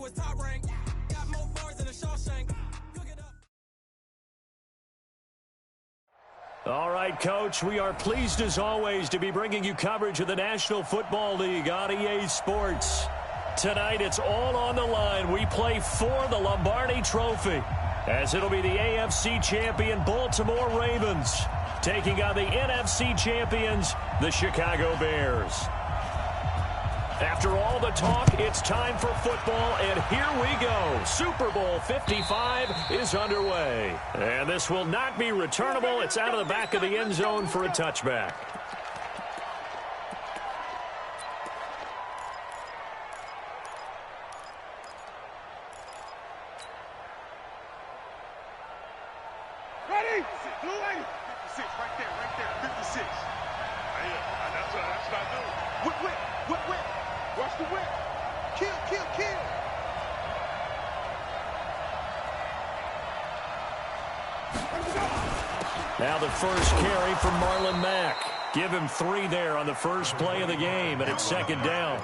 is top rank. Got more bars than a Shawshank. Look it up. All right, Coach, we are pleased as always to be bringing you coverage of the National Football League on EA Sports. Tonight, it's all on the line. We play for the Lombardi Trophy, as it'll be the AFC champion Baltimore Ravens taking on the NFC champions, the Chicago Bears. After all the talk, it's time for football, and here we go. Super Bowl 55 is underway. And this will not be returnable. It's out of the back of the end zone for a touchback. Ready? Blue lady. 56, right there, 56. That's what I do. Whip. Watch the whip. Kill. Now the first carry from Marlon Mack. Give him 3 there on the first play of the game, and it's second down.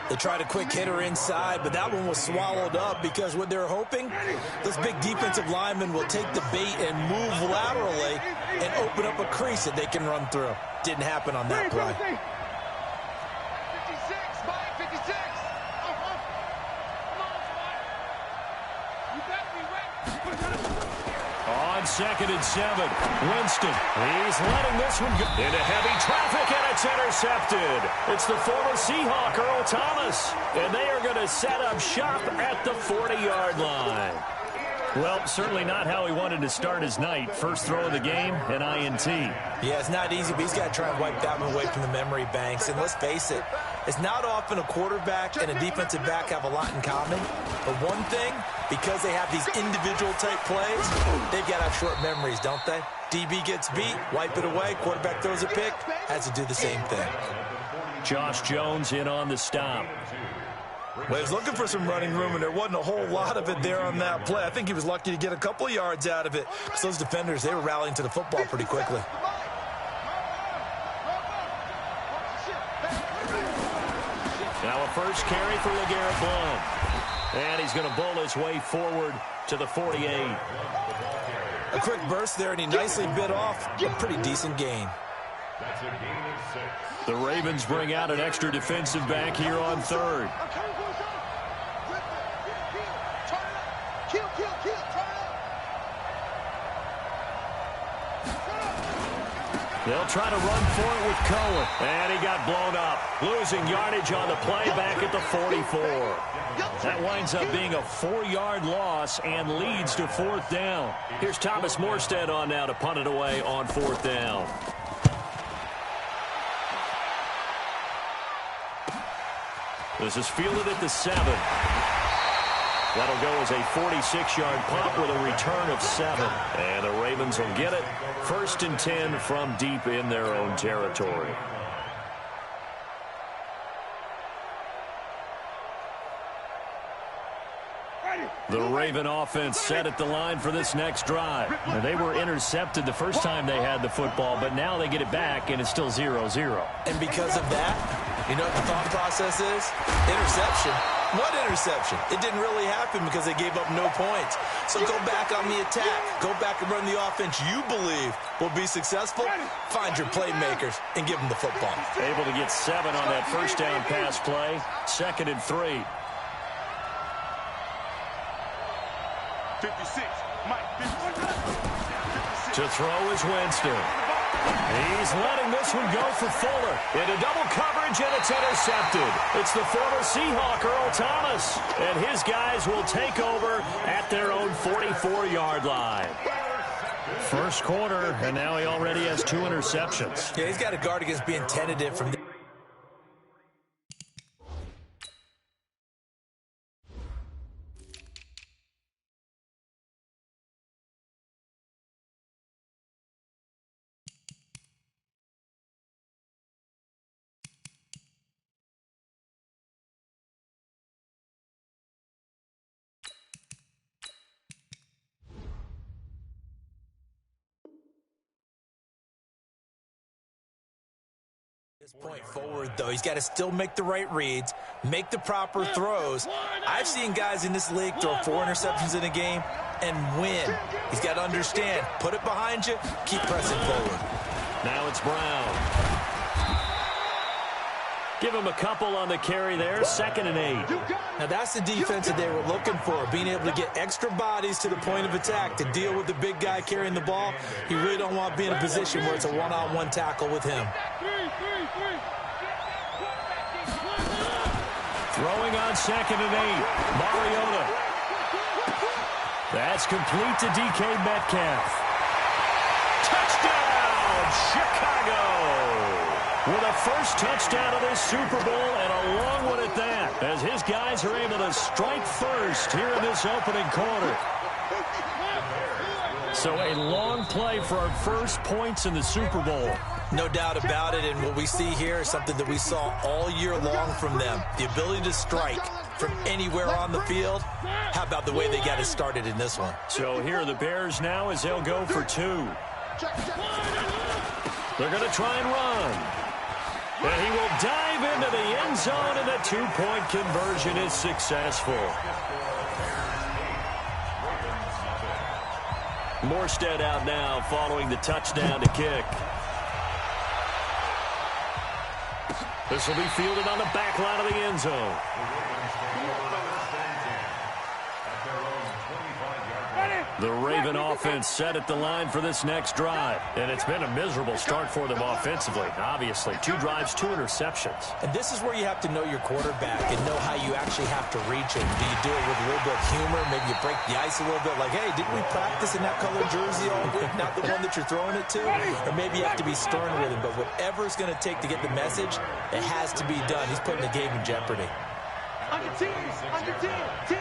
They tried a quick hitter inside, but that one was swallowed up because what they're hoping, this big defensive lineman will take the bait and move laterally and open up a crease that they can run through. Didn't happen on that play. 56, Mike, 56. Come on, you better be ready. On 2nd and 7, Winston. He's letting this one go into heavy traffic, and it's intercepted. It's the former Seahawk, Earl Thomas, and they are going to set up shop at the 40-yard line. Well, certainly not how he wanted to start his night. First throw of the game, an INT. Yeah, it's not easy, but he's got to try and wipe that one away from the memory banks. And let's face it, it's not often a quarterback and a defensive back have a lot in common. But one thing, because they have these individual type plays, they've got to have short memories, don't they? DB gets beat, wipe it away, quarterback throws a pick, has to do the same thing. Josh Jones in on the stop. Well, he was looking for some running room, and there wasn't a whole lot of it there on that play. I think he was lucky to get a couple of yards out of it, because those defenders, they were rallying to the football pretty quickly. Now a first carry for LeGarrette Blount. And he's going to bull his way forward to the 48. A quick burst there, and he nicely bit off a pretty decent gain. The Ravens bring out an extra defensive back here on 3rd. They'll try to run for it with Cohen. And he got blown up. Losing yardage on the play back at the 44. That winds up being a 4-yard loss and leads to 4th down. Here's Thomas Morstead on now to punt it away on 4th down. This is fielded at the 7. That'll go as a 46-yard punt with a return of 7. And the Ravens will get it. 1st and 10 from deep in their own territory. The Raven offense set at the line for this next drive. And they were intercepted the first time they had the football, but now they get it back, and it's still 0-0. And because of that, you know what the thought process is? Interception. What interception? It didn't really happen because they gave up no points. So go back on the attack. Go back and run the offense you believe will be successful. Find your playmakers and give them the football. Able to get 7 on that first down pass play. 2nd and 3. 56, Mike, 56. To throw is Winston. He's letting this one go for Fuller. Into double coverage, and it's intercepted. It's the former Seahawk, Earl Thomas. And his guys will take over at their own 44-yard line. First quarter, and now he already has 2 interceptions. Yeah, he's got to guard against being tentative from the This point forward, though, he's got to still make the right reads, make the proper throws. I've seen guys in this league throw 4 interceptions in a game and win. He's got to understand, put it behind you, keep pressing forward. Now it's Brown. Give him a couple on the carry there, 2nd and 8. Now that's the defense that they were looking for, being able to get extra bodies to the point of attack to deal with the big guy carrying the ball. You really don't want to be in a position where it's a one-on-one tackle with him. Throwing on 2nd and 8, Mariota. That's complete to DK Metcalf. Touchdown, Chicago! With a first touchdown of this Super Bowl, and a long one at that, as his guys are able to strike first here in this opening quarter. So a long play for our first points in the Super Bowl. No doubt about it, and what we see here is something that we saw all year long from them. The ability to strike from anywhere on the field. How about the way they got it started in this one? So here are the Bears now as they'll go for 2. They're going to try and run. And he will dive into the end zone, and the 2-point conversion is successful. Morstead out now following the touchdown to kick. This will be fielded on the back line of the end zone. The Raven offense set at the line for this next drive. And it's been a miserable start for them offensively, obviously. 2 drives, 2 interceptions. And this is where you have to know your quarterback and know how you actually have to reach him. Do you do it with a little bit of humor? Maybe you break the ice a little bit like, hey, didn't we practice in that colored jersey all week? Not the one that you're throwing it to? Or maybe you have to be stern with him. But whatever it's going to take to get the message, it has to be done. He's putting the game in jeopardy. Under 10, 10.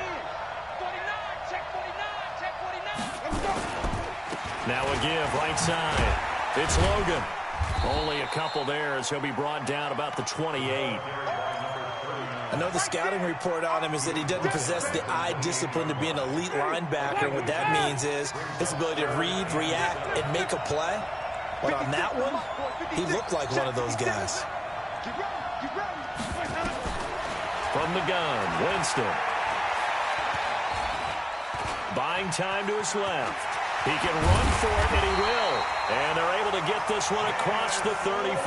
Now a give, right side. It's Logan. Only a couple there as he'll be brought down about the 28. I know the scouting report on him is that he doesn't possess the eye discipline to be an elite linebacker. And what that means is his ability to read, react, and make a play. But on that one, he looked like one of those guys. From the gun, Winston. Buying time to his left. He can run for it, and he will. And they're able to get this one across the 35.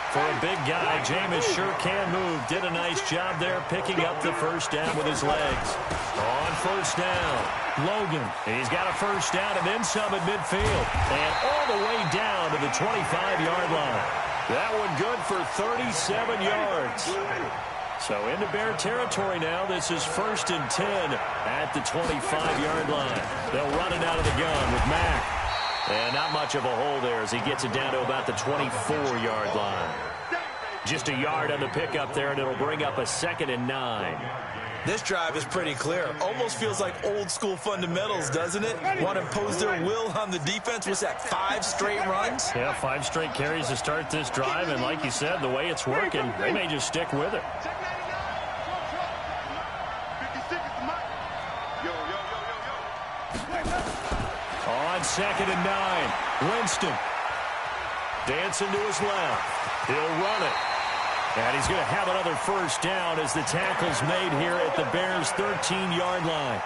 For a big guy, Jameis sure can move. Did a nice job there picking up the first down with his legs. On first down, Logan. He's got a first down and then some at midfield. And all the way down to the 25-yard line. That one good for 37 yards. So into Bear territory now. This is 1st and 10 at the 25-yard line. They'll run it out of the gun with Mack. And not much of a hole there as he gets it down to about the 24-yard line. Just a yard on the pickup there, and it'll bring up a 2nd and 9. This drive is pretty clear. Almost feels like old-school fundamentals, doesn't it? Want to impose their will on the defense. Was that 5 straight runs? Yeah, 5 straight carries to start this drive, and like you said, the way it's working, they may just stick with it. On 2nd and 9, Winston. Dancing to his left. He'll run it. And he's going to have another first down as the tackle's made here at the Bears' 13-yard line.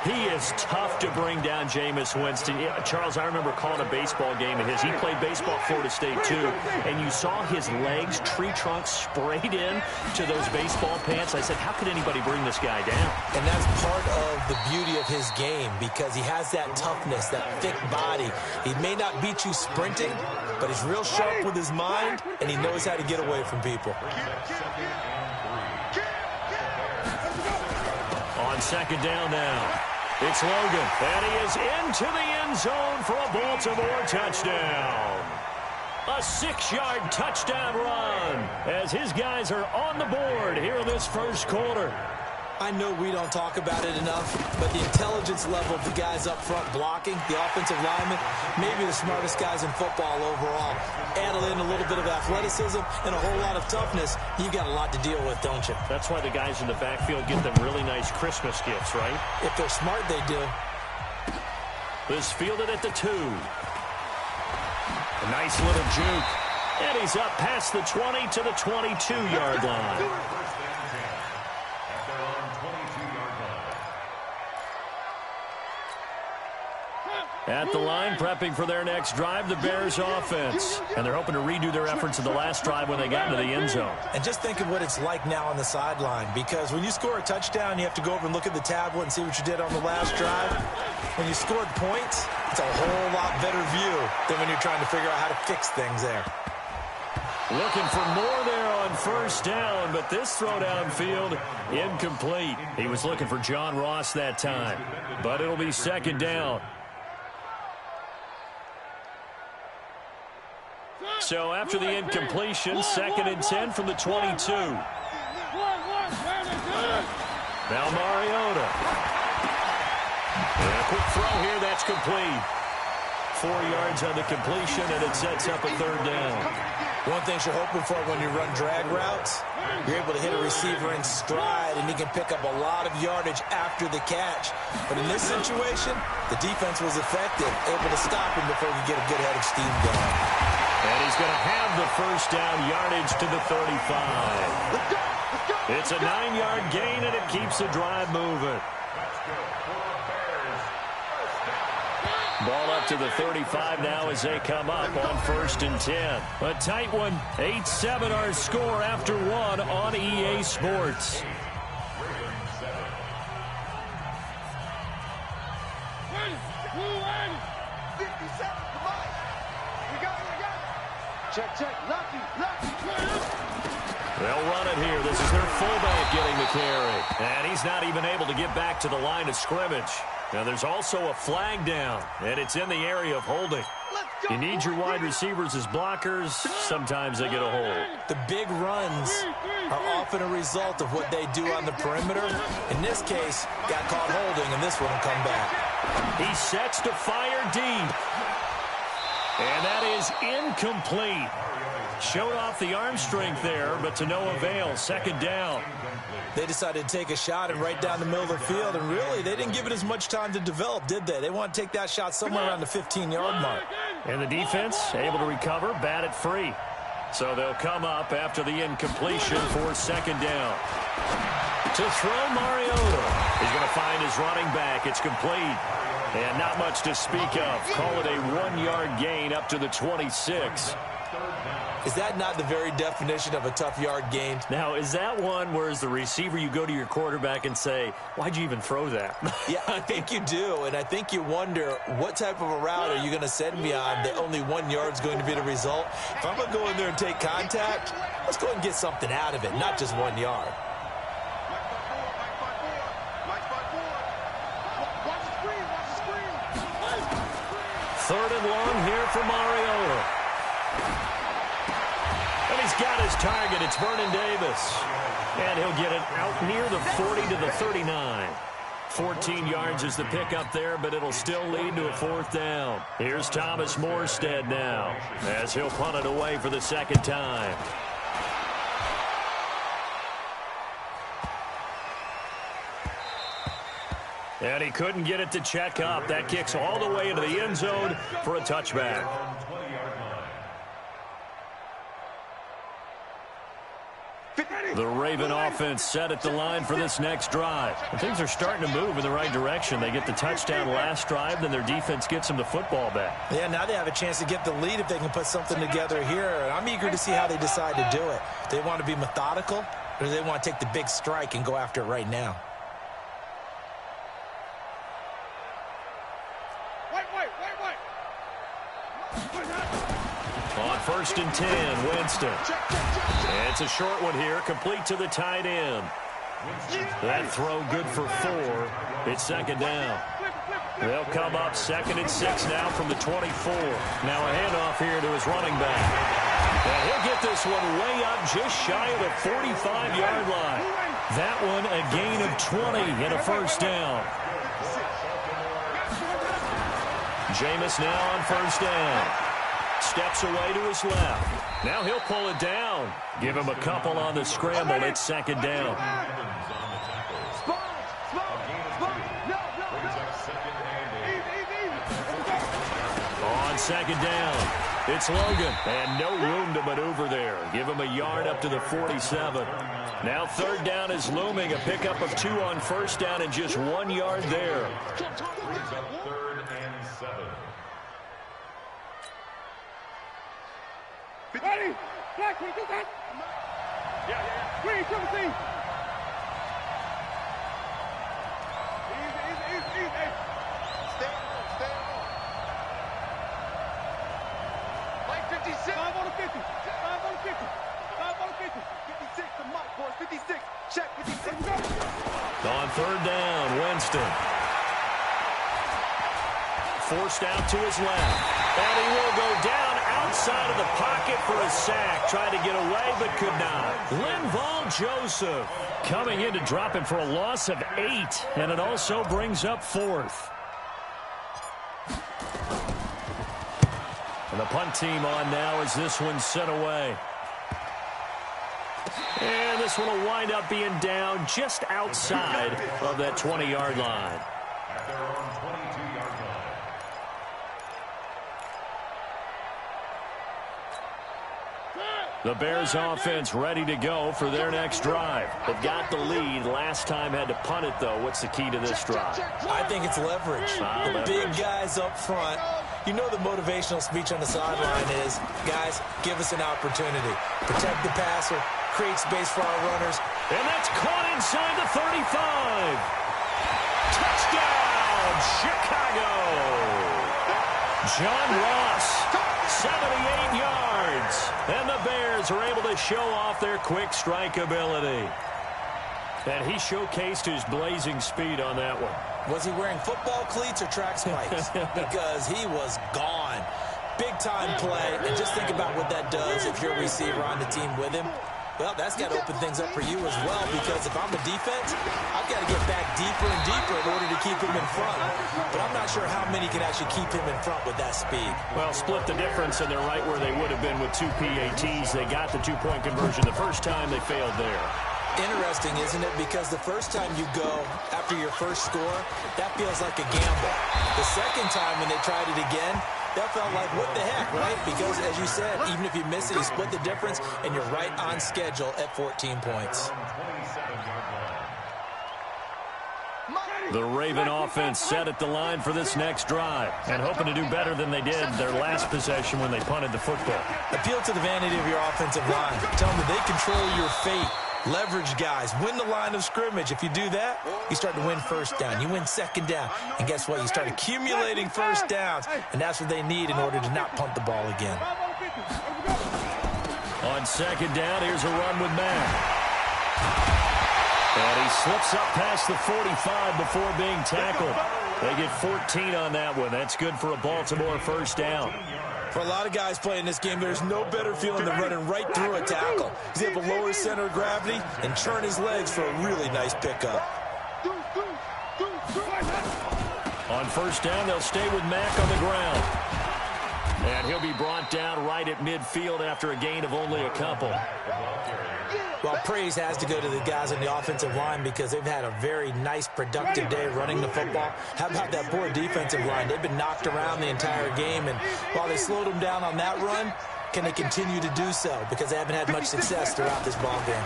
He is tough to bring down, Jameis Winston. Charles, I remember calling a baseball game of his. He played baseball at Florida State, too. And you saw his legs, tree trunks sprayed in to those baseball pants. I said, how could anybody bring this guy down? And that's part of the beauty of his game because he has that toughness, that thick body. He may not beat you sprinting, but he's real sharp with his mind, and he knows how to get away from people. On 2nd down now, it's Logan, and he is into the end zone for a Baltimore touchdown. A 6-yard touchdown run as his guys are on the board here in this first quarter. I know we don't talk about it enough, but the intelligence level of the guys up front blocking, the offensive linemen, maybe the smartest guys in football overall. Add in a little bit of athleticism and a whole lot of toughness, you've got a lot to deal with, don't you? That's why the guys in the backfield get them really nice Christmas gifts, right? If they're smart, they do. This fielded at the 2. A nice little juke. And he's up past the 20 to the 22-yard line. At the line, prepping for their next drive, the Bears offense. And they're hoping to redo their efforts in the last drive when they got into the end zone. And just think of what it's like now on the sideline, because when you score a touchdown, you have to go over and look at the tablet and see what you did on the last drive. When you scored points, it's a whole lot better view than when you're trying to figure out how to fix things there. Looking for more there on first down, but this throw downfield, incomplete. He was looking for John Ross that time, but it'll be second down. So after the incompletion, 2nd and 10 from the 22. Now Mariota. And a quick throw here, that's complete. 4 yards on the completion, and it sets up a third down. One thing you're hoping for when you run drag routes, you're able to hit a receiver in stride, and he can pick up a lot of yardage after the catch. But in this situation, the defense was effective, able to stop him before he could get a good head of steam going. And he's going to have the first down, yardage to the 35. It's a 9-yard gain, and it keeps the drive moving. Ball up to the 35 now as they come up on 1st and 10. A tight one, 8-7 our score after 1 on EA Sports. Check. Lucky. They'll run it here. This is their fullback getting the carry. And he's not even able to get back to the line of scrimmage. Now there's also a flag down, and it's in the area of holding. You need your wide receivers as blockers. Sometimes they get a hold. The big runs are often a result of what they do on the perimeter. In this case, got caught holding, and this one will come back. He sets to fire deep. And that is incomplete. Showed off the arm strength there, but to no avail. 2nd down. They decided to take a shot and right down the middle of the field, and really, they didn't give it as much time to develop, did they? They want to take that shot somewhere around the 15-yard mark. And the defense able to recover, bat it free. So they'll come up after the incompletion for 2nd down. To throw Mariota. He's going to find his running back. It's complete. And not much to speak of. Call it a 1-yard gain up to the 26. Is that not the very definition of a tough yard gain? Now, is that one where as the receiver you go to your quarterback and say, why'd you even throw that? Yeah, I think you do, and I think you wonder what type of a route are you going to send me on that only 1 yard's going to be the result? If I'm going to go in there and take contact, let's go and get something out of it, not just 1 yard. Third and long here for Mariota. And he's got his target. It's Vernon Davis. And he'll get it out near the 40 to the 39. 14 yards is the pickup there, but it'll still lead to a 4th down. Here's Thomas Morstead now as he'll punt it away for the 2nd time. And he couldn't get it to check up. That kicks all the way into the end zone for a touchback. The Raven offense set at the line for this next drive. And things are starting to move in the right direction. They get the touchdown last drive, then their defense gets them the football back. Yeah, now they have a chance to get the lead if they can put something together here. And I'm eager to see how they decide to do it. Do they want to be methodical, or do they want to take the big strike and go after it right now? On 1st and 10, Winston. And it's a short one here, complete to the tight end. That throw good for 4. It's 2nd down. They'll come up 2nd and 6 now from the 24. Now a handoff here to his running back. And he'll get this one way up just shy of the 45-yard line. That one a gain of 20 and a 1st down. Jameis now on 1st down. Steps away to his left. Now he'll pull it down. Give him a couple on the scramble. It's 2nd down. On 2nd down, It's Logan, and no room to maneuver there. Give him a yard up to the 47. Now third down is looming, a pickup of 2 on first down and just 1 yard there. Third and 7. Ready? Black, we get that? Yeah. Green, 17. Easy. Stay on. Like 56. 5 on the 50. 5 on the 50. 5 on the 50. 56, the mark, boys. 56. Check, 56. On third down, Winston. Forced out to his left. And he will go down outside of the pocket for a sack. Tried to get away, but could not. Linval Joseph coming in to drop him for a loss of 8. And it also brings up 4th. And the punt team on now as this one's sent away. And this one will wind up being down just outside of that 20-yard line. At their own 22-yard line. The Bears offense ready to go for their next drive. They've got the lead. Last time had to punt it, though. What's the key to this drive? I think it's leverage. The big guys up front. You know the motivational speech on the sideline is, guys, give us an opportunity. Protect the passer, create space for our runners. And that's caught inside the 35. Touchdown, Chicago. John Ross, 78 yards. And the Bears are able to show off their quick strike ability. And he showcased his blazing speed on that one. Was he wearing football cleats or track spikes? Because he was gone. Big-time play. And just think about what that does if you're a receiver on the team with him. Well, that's got to open things up for you as well, because if I'm a defense, I've got to get back deeper and deeper in order to keep him in front. But I'm not sure how many can actually keep him in front with that speed. Well, split the difference, and they're right where they would have been with 2 PATs. They got the 2-point conversion the first time. They failed there. Interesting, isn't it? Because the first time you go after your first score, that feels like a gamble. The second time when they tried it again, that felt like, what the heck, right? Because, as you said, even if you miss it, you split the difference, and you're right on schedule at 14 points. The Raven offense set at the line for this next drive and hoping to do better than they did their last possession when they punted the football. Appeal to the vanity of your offensive line. Tell them that they control your fate. Leverage guys. Win the line of scrimmage. If you do that, you start to win first down. You win second down. And guess what? You start accumulating first downs. And that's what they need in order to not punt the ball again. On second down, here's a run with Mack. And he slips up past the 45 before being tackled. They get 14 on that one. That's good for a Baltimore first down. For a lot of guys playing this game, there's no better feeling than running right through a tackle. He's able to lower his center of gravity and churn his legs for a really nice pickup. On first down, they'll stay with Mack on the ground. And he'll be brought down right at midfield after a gain of only a couple. Well, praise has to go to the guys on the offensive line because they've had a very nice, productive day running the football. How about that poor defensive line? They've been knocked around the entire game, and while they slowed them down on that run, can they continue to do so? Because they haven't had much success throughout this ball game.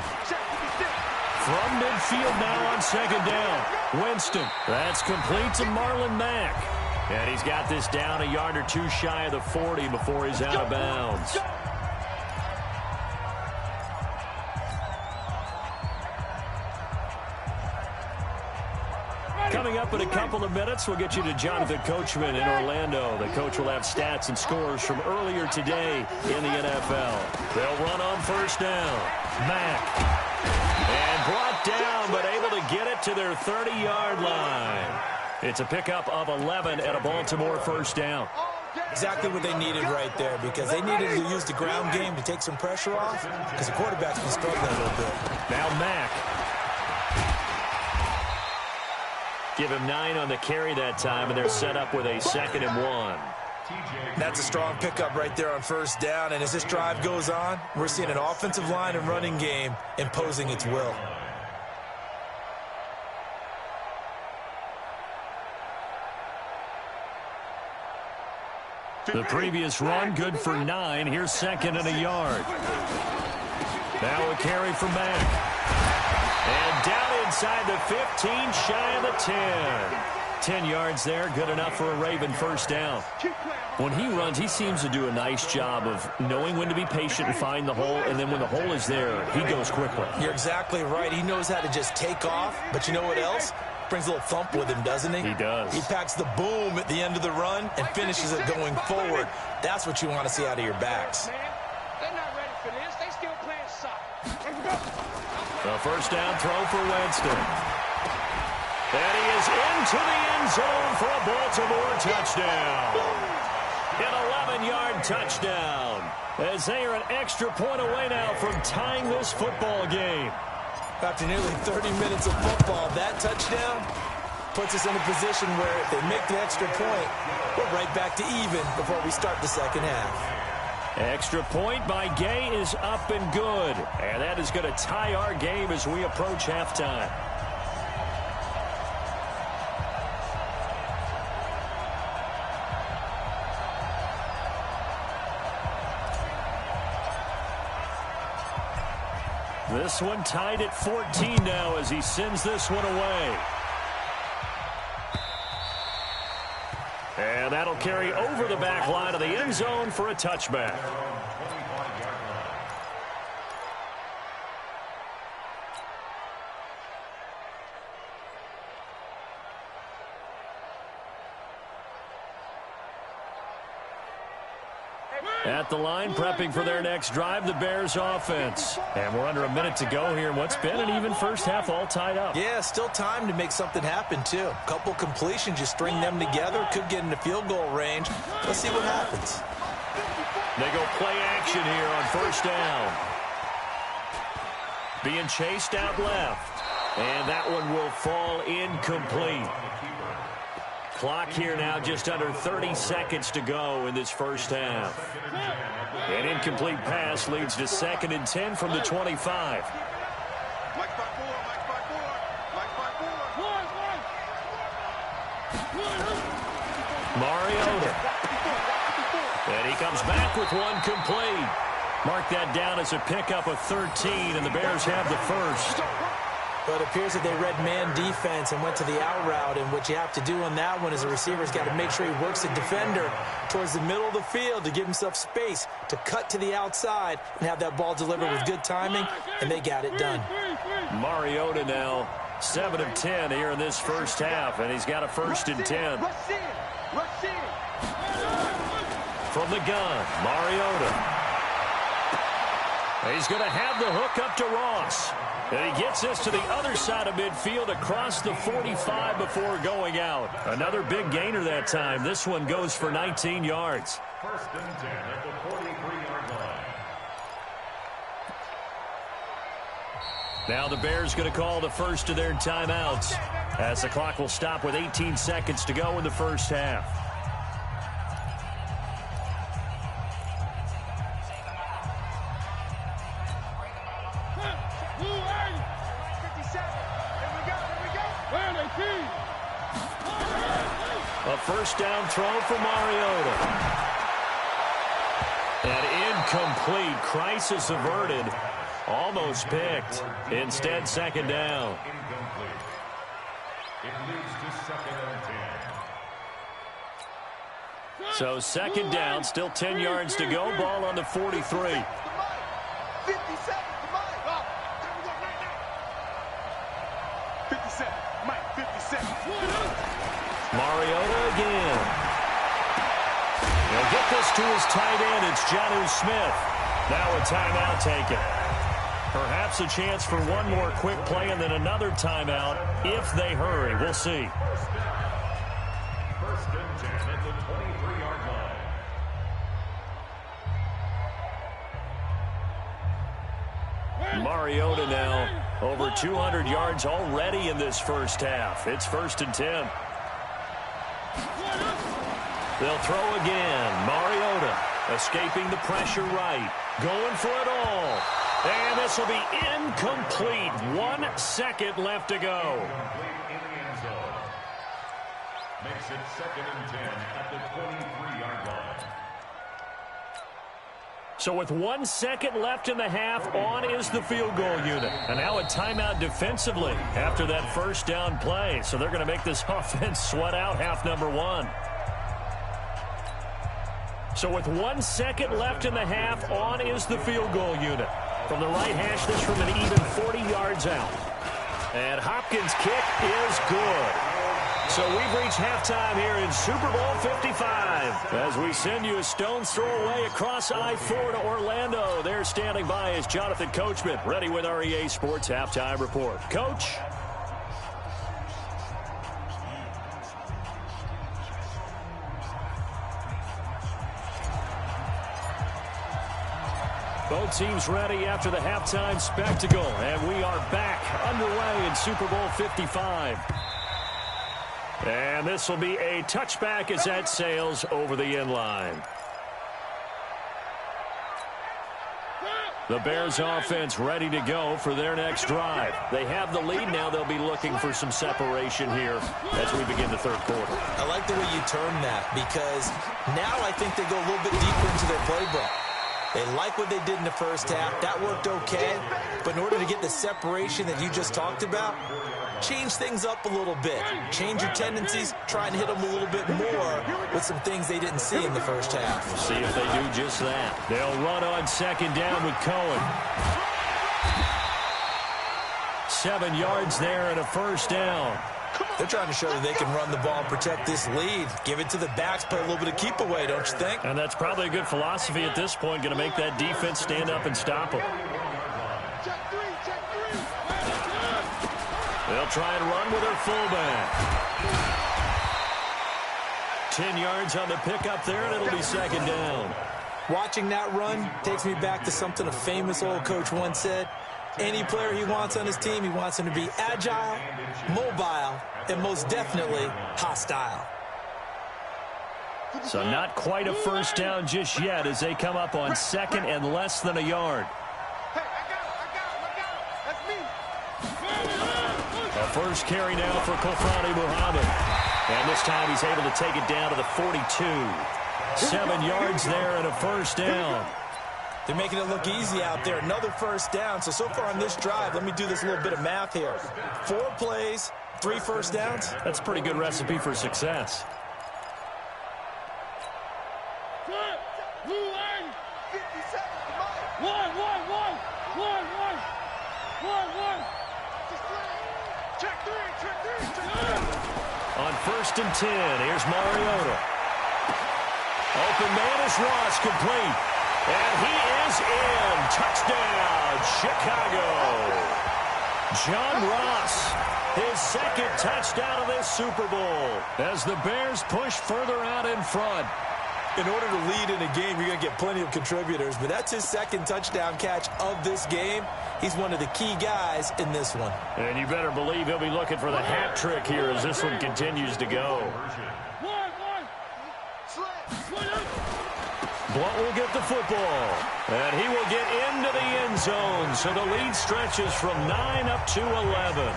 From midfield now on second down, Winston. That's complete to Marlon Mack. And he's got this down a yard or two shy of the 40 before he's out of bounds. Coming up in a couple of minutes, we'll get you to Jonathan Coachman in Orlando. The coach will have stats and scores from earlier today in the NFL. They'll run on first down. Mack. And brought down, but able to get it to their 30-yard line. It's a pickup of 11 at a Baltimore first down. Exactly what they needed right there, because they needed to use the ground game to take some pressure off, because the quarterback's been struggling a little bit. Now Mack. Give him 9 on the carry that time, and they're set up with a 2nd and 1. That's a strong pickup right there on first down, and as this drive goes on, we're seeing an offensive line and running game imposing its will. The previous run, good for 9. Here's second and a yard. Now a carry from Mack. And down inside the 15, shy of the 10. 10 yards there, good enough for a Raven first down. When he runs, he seems to do a nice job of knowing when to be patient and find the hole, and then when the hole is there, he goes quickly. You're exactly right. He knows how to just take off, but you know what else? Brings a little thump with him, doesn't he? He does. He packs the boom at the end of the run and finishes it going forward. That's what you want to see out of your backs. They're not ready for this. They still playing soccer. The first down throw for Winston. And he is into the end zone for a Baltimore touchdown. An 11-yard touchdown. As they are an extra point away now from tying this football game. After nearly 30 minutes of football, that touchdown puts us in a position where if they make the extra point, we're right back to even before we start the second half. Extra point by Gay is up and good. And that is going to tie our game as we approach halftime. This one tied at 14 now as he sends this one away. And that'll carry over the back line of the end zone for a touchback. At the line, prepping for their next drive, the Bears offense. And we're under a minute to go here in what's been an even first half, all tied up. Yeah, still time to make something happen, too. A couple completions, you string them together, could get into field goal range. Let's see what happens. They go play action here on first down. Being chased out left. And that one will fall incomplete. Clock here now just under 30 seconds to go in this first half. An incomplete pass leads to 2nd and 10 from the 25. Mariota. And he comes back with one complete. Mark that down as a pickup of 13, and the Bears have the first. But it appears that they read man defense and went to the out route, and what you have to do on that one is the receiver's got to make sure he works the defender towards the middle of the field to give himself space to cut to the outside and have that ball delivered with good timing, and they got it done. Mariota now 7 of 10 here in this first half, and he's got a 1st and 10. From the gun, Mariota. He's going to have the hook up to Ross. And he gets this to the other side of midfield across the 45 before going out. Another big gainer that time. This one goes for 19 yards. 1st and 10 at the 43-yard line. Now the Bears going to call the first of their timeouts as the clock will stop with 18 seconds to go in the first half. A first down throw for Mariota. And incomplete. Crisis averted. Almost picked. Instead, 2nd down. Incomplete. It leads to 2nd and 10. So 2nd down, still 10 yards to go. Ball on the 43. 50 seconds to Mike. 50 seconds. Mike, 50 seconds. Mariota again. He'll get this to his tight end. It's Jonnu Smith. Now a timeout taken. Perhaps a chance for one more quick play and then another timeout if they hurry. We'll see. 1st and 10 at the 23-yard line. Mariota now over 200 yards already in this first half. It's 1st and 10. They'll throw again. Mariota escaping the pressure right. Going for it all. And this will be incomplete. 1 second left to go. Makes it 2nd and 10 at the 23-yard line. So with 1 second left in the half, on is the field goal unit. And now a timeout defensively after that first down play. So they're going to make this offense sweat out half number one. So with 1 second left in the half, on is the field goal unit. From the right hash, this from an even 40 yards out. And Hopkins' kick is good. So we've reached halftime here in Super Bowl 55. As we send you a stone's throw away across I-4 to Orlando. There standing by is Jonathan Coachman, ready with our EA Sports Halftime Report. Coach? Both teams ready after the halftime spectacle. And we are back underway in Super Bowl 55. And this will be a touchback as that sails over the end line. The Bears offense ready to go for their next drive. They have the lead now. They'll be looking for some separation here as we begin the third quarter. I like the way you term that because now I think they go a little bit deeper into their playbook. They like what they did in the first half. That worked okay. But in order to get the separation that you just talked about, change things up a little bit. Change your tendencies. Try and hit them a little bit more with some things they didn't see in the first half. We'll see if they do just that. They'll run on second down with Cohen. 7 yards there and a first down. They're trying to show that they can run the ball and protect this lead. Give it to the backs, play a little bit of keep away, don't you think? And that's probably a good philosophy at this point. Going to make that defense stand up and stop them. They'll try and run with their fullback. 10 yards on the pickup there, and it'll be second down. Watching that run takes me back to something a famous old coach once said. Any player he wants on his team, he wants him to be agile, mobile, and most definitely hostile. So not quite a first down just yet as they come up on second and less than a yard. A first carry now for Kofrani Muhammad. And this time he's able to take it down to the 42. 7 yards there and a first down. They're making it look easy out there. Another first down. So far on this drive, let me do this little bit of math here. 4 plays, 3 first downs. That's a pretty good recipe for success. On first and 10, here's Mariota. Open man is Ross, complete. And he is in. Touchdown, Chicago. John Ross, his second touchdown of this Super Bowl as the Bears push further out in front. In order to lead in a game, you're going to get plenty of contributors, but that's his second touchdown catch of this game. He's one of the key guys in this one. And you better believe he'll be looking for the hat trick here as this one continues to go. Blunt will get the football, and he will get into the end zone. So the lead stretches from 9 up to 11.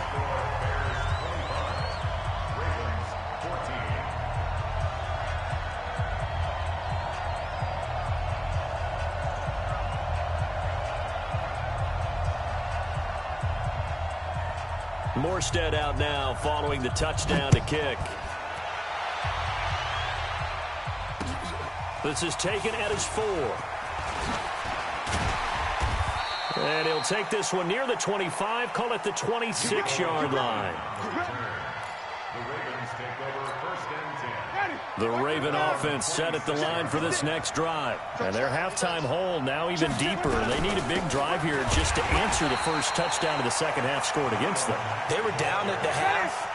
Morstead out now following the touchdown to kick. This is taken at his 4. And he'll take this one near the 25, call it the 26-yard line. The Raven offense set at the line for this next drive. And their halftime hole now even deeper. They need a big drive here just to answer the first touchdown of the second half scored against them. They were down at the half.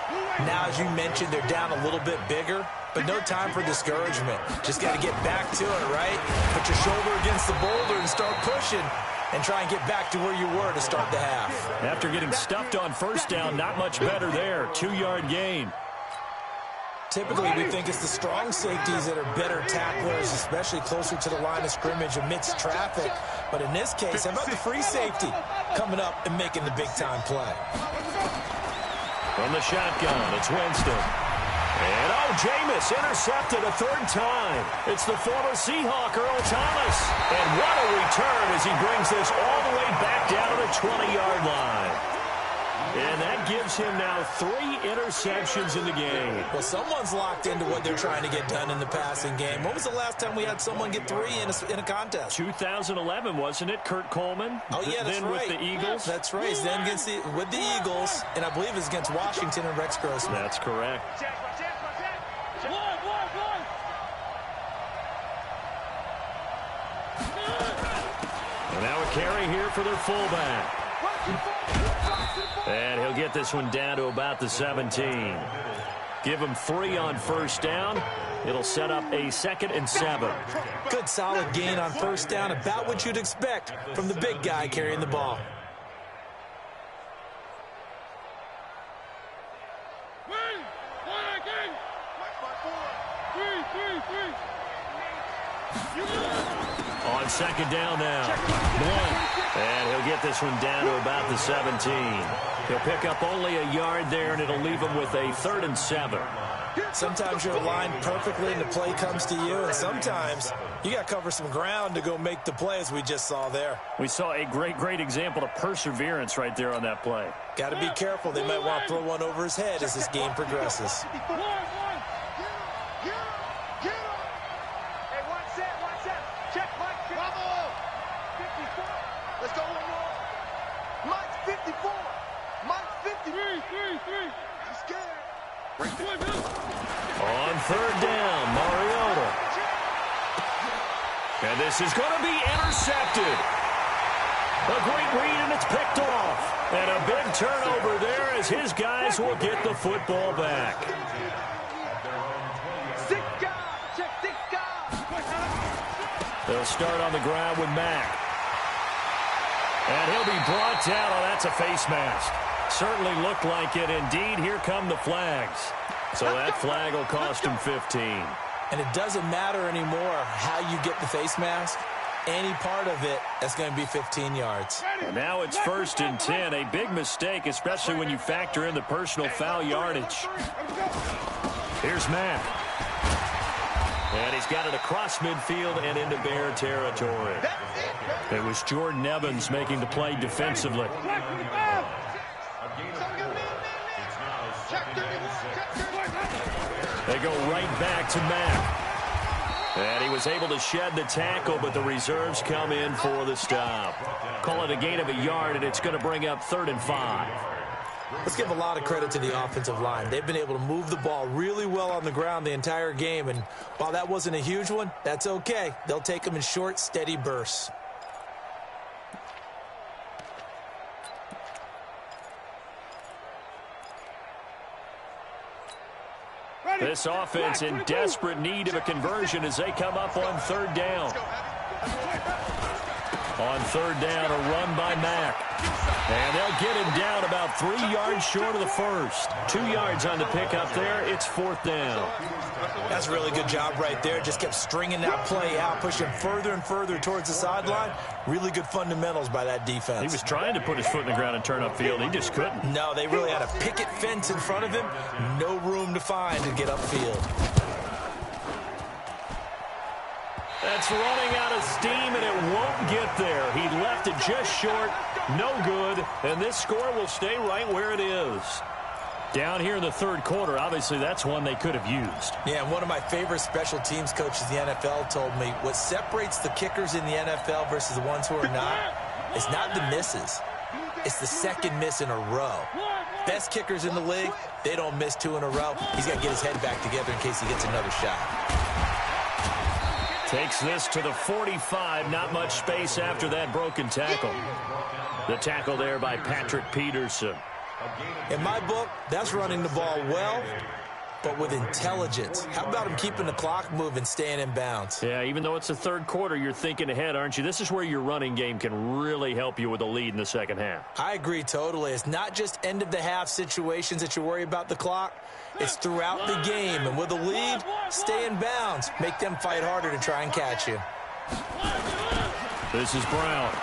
Now, as you mentioned, they're down a little bit bigger. But no time for discouragement. Just got to get back to it, right? Put your shoulder against the boulder and start pushing and try and get back to where you were to start the half. After getting stuffed on first down, not much better there. 2-yard gain. Typically, we think it's the strong safeties that are better tacklers, especially closer to the line of scrimmage amidst traffic. But in this case, how about the free safety coming up and making the big-time play? From the shotgun, it's Winston. And, Jameis intercepted a third time. It's the former Seahawk, Earl Thomas. And what a return as he brings this all the way back down to the 20-yard line. And that gives him now 3 interceptions in the game. Well, someone's locked into what they're trying to get done in the passing game. When was the last time we had someone get 3 in a contest? 2011, wasn't it, Kurt Coleman? Oh, yeah, that's then right. with the Eagles? That's right. He's then with the Eagles, and I believe it's against Washington and Rex Grossman. That's correct. And now a carry here for their fullback. And he'll get this one down to about the 17. Give him 3 on first down. It'll set up a 2nd and 7. Good solid gain on first down, about what you'd expect from the big guy carrying the ball. On 2nd down now. And he'll get this one down to about the 17. He'll pick up only a yard there, and it'll leave him with a 3rd and 7. Sometimes you're aligned perfectly and the play comes to you, and sometimes you got to cover some ground to go make the play, as we just saw there. We saw a great example of perseverance right there on that play. Got to be careful. They might want to throw one over his head as this game progresses. Let's go one more. Mike's 54. Mike's 53. He's scared. On 3rd down, Mariota. And this is going to be intercepted. A great read, and it's picked off. And a big turnover there as his guys will get the football back. 6 guys. Check 6 guys. They'll start on the ground with Mack. And he'll be brought down. Oh, that's a face mask. Certainly looked like it. Indeed, here come the flags. So that flag will cost him 15. And it doesn't matter anymore how you get the face mask. Any part of it, that's going to be 15 yards. And now it's 1st and 10. A big mistake, especially when you factor in the personal foul yardage. Here's Mack. And he's got it across midfield and into Bear territory. It was Jordan Evans making the play defensively. They go right back to Mack. And he was able to shed the tackle, but the reserves come in for the stop. Call it a gain of a yard, and it's going to bring up 3rd and 5. Let's give a lot of credit to the offensive line. They've been able to move the ball really well on the ground the entire game, and while that wasn't a huge one, that's okay. They'll take them in short, steady bursts. This offense in desperate need of a conversion as they come up on 3rd down. On 3rd down, a run by Mack. And they'll get him down about 3 yards short of the first. 2 yards on the pickup there. It's 4th down. That's a really good job right there. Just kept stringing that play out, pushing further and further towards the sideline. Really good fundamentals by that defense. He was trying to put his foot in the ground and turn upfield. He just couldn't. No, they really had a picket fence in front of him. No room to find to get upfield. That's running out of steam, and it won't get there. He left it just short. No good. And this score will stay right where it is. Down here in the 3rd quarter, obviously that's one they could have used. Yeah, and one of my favorite special teams coaches in the NFL told me what separates the kickers in the NFL versus the ones who are not, it's not the misses. It's the second miss in a row. Best kickers in the league, they don't miss 2 in a row. He's got to get his head back together in case he gets another shot. Takes this to the 45. Not much space after that broken tackle. The tackle there by Patrick Peterson. In my book, that's running the ball well, but with intelligence. How about him keeping the clock moving, staying in bounds? Yeah, even though it's the 3rd quarter, you're thinking ahead, aren't you? This is where your running game can really help you with a lead in the 2nd half. I agree totally. It's not just end-of-the-half situations that you worry about the clock. It's throughout the game. And with a lead, stay in bounds. Make them fight harder to try and catch you. This is Brown.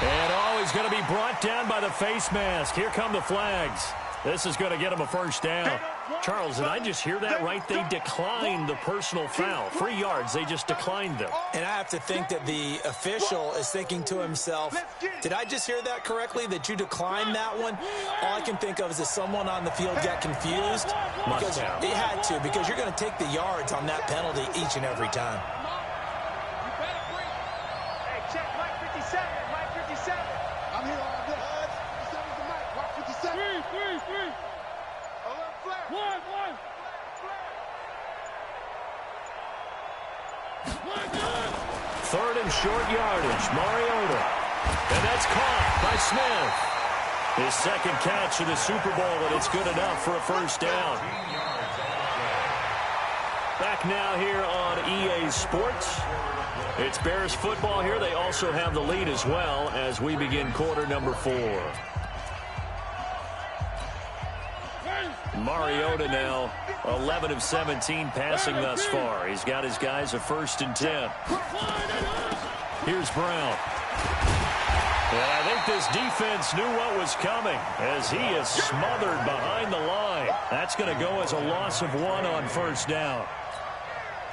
And he's going to be brought down by the face mask. Here come the flags. This is going to get him a first down. Charles, did I just hear that right? They declined the personal foul. 3 yards, they just declined them. And I have to think that the official is thinking to himself, did I just hear that correctly, that you declined that one? All I can think of is that someone on the field got confused. Because it had to, because you're going to take the yards on that penalty each and every time. Hey, check Mike 57. Mike 57. I'm here all day. 57's the mic. Watch 57. 3. Alert flare. 1. Third and short yardage, Mariota. And that's caught by Smith. His second catch of the Super Bowl, and it's good enough for a first down. Back now here on EA Sports. It's Bears football here. They also have the lead as well as we begin quarter number 4. Mariota now 11 of 17 passing thus far. He's got his guys a 1st and 10. Here's Brown. And I think this defense knew what was coming as he is smothered behind the line. That's going to go as a loss of 1 on first down.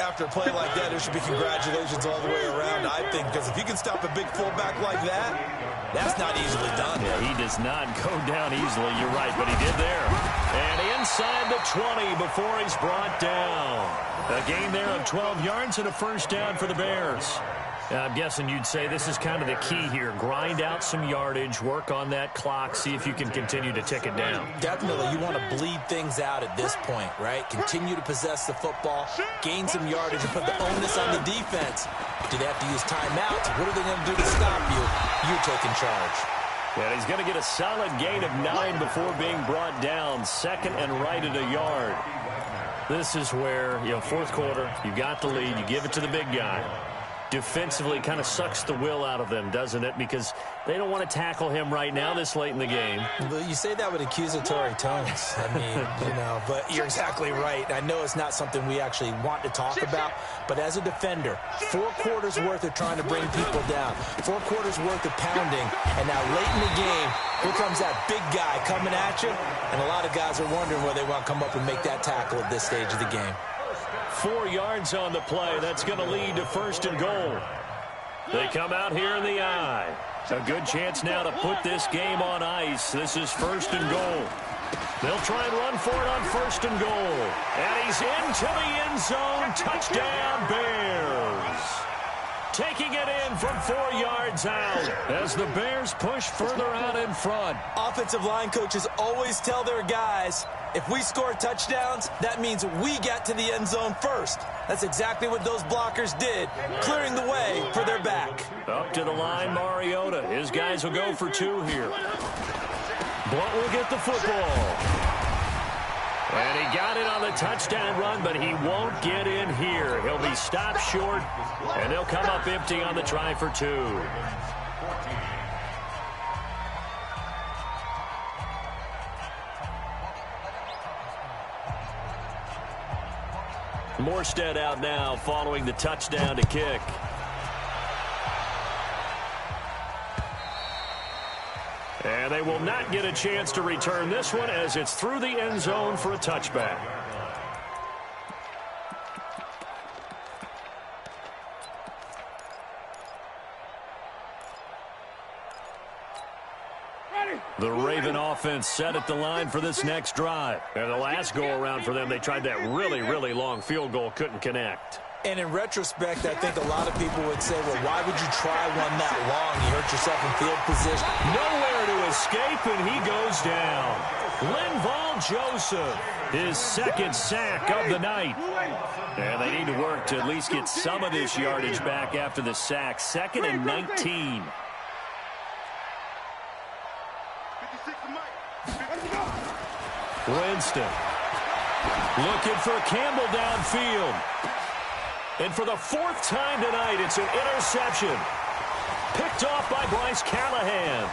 After a play like that, there should be congratulations all the way around, I think, because if you can stop a big fullback like that, that's not easily done. Yeah, he does not go down easily, you're right, but he did there. And inside the 20 before he's brought down. A gain there of 12 yards and a first down for the Bears. I'm guessing you'd say this is kind of the key here. Grind out some yardage, work on that clock, see if you can continue to tick it down. Definitely. You want to bleed things out at this point, right? Continue to possess the football, gain some yardage, and put the onus on the defense. Do they have to use timeouts? What are they going to do to stop you? You're taking charge. Yeah, he's going to get a solid gain of 9 before being brought down. Second and right at a yard. This is where, fourth quarter, you got the lead, you give it to the big guy. Defensively kind of sucks the will out of them, doesn't it? Because they don't want to tackle him right now this late in the game. But you say that with accusatory tones. I mean, but you're exactly right. I know it's not something we actually want to talk about, but as a defender, 4 quarters worth of trying to bring people down, 4 quarters worth of pounding, and now late in the game, here comes that big guy coming at you, and a lot of guys are wondering whether they want to come up and make that tackle at this stage of the game. 4 yards on the play. That's going to lead to 1st and goal. They come out here in the eye. A good chance now to put this game on ice. This is 1st and goal. They'll try and run for it on 1st and goal. And he's into the end zone. Touchdown, Bears. Taking it in from 4 yards out as the Bears push further out in front. Offensive line coaches always tell their guys, if we score touchdowns, that means we get to the end zone first. That's exactly what those blockers did, clearing the way for their back. Up to the line, Mariota. His guys will go for 2 here. Blunt will get the football. And he got it on the touchdown run, but he won't get in here. He'll be stopped short, and they'll come up empty on the try for 2. Morstead out now following the touchdown to kick. And they will not get a chance to return this one as it's through the end zone for a touchback. The Raven offense set at the line for this next drive. And the last go-around for them, they tried that really, really long field goal, couldn't connect. And in retrospect, I think a lot of people would say, well, why would you try one that long? You hurt yourself in field position. Nowhere to escape, and he goes down. Linval Joseph, his 2nd sack of the night. And they need to work to at least get some of this yardage back after the sack. 2nd and 19. Winston looking for Campbell downfield. And for the 4th time tonight, it's an interception. Picked off by Bryce Callahan.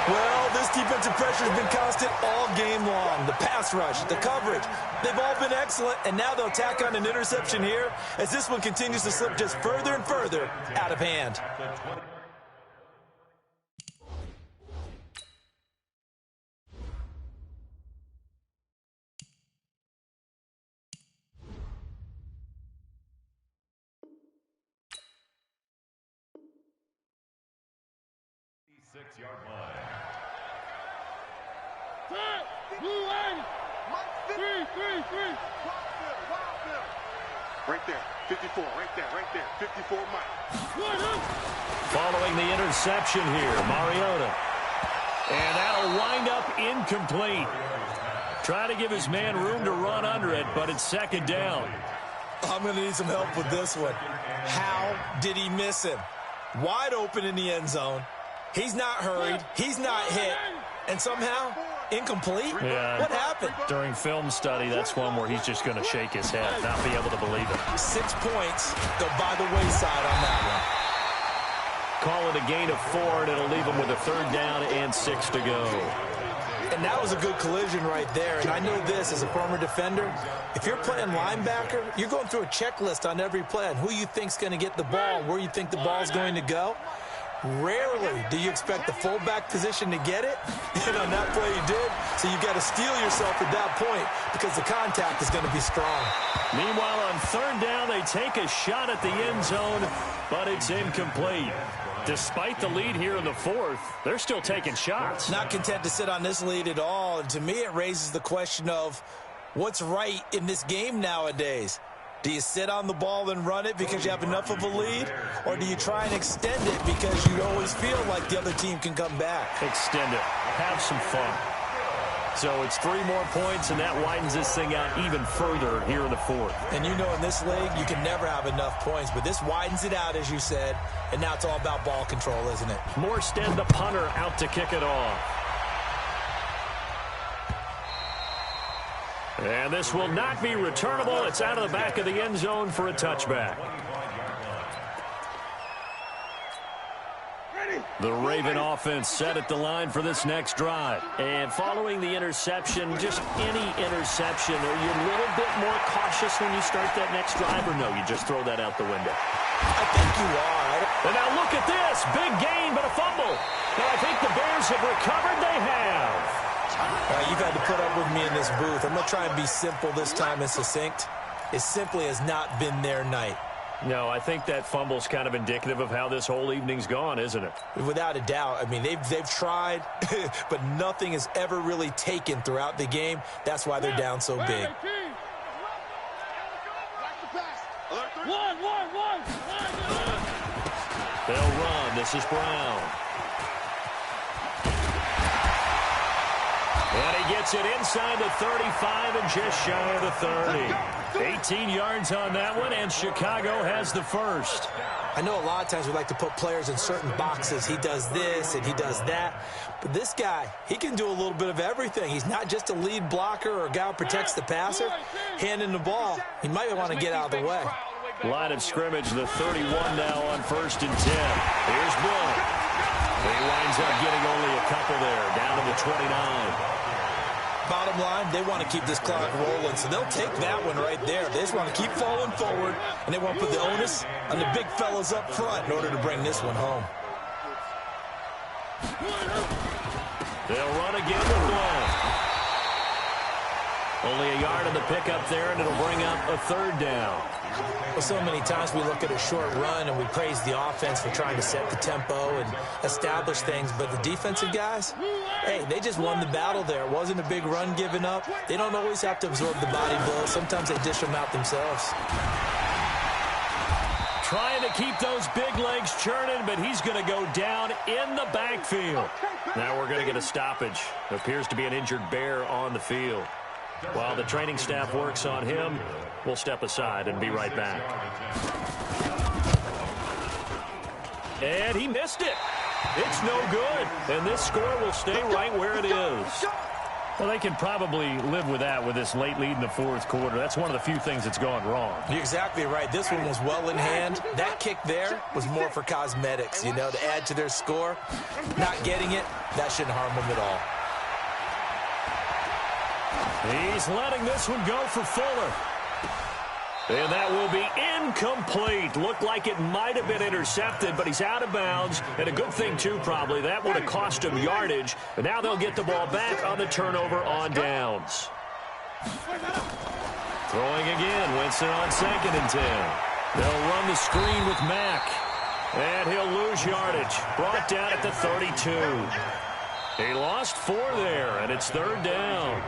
Well, this defensive pressure has been constant all game long. The pass rush, the coverage, they've all been excellent, and now they'll tack on an interception here as this one continues to slip just further and further out of hand. 6-yard line. Right there, 54, right there, 54 Mike. Following the interception here, Mariota. And that'll wind up incomplete. Try to give his man room to run under it, but it's second down. I'm going to need some help with this one. How did he miss him? Wide open in the end zone. He's not hurried. He's not hit. And somehow, incomplete? Yeah. What happened? During film study, that's one where he's just going to shake his head, not be able to believe it. 6 points go by the wayside on that one. Call it a gain of 4, and it'll leave him with a third down and 6 to go. And that was a good collision right there. And I know this as a former defender. If you're playing linebacker, you're going through a checklist on every play on who you think's going to get the ball, where you think the ball's going to go. Rarely do you expect the fullback position to get it. And on that play, you did. So you've got to steel yourself at that point because the contact is going to be strong. Meanwhile, on third down, they take a shot at the end zone, but it's incomplete. Despite the lead here in the fourth, they're still taking shots. Not content to sit on this lead at all. And to me, it raises the question of what's right in this game nowadays. Do you sit on the ball and run it because you have enough of a lead? Or do you try and extend it because you always feel like the other team can come back? Extend it. Have some fun. So it's 3 more points, and that widens this thing out even further here in the fourth. And you know in this league, you can never have enough points. But this widens it out, as you said. And now it's all about ball control, isn't it? Morstead, the punter, out to kick it off. And this will not be returnable. It's out of the back of the end zone for a touchback. The Raven offense set at the line for this next drive. And following the interception, just any interception, are you a little bit more cautious when you start that next drive, or no, you just throw that out the window? I think you are. And now look at this. Big gain, but a fumble. And I think the Bears have recovered. They have. You've had to put up with me in this booth. I'm going to try and be simple this time and succinct. It simply has not been their night. No, I think that fumble's kind of indicative of how this whole evening's gone, isn't it? Without a doubt. I mean, they've tried, but nothing is ever really taken throughout the game. That's why they're down so big. They'll run. This is Brown. And he gets it inside the 35 and just shy of the 30. 18 yards on that one, and Chicago has the first. I know a lot of times we like to put players in certain boxes. He does this and he does that. But this guy, he can do a little bit of everything. He's not just a lead blocker or a guy who protects the passer. Handing the ball, he might want to get out of the way. Line of scrimmage, the 31 now on 1st and 10. Here's Bill. He winds up getting only a couple there, down to the 29. Bottom line, they want to keep this clock rolling, so they'll take that one right there. They just want to keep falling forward, and they want to put the onus on the big fellas up front in order to bring this one home. They'll run again with Blount. Only a yard on the pickup there, and it'll bring up a third down. Well, so many times we look at a short run and we praise the offense for trying to set the tempo and establish things, but the defensive guys, hey, they just won the battle there. It wasn't a big run given up. They don't always have to absorb the body blows. Sometimes they dish them out themselves. Trying to keep those big legs churning, but he's going to go down in the backfield. Now we're going to get a stoppage. There appears to be an injured Bear on the field. While the training staff works on him, we'll step aside and be right back. And he missed it. It's no good. And this score will stay right where it is. Well, they can probably live with that with this late lead in the fourth quarter. That's one of the few things that's gone wrong. You're exactly right. This one was well in hand. That kick there was more for cosmetics, you know, to add to their score. Not getting it, that shouldn't harm them at all. He's letting this one go for Fuller. And that will be incomplete. Looked like it might have been intercepted, but he's out of bounds. And a good thing, too, probably. That would have cost him yardage. And now they'll get the ball back on the turnover on downs. Throwing again. Winston on 2nd and 10. They'll run the screen with Mack. And he'll lose yardage. Brought down at the 32. He lost 4 there, and it's 3rd down.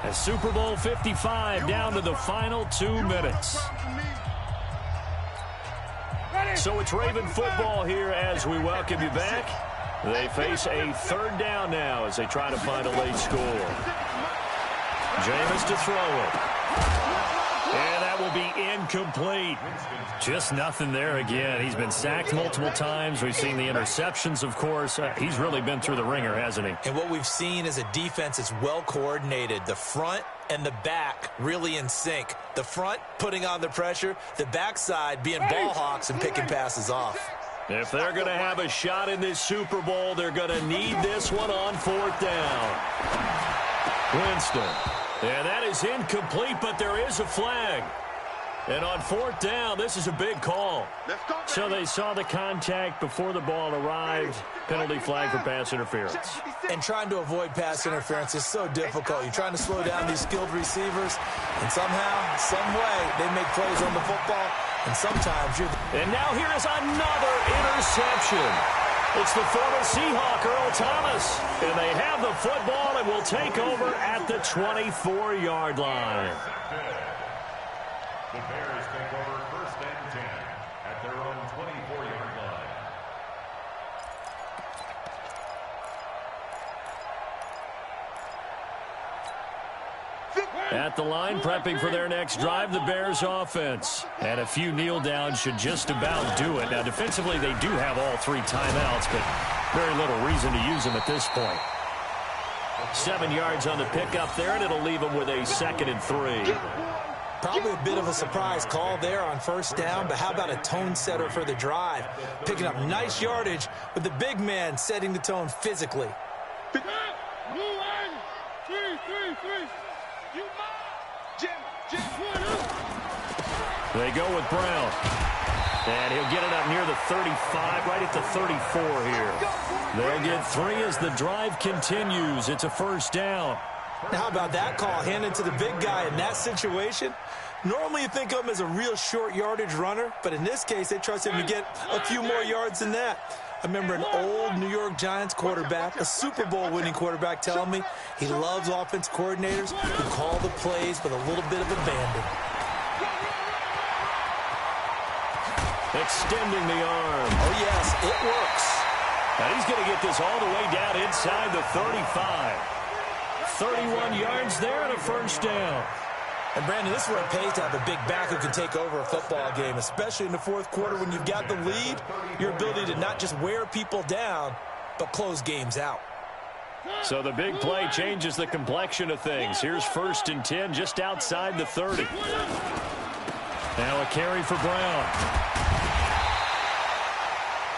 A Super Bowl 55 down to the final 2 minutes. So it's Raven football here as we welcome you back. They face a 3rd down now as they try to find a late score. Jameis to throw it. And that will be incomplete. Just nothing there again. He's been sacked multiple times. We've seen the interceptions, of course. He's really been through the ringer, hasn't he? And what we've seen is a defense that's well coordinated. The front and the back really in sync. The front putting on the pressure. The backside being ball hawks and picking passes off. If they're going to have a shot in this Super Bowl, they're going to need this one on 4th down. Winston. Yeah, that is incomplete, but there is a flag. And on 4th down, this is a big call. So they saw the contact before the ball arrived. Penalty flag for pass interference. And trying to avoid pass interference is so difficult. You're trying to slow down these skilled receivers, and somehow, some way, they make plays on the football, and sometimes you're... And now here is another interception. It's the former Seahawk, Earl Thomas. And they have the football and will take over at the 24-yard line. The Bears take over 1st and 10 at their own 24-yard line. At the line, prepping for their next drive, the Bears offense. And a few kneel downs should just about do it. Now, defensively, they do have all 3 timeouts, but very little reason to use them at this point. 7 yards on the pickup there, and it'll leave them with a 2nd and 3. Probably a bit of a surprise call there on 1st down, but how about a tone setter for the drive? Picking up nice yardage with the big man setting the tone physically. They go with Brown. And he'll get it up near the 35, right at the 34 here. They'll get 3 as the drive continues. It's a 1st down. Now, how about that call handed to the big guy in that situation? Normally you think of him as a real short yardage runner, but in this case they trust him to get a few more yards than that. I remember an old New York Giants quarterback, a Super Bowl winning quarterback, telling me he loves offense coordinators who call the plays with a little bit of abandon. Extending the arm. Oh, yes, it works. And he's going to get this all the way down inside the 35. 31 yards there and a 1st down. And, Brandon, this is where it pays to have a big back who can take over a football game, especially in the 4th quarter when you've got the lead, your ability to not just wear people down, but close games out. So the big play changes the complexion of things. Here's 1st and 10 just outside the 30. Now a carry for Brown.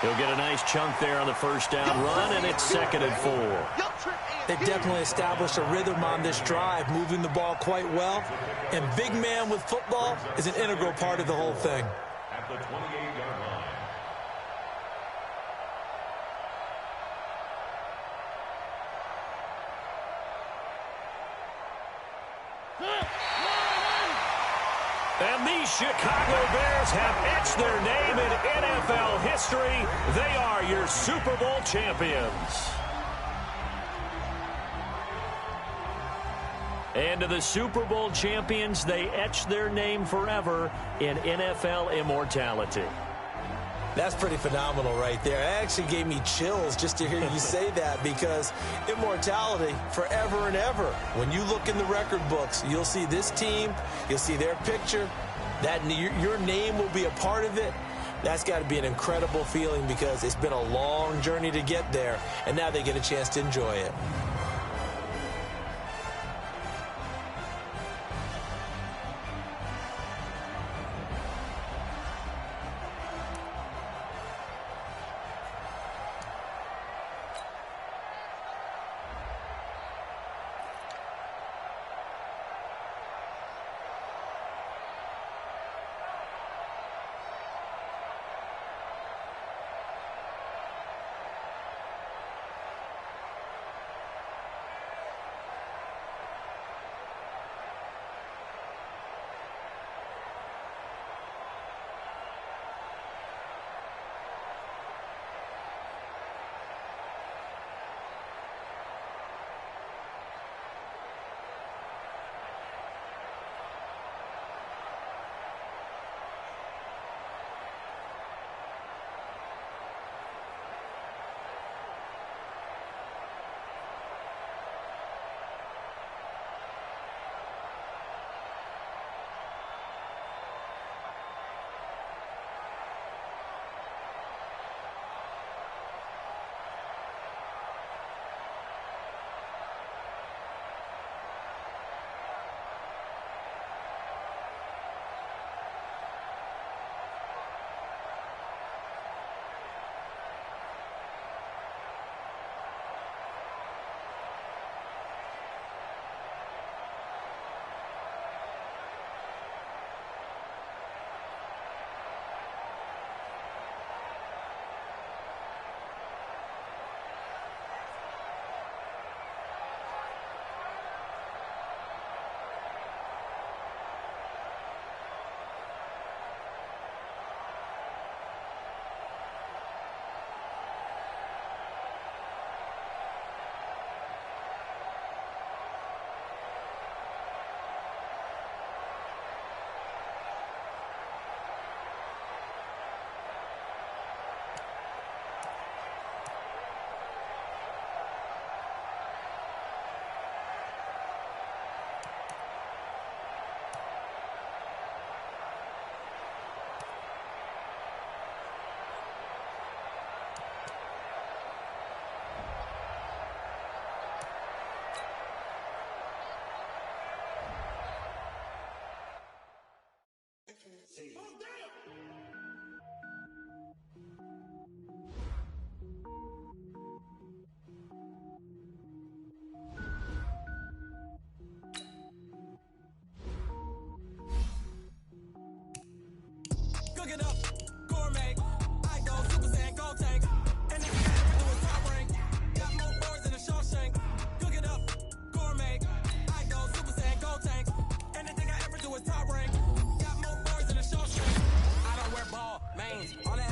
He'll get a nice chunk there on the 1st down run, and it's 2nd and 4. They've definitely established a rhythm on this drive, moving the ball quite well. And big man with football is an integral part of the whole thing. At the 28-yard line. And these Chicago Bears have etched their name in NFL history. They are your Super Bowl champions. And to the Super Bowl champions, they etch their name forever in NFL immortality. That's pretty phenomenal right there. It actually gave me chills just to hear you say that, because immortality forever and ever. When you look in the record books, you'll see this team, you'll see their picture, that your name will be a part of it. That's got to be an incredible feeling, because it's been a long journey to get there, and now they get a chance to enjoy it.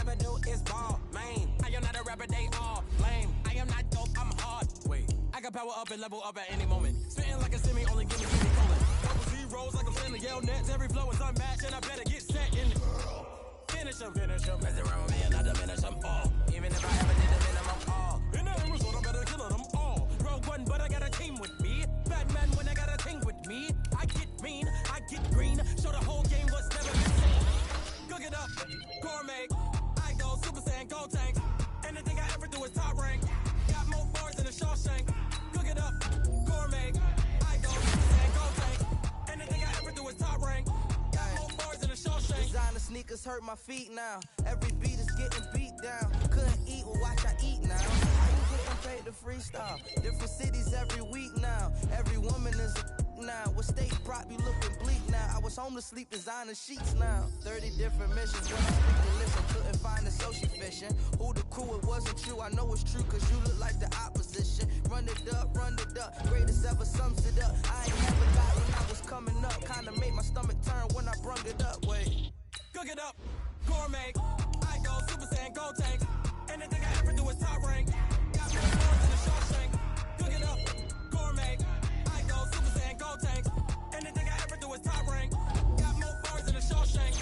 ever do is ball, man. I am not a rapper, they all lame. I am not dope, I'm hard. Wait, I can power up and level up at any moment. Spitting like a semi, only give me semicolon. Double zeros like I'm sending yell nets. Every flow is unmatched, and I better get set in. Finish them. Mess around with me and I diminish them all. Even if I ever did a minimum all. In the end result, I'm better killing them all. Rogue one, but I got a team with me. Batman when I got a team with me. I get mean, I get green. Show the whole game what's never been seen. Cook it up, gourmet. I go Super Saiyan, gold tank. Anything I ever do is top rank. Got more bars than a Shawshank. Cook it up, gourmet. I go Super Saiyan, gold tank. Anything I ever do is top rank. Got more bars than a Shawshank. Designer sneakers hurt my feet now. Every beat is getting beat down. Couldn't eat, well watch I eat now. How you getting paid to freestyle? Different cities every week now. Every woman is a now. What state prop you looking bleak now? I was home to sleep designer sheets now. 30 different missions when I speak to listen. Couldn't find it, so she fishing. Who the crew, it wasn't true. I know it's true cause you look like the opposition. Run it up. Greatest ever sums it up. I ain't never lied when I was coming up. Kinda made my stomach turn when I brung it up. Wait. Cook it up, gourmet. I go Super Saiyan, gold tank. Anything I ever do is top rank. Got more bars than a Shawshank. Cook it up, gourmet. I go Super Saiyan, gold tank. Anything I ever do is top rank. Got more bars than a Shawshank.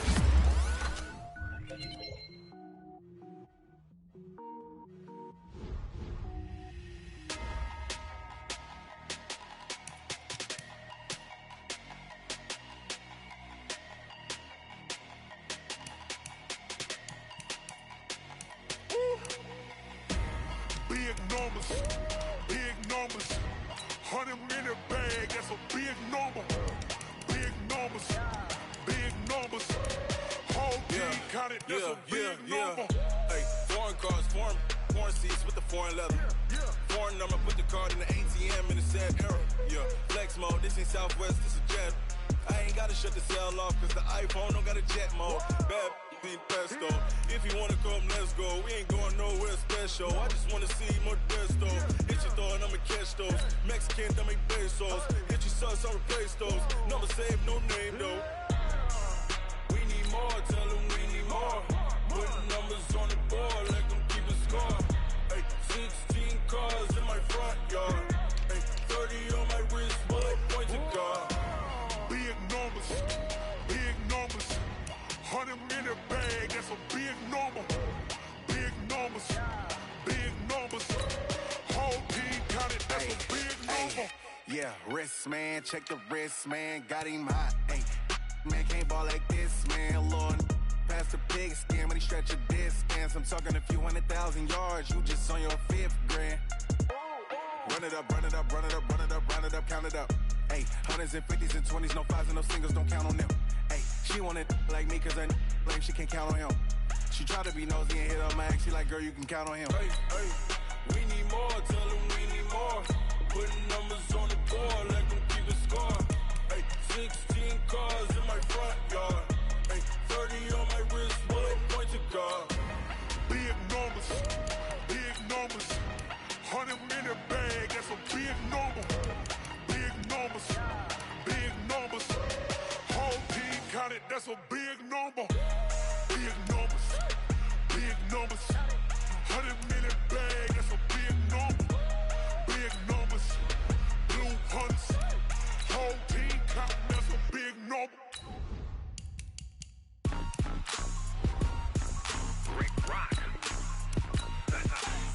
Big numbers, 100 in the bag, that's a big number. Big numbers, whole team counted, that's a big number. Hey, foreign cars, foreign seats with the foreign leather. Foreign number, put the card in the ATM in the sad era. Flex mode, this ain't Southwest, this is jet. I ain't gotta shut the cell off, cause the iPhone don't got a jet mode. Bad being pesto. If you wanna come, let's go. We ain't going nowhere special. I just wanna see more desto. Hit your thought, I'ma catch those. Mexican, I make pesos. Hit your sus, I'll replace those. Number saved, no name though. We need more, tell them we need more. Putting numbers on the board, like them keep a score. Hey, 16 cars in my front yard. Hey, 30 on my wrist, bullet point to God. Big numbers, 100 in the bag, that's a big number. Big numbers, whole team counted, that's a big number. Yeah, wrist man, check the wrist man, got him hot. Ay, man can't ball like this, man. Lord, past the pig skin, when he stretch a distance. I'm talking a few 100,000 yards, you just on your 5th grand. Run it up, count it up. Ay, hundreds and 50s and 20s, no 5s and no singles, don't count on them. Ay, she want it like me, cause her blame, she can't count on him. She try to be nosy and hit up my ex, she like, girl, you can count on him. Hey, we need more, tell them we need more. Putting numbers on the board, like them keep a score. Hey, 16 cars in my front yard. Hey, 30 on my wrist, bullet point to God. Big numbers, 100 in the bag, that's a big number. Big numbers, whole team counted, that's a big number. Big numbers, 100 in the bag, that's a big number. Big numbers, blue hunts, whole team counted, that's a big number. Rick Rock.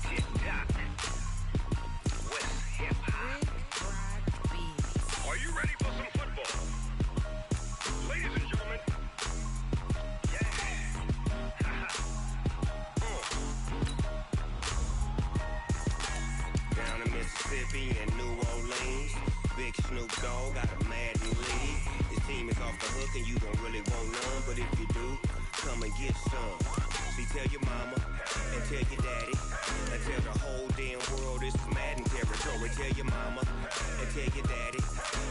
Hip Hop. West Hip Hop. Are you ready for some football? Ladies and gentlemen. Yeah. Down in Mississippi and New Orleans, Big Snoop Dogg got a Madden lead. His team is off the hook and you don't really want none, but if you do, come and get some. See, tell your mama and tell your daddy and tell the whole damn world this is Madden territory. Tell your mama and tell your daddy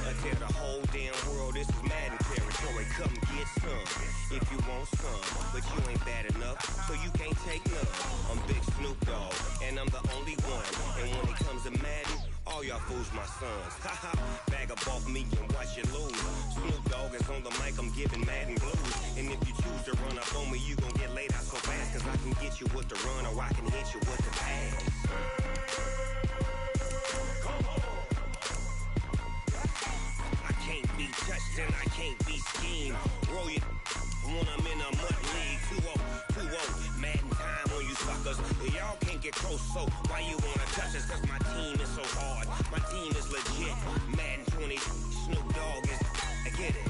and tell the whole damn world this is Madden territory. Come get some if you want some, but you ain't bad enough, so you can't take none. I'm Big Snoop Dogg and I'm the only one, and when it comes to Madden, All y'all fools my sons. Haha, bag up off me and watch you lose. Snoop Dogg is on the mic, I'm giving Madden blues. And if you choose to run up on me, you gon' get laid out so fast. Cause I can get you with the run or I can hit you with the pass. Come on. I can't be touched and I can't be schemed. Roll you when I'm in a mud league. 2-0, Madden time on you suckers. Y'all can't get close, so why you wanna touch us? Cause my team is so hard. My team is legit. Madden 20, Snoop Dogg is, I get it.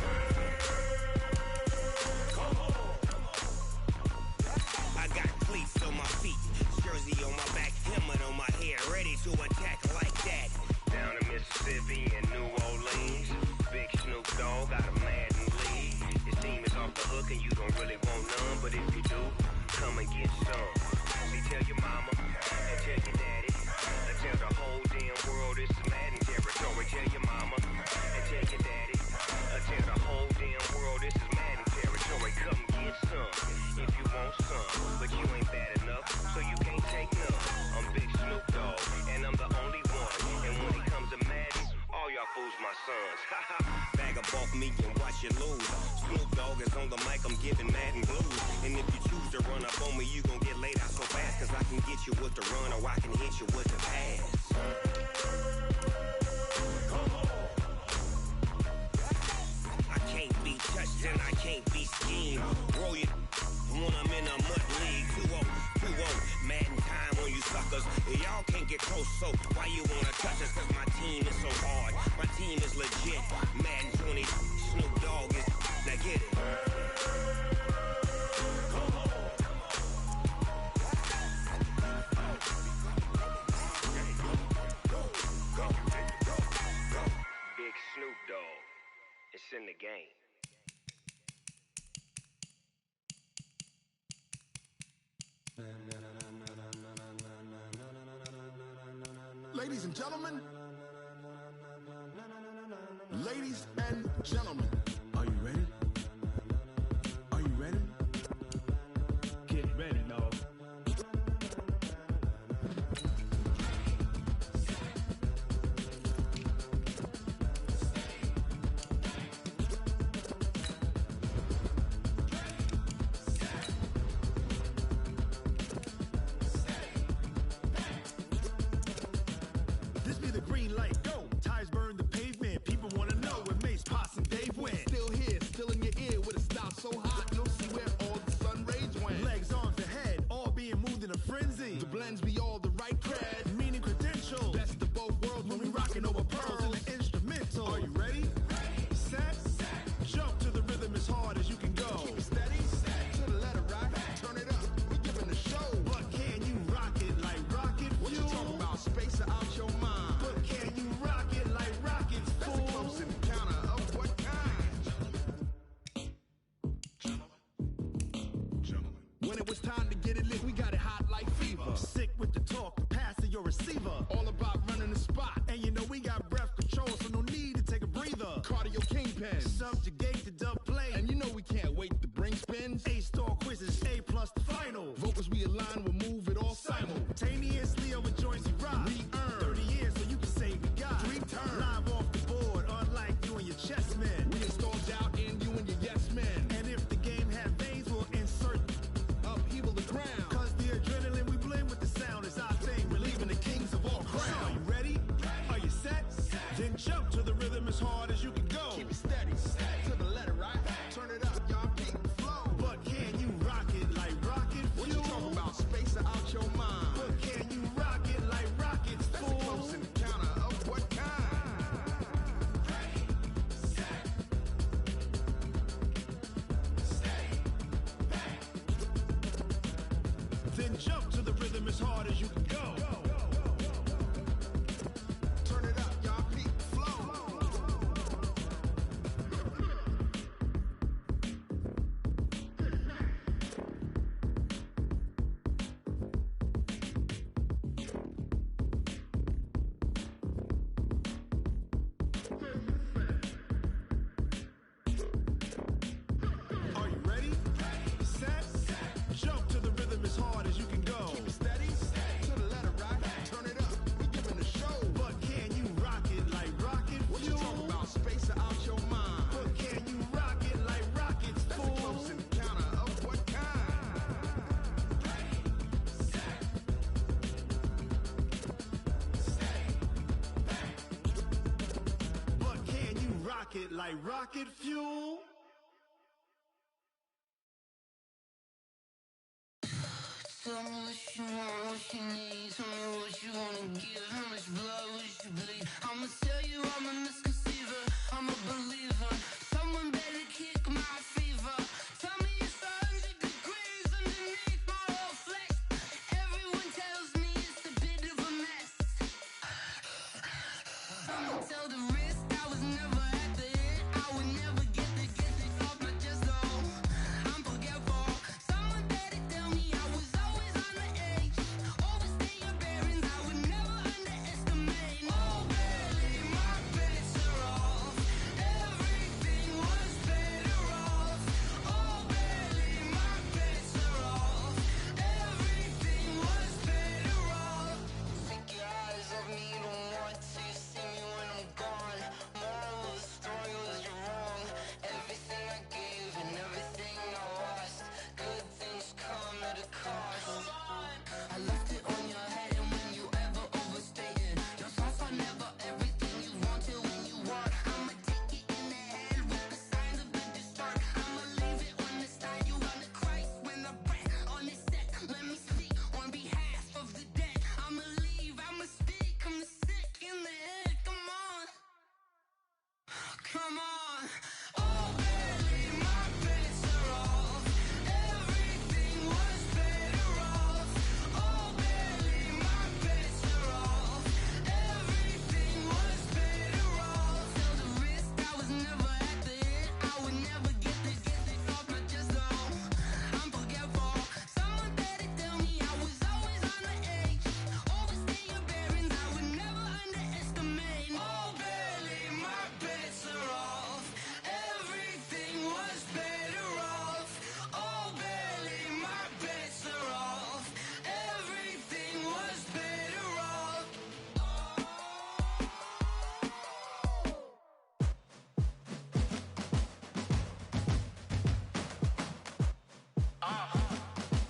Come on. I got cleats on my feet, jersey on my back, helmet on my hair, ready to attack like that. Down in Mississippi and New Orleans, Big Snoop Dogg got a Madden league. His team is off the hook and you don't really want none, but if you do, come and get some. See, tell your mama and tell your daddy, and tell the whole damn world it's Madden territory. Tell your mama and tell your daddy, and tell the whole damn world this is Madden territory. Come get some if you want some, but you ain't bad enough, so you can't take none. I'm Big Snoop Dogg, and I'm the only one. And when it comes to Madden, all y'all fools my sons. Bag up off me and watch you lose. Snoop Dogg is on the mic, I'm giving Madden blues. And if you choose to run up on me, you gon' get laid out so fast. Cause I can get you with the run or I can hit you with the pass. Come on. I can't be touched and I can't be schemed. Roll you when I'm in a mud league. 2-0, Madden time on you suckers. Y'all can't get close, so why you wanna touch us? Cause my team is so hard. My team is legit. Madden 20, Snoop Dogg is, now get it. Come on. Big Snoop Dogg, it's in the game. Ladies and gentlemen, ladies and gentlemen, are you ready? Are you ready? Get ready, dog. This be the green light, go. Tires burn the pavement. People wanna know where Mace, Potts, and Dave went. Still here, still in your ear with a style so hot, you'll see where all the sun rays went. Legs, arms, ahead, all being moved in a frenzy. The blends be all the right cred, meaning credentials. best of both worlds When we rockin' over pearls and the instrumental. Are you ready? Set, jump to the rhythm as hard as you can go. Keep it steady, to the letter right, turn it up, we giving the show. But can you rock it like rocket fuel? What you talking about, space out your mind? But can you rock it like rockets, That's fool? a close encounter of what kind? Gentlemen. When it was time to get it lit, we got it hot like fever. Sick with the talk, pass to your receiver. All about running the spot. And you know we got breath control, so no need to take a breather. Cardio kingpin. Subjugate the dub play. And you know we can't wait to bring spins. A-star quizzes, A+ the final. Vocals we align, we'll move it all Simultaneously over joints we rock. We earn 30 years so you can say we got 3 turns. live off the board, unlike you and your chess men. We install doubt in you and your yes men. And if the game had veins, we'll insert Upheaval the crown. Cause the adrenaline we blend with the sound is our thing, relieving the kings of all crowns. So are you ready? Are you set? Then jump to the rhythm as hard as you can go. Keep it steady, to the letter right. Turn it up, y'all keep the flow. But can you rock it like rocket fuel? What you talking about, space out your mind? But can you rock it like rockets, That's a fool? close encounter of what kind? Then jump to the rhythm as hard as you can go. Turn it up, y'all keep the flow. Are you ready? Set, jump to the rhythm as hard as you can go. Keep it steady, to the letter it like rocket fuel. Tell me what you want, what you need. Tell me what you wanna give. How much blood would you bleed? I'ma tell you I'm a misconceiver. I'm a believer. Someone better kick my fever. Tell me it's 100 degrees underneath my whole flesh. Everyone tells me it's a bit of a mess. I'ma tell the risk I was never at the hit. I would never get it off my chest though. I'm forgetful. Someone better tell me I was always on the edge. Overstay your bearings, I would never underestimate. Oh, barely, my bets are off. Everything was better off. Oh, barely, my bets are off. Everything was better off. Take your eyes off me, you don't want to see me when I'm gone. Moral of the story was you're wrong. Everything I gave and everything I lost. Good things come at a cost. I left it on your head, and when you ever overstay it, your thoughts are never everything you wanted when you want. I'ma take it in the head with the signs of the distort. I'ma leave it on the side. You on the Christ when the breath on this set. Let me speak on behalf of the dead. I'ma leave, I'ma speak. I'm the sick in the head. Come on, come on. Oh, barely, my bets are off. Everything was better off. Oh, barely, my bets are off. Everything was better off. Tell the risk I was never at the hit. I would never get it off my chest though. I'm forgetful. Someone better tell me I was always on the edge. Overstay your bearings, I would never underestimate. Oh, barely, my bets are off. Everything was better off. Oh, barely, my bets are off. Everything was better off.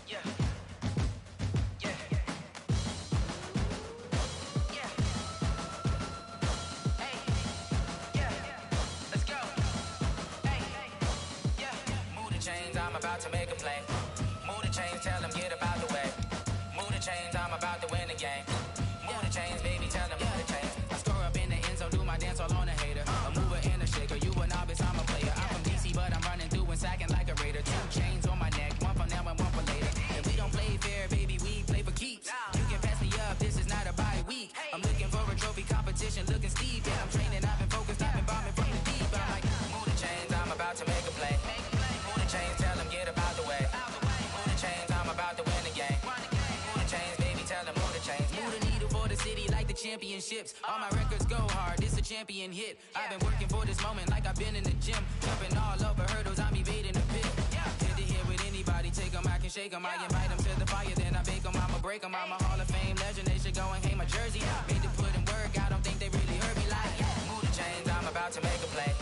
Yeah. Yeah. Yeah. Hey. Yeah. Let's go. Hey. Yeah. Move the chains, I'm about to make a play. Move the chains, tell them get about the way. Move the chains, I'm about to win the game. Move the chains, baby, tell them move the chains. I score up in the end zone, do my dance all on a hater. A mover and a shaker, you a novice, I'm a player. I'm from DC, but I'm running through and sacking like a raider. 2 chains on my neck, one for now and one for later. And we don't play fair, baby, we play for keeps. You can pass me up, this is not a bye week. I'm looking for a trophy competition, looking steep. Yeah, I'm training, I've been focused, I've been bombing from the deep. I'm like, move the chains, I'm about to make a play. Move the chains, tell them get about the way. Move the chains, I'm about to win the game. Move the chains, baby, tell them move the chains. Move the needle for the city like the championships. All my records go hard, this a champion hit. I've been working for this moment like I've been in the gym. Jumping all over hurdles, I'm evading the pit. Hit to hit with anybody, take them, I can shake them. I invite them to the fire, then I bake them, I'ma break them. I'm a Hall of Fame legend, they should go and hang my jersey. Made to put in work, I don't think they really heard me like, move the chains, I'm about to make a play.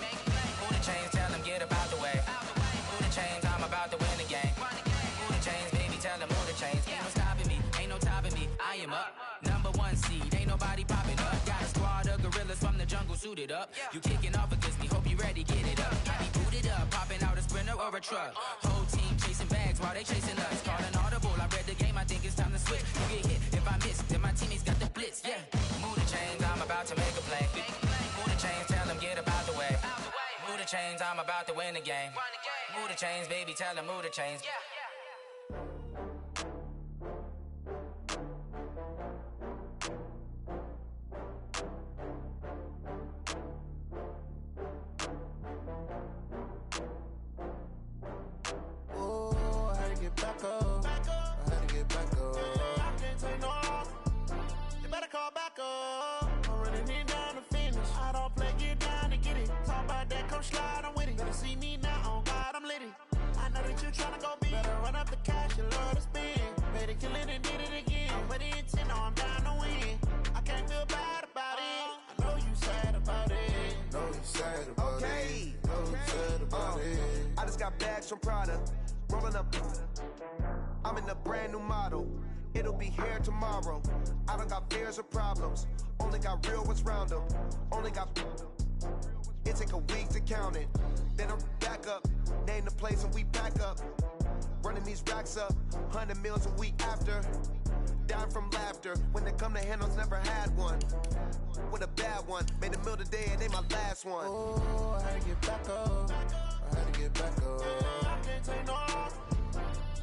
Move the chains, tell them get about the way. Move the chains, I'm about to win the game. Move the chains, baby, tell them move the chains. Ain't no stopping me, ain't no topping me, I am up. Number 1 seed, ain't nobody popping up. Got a squad of gorillas from the jungle suited up. You kicking off against me, hope you ready, get it up. I be booted up, popping out a Sprinter or a truck. Whole team chasing bags while they chasing us. Calling audible, I read the game, I think it's time to switch. You get hit, if I miss, then my teammates got the blitz, yeah. Move the chains, I'm about to make a play. Move the chains, tell them get about the way. Move the chains, I'm about to win the game. Move the chains, baby, tell them move the chains. Oh, I had to get back up. I had to get back up. I can't take no loss. You better call back up. I'm running it down to finish. I don't play, get down to get it. Talk about that, come slide, I'm with it. Better see me now, on God, I'm lit it. I know that you tryna go big. Better run up the cash, you love to spend. Better kill it and did it again. With the intent, no, I'm down to win. I can't feel bad about it. I know you sad about it. Know you sad about it. Know you sad about it. I just got bags from Prada. Rolling up. I'm in a brand new model. It'll be here tomorrow. I don't got fears or problems. Only got real ones round them. Only got. It's take a week to count it. Then I'm back up, name the place and we pack up. Running these racks up, 100 meals a week after. Dying from laughter, when they come to handles, never had one. With a bad one, made a meal today and they my last one. Oh, I had to get back up. I had to get back up. I can't take no off.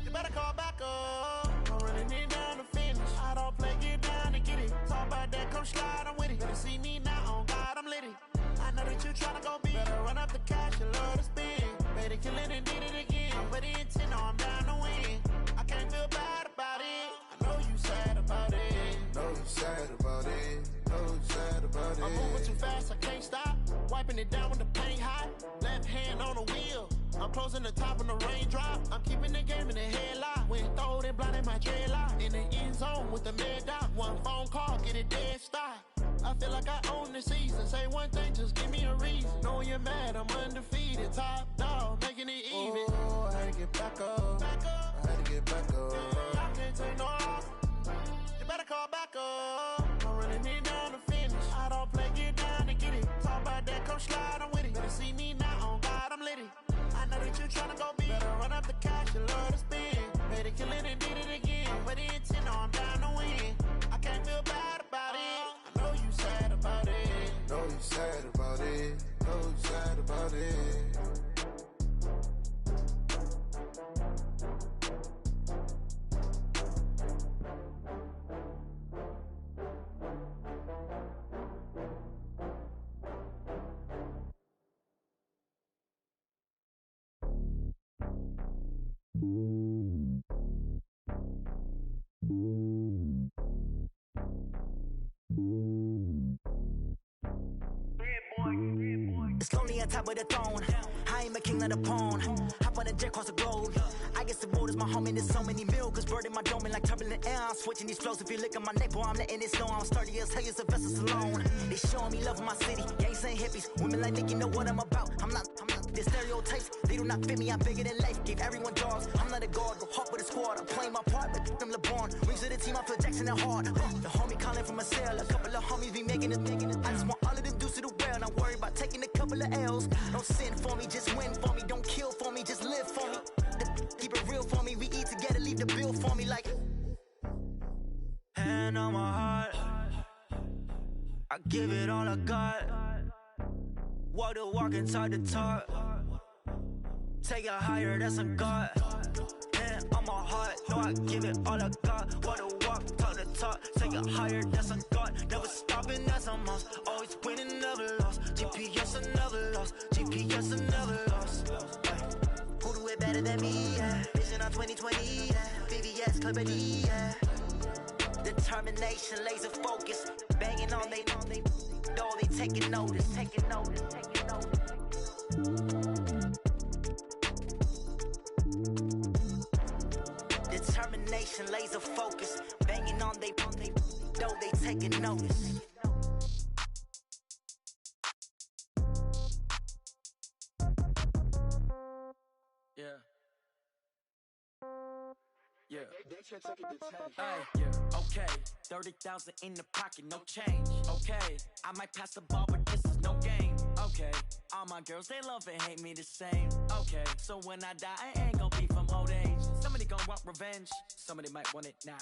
You better call back up. I'm running it down to finish. I don't play, get down to get it. Talk about that, come slide, I'm with it. Better see me now, on God, I'm litty. I know that you tryna go big. Better run up the cash, you love to spend. Better kill it and did it again. I'm put in 10, no, I'm down to win. I can't feel bad about it. I know you sad about it. Know you sad about it. Know you sad about it. I'm moving too fast, I can't stop. Wiping it down when the paint hot. Left hand on the wheel. I'm closing the top when the raindrop. I'm keeping the game in the headlock. When throwed and blinded my dreadlock. In the end zone with the mid dot. One phone call, get it dead stop. I feel like I own the season. Say one thing, just give me a reason. Knowing you're mad, I'm undefeated. Top dog, making it even. Oh, I had to get back up. I had to get back up. I can't take no off. You better call back up. I'm running it down to finish. I don't play, get down to get it. Talk about that, come slide, I'm with it. Better see me now, on God, I'm litty. I know that you tryna go big. Better run up the cash, you love to spend. Better kill it and did it again. Put in 10, no, I'm down to win. I can't feel bad about it. I know you sad about it. Know you sad about it. Know you sad about it. It's lonely on top of the throne. I ain't a king of the pawn. Hop on a jet across the globe. I guess the road is my home and there's so many milk. Bird in my dome and like turbulent air. I'm switching these flows. If you look at my neck, boy, I'm letting it snow. I'm sturdy as hell, as a vessel alone. They showing me love in my city. Gangs and hippies. Women like Nick, you know what I'm about. I'm not the stereotypes. They do not fit me. I'm bigger than life. Gave everyone jobs. I'm not a guard. Go hawk with a squad. I'm playing my part, but I'm LeBron. Rings of the team, I feel Jackson and hard. The homie calling from a cell. A couple of homies be making it. I just want all of them dudes to the well. Not worry about taking a couple of L's. Don't sin for me, just win for me. Don't kill for me, just live for me. Keep it real for me. We eat together, leave the bill for me like. Hand on my heart, I give it all I got. Walk the walk and talk the talk. Take it higher, that's a God. Hand on my heart, no, I give it all I got. Walk the walk, talk the talk. Take it higher, that's a God. Never stopping, that's a must. Always winning, never lost. GPS, I never lost. GPS, I never lost. Who do it better than me? Yeah. Vision on 2020, yeah. VVS, Clippity, yeah. Determination, laser focus. Banging on they though they taking notice, taking notice, taking notice. Determination, laser focus. Banging on they though they taking notice. Yeah. Yeah. Hey, yeah. Okay. 30,000 in the pocket, no change. Okay. I might pass the ball, but this is no game. Okay. All my girls, they love and hate me the same. Okay. So when I die, I ain't gon' be from old age. Somebody gon' want revenge. Somebody might want it now.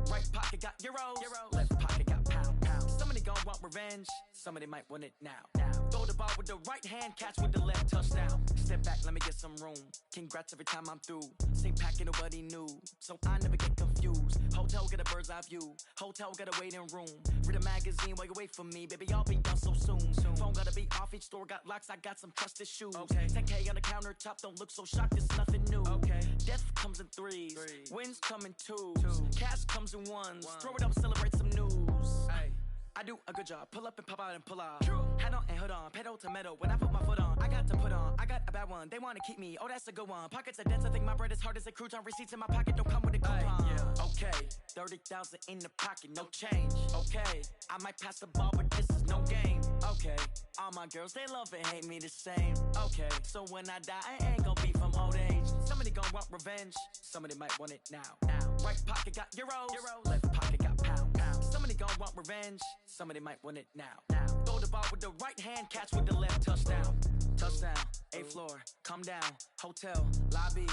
Right pocket got euros. Left pocket got pound. Somebody gon' want revenge. Somebody might want it now. Throw the ball with the right hand, catch with the left, touchdown. Step back, let me get some room. Congrats every time I'm through. Same packet, nobody knew, so I never get confused. Hotel get a bird's eye view. Hotel got a waiting room. Read a magazine while you wait for me, baby. I'll be done so soon. Phone gotta be off. Each store got locks. I got some trusted shoes. Okay. 10K on the countertop. Don't look so shocked. It's nothing new. Okay. Death comes in threes. Wins come in twos. Cash comes in ones. Throw it up, celebrate some news. Ay. I do a good job. Pull up and pop out and pull out. Head on and hood on. Pedal to metal. When I put my foot on, I got to put on. I got a bad one. They want to keep me. Oh, that's a good one. Pockets are dense. I think my bread is hard as a crouton. Receipts in my pocket don't come with a coupon. Yeah. Okay. 30,000 in the pocket. No change. Okay. I might pass the ball, but this is no game. Okay. All my girls, they love and hate me the same. Okay. So when I die, I ain't gonna be from old age. Somebody gonna want revenge. Somebody might want it now. Right pocket got euros. Left pocket got pound. Somebody gonna want revenge. Somebody might want it now. Throw the the ball with the right hand, catch with the left, touchdown. Touchdown, 8th floor, come down, hotel, lobby.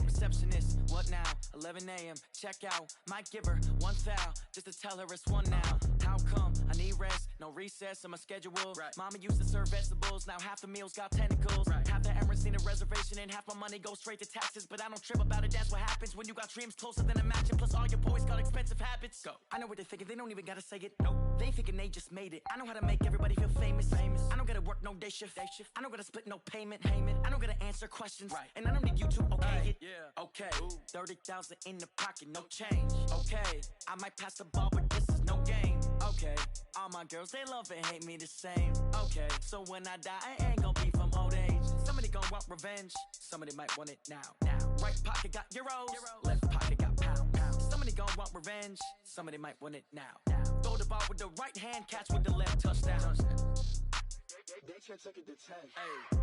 Receptionist, what now? 11 a.m., check out. Might give her one foul, just to tell her it's one now. How come? I need rest, no recess in my schedule. Right. Mama used to serve vegetables, now half the meals got tentacles. Right. Half the Emirates need a reservation and half my money goes straight to taxes. But I don't trip about it, that's what happens when you got dreams closer than a mansion. Plus all your boys got expensive habits. Go. I know what they're thinking, they don't even gotta say it. Nope. They thinking they just made it. I know how to make everybody feel famous. I don't gotta work no day shift. I don't gotta split no payment. I don't gotta answer questions. Right. And I don't need you to okay it. Yeah. Okay. 30,000 in the pocket, no change. Okay. I might pass the ball, but this is no game. Okay. All my girls, they love and hate me the same. Okay. So when I die, I ain't gonna be from old age. Somebody gon' want revenge. Somebody might want it now. Right pocket got euros. Left pocket got pound. Somebody gon' want revenge. Somebody might want it now. Throw the ball with the right hand, catch with the left, touchdown. They can't take it to 10. Hey.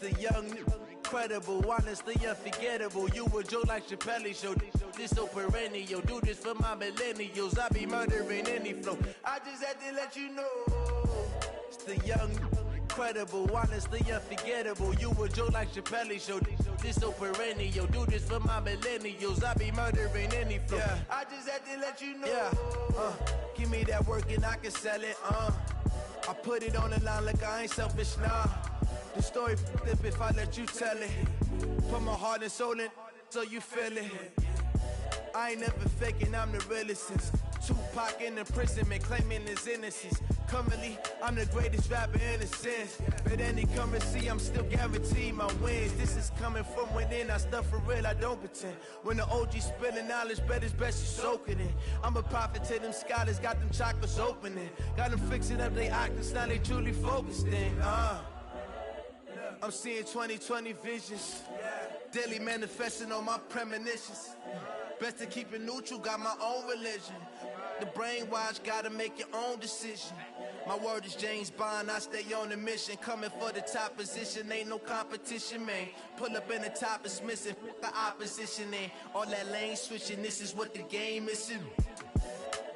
The young, incredible, honestly unforgettable. You a Joe like Chappelle show. This so perennial. Do this for my millennials. I be murdering any flow. I just had to let you know. It's the young, incredible, honestly unforgettable. You a Joe like Chappelle show. This so perennial. Do this for my millennials. I be murdering any flow. Yeah. I just had to let you know. Yeah. Give me that work and I can sell it. I put it on the line like I ain't selfish, nah. The story flip if I let you tell it. Put my heart and soul in so you feel it. I ain't never faking, I'm the realest since Tupac in imprisonment, claiming his innocence. Currently, I'm the greatest rapper in a sense. But any currency, I'm still guaranteed my wins. This is coming from within, I stuff for real, I don't pretend. When the OG spilling knowledge, bet it's best you soak it in. I'm a prophet to them scholars, got them chakras opening. Got them fixing up they octaves, now they truly focused in. I'm seeing 2020 visions. Daily manifesting on my premonitions. Best to keep it neutral, got my own religion. The brainwash, gotta make your own decision. My word is James Bond, I stay on the mission. Coming for the top position, ain't no competition, man. Pull up in the top, it's missing, the opposition in. All that lane switching, this is what the game is in.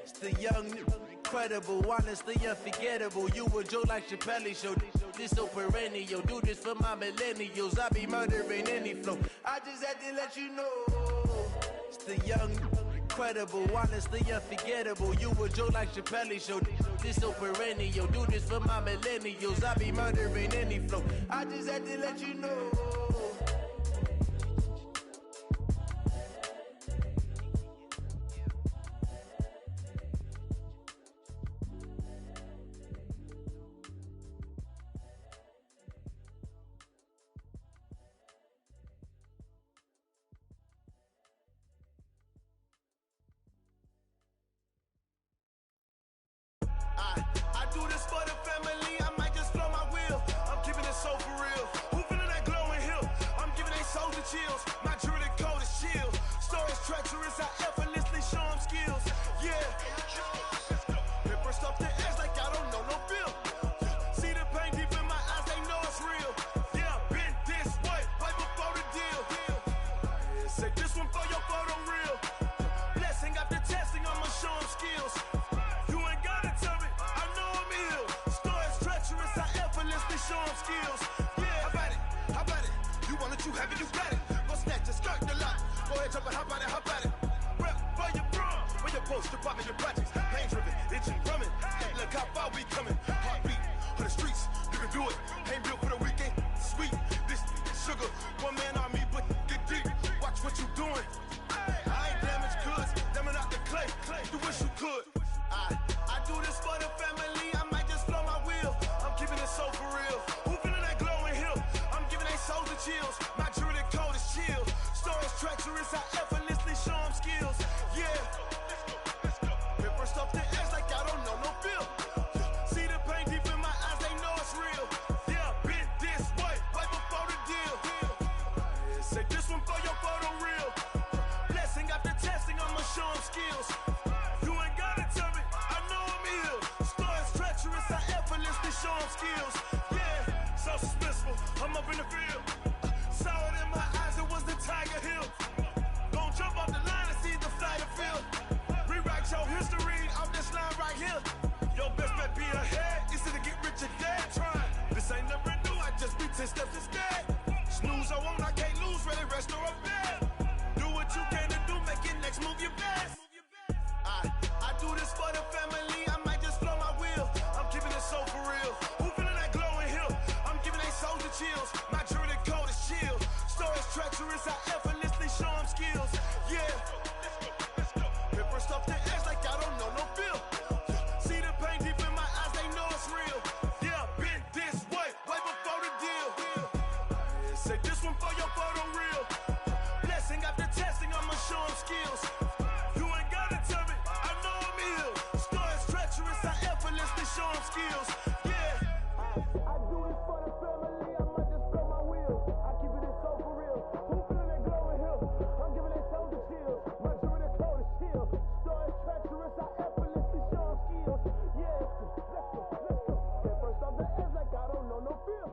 It's the young, incredible, honestly unforgettable. You a Joe like Chappelle show. This so perennial. Do this for my millennials. I be murdering any flow. I just had to let you know. It's the young, incredible, honestly unforgettable. You a Joe like Chappelle show. This so perennial. Do this for my millennials. I be murdering any flow. I just had to let you know. I do this for the family, I might just blow my wheel. I'm keeping it so for real. Who feeling that glowing hill? I'm giving they soldier chills. My jewelry code is chill. Stories treacherous, I effortlessly show them skills. Yeah. Paper stuff the edge like I don't know no bill. See the pain deep in my eyes, they know it's real. Yeah, been this way, right before the deal. Say this one for your photo real. Blessing after testing, I'ma show them skills. Show them skills. Yeah, how about it? You want it, you have it, you got it. Go snatch a skirt the lot. Go ahead, jump it, how about it? Rep for your bro. When your post, department, your projects. Pain driven, itching, drumming. Hey, look how far we coming. Heartbeat on the streets, you can do it. Ain't built for the weekend. Sweet, this sugar. One man army, but get deep. Watch what you doing. I ain't damaged goods, damn out the clay. You wish you could. I do this for the family. I might just blow my wheel. I'm keeping it so for real. Who feeling that glowing hill? I'm giving they soldier chills. My jewelry code is chill. Stories treacherous, I effortlessly show them skills. Yeah. Paper stuff the edge like I don't know no bill. See the pain deep in my eyes, they know it's gotta tell me, I know I'm ill. Stories treacherous, I effortlessly show them skills. Yeah, so suspenseful, I'm up in the field. Saw it in my eyes, it was the Tiger Hill. Gon' jump off the line and see the flight of field. Rewrite your history off this line right here. Your best bet be ahead, easy to get rich or dead. Trying, this ain't never new, I just be 10 steps instead. Snooze or won't, I can't lose, ready, rest or a bed. Do what you can to do, make your next move your best. I do this for the family, I might just blow my wheel. I'm keeping it so for real. Who feeling that glowing hill? I'm giving they soldier chills. My jewelry code is chill. Stories treacherous, I effortlessly show them skills. Yeah. Hit first off the edge like I don't know no feel. See the pain deep in my eyes, they know it's real. Yeah, been this way before the deal. Say this one for your photo reel. Blessing after testing, I'ma show them skills. You ain't gotta tell me, I know I'm ill. Stories treacherous, I effortlessly show them skills. Yeah. I do this for the family, I might just blow my wheel. I keep it so for real. Who feeling that glowing hill? I'm giving they soldier chills. My jewelry code is chill. Stories treacherous, I effortlessly show them skills. Yeah, let's go. Get first off the edge like I don't know no feel.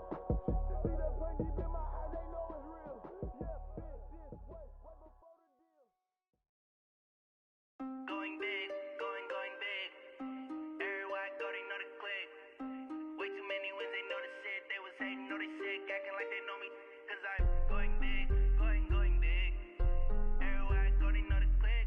See that pain deep in my eyes, they know it's real. Yeah, been this way before the deal. Going big, going big. Everywhere I go, they know the click. Way too many wins, they know the shit. They was hating, know they sick, acting like they know me. Cause I'm going big, going big. Everywhere I go, they know the click.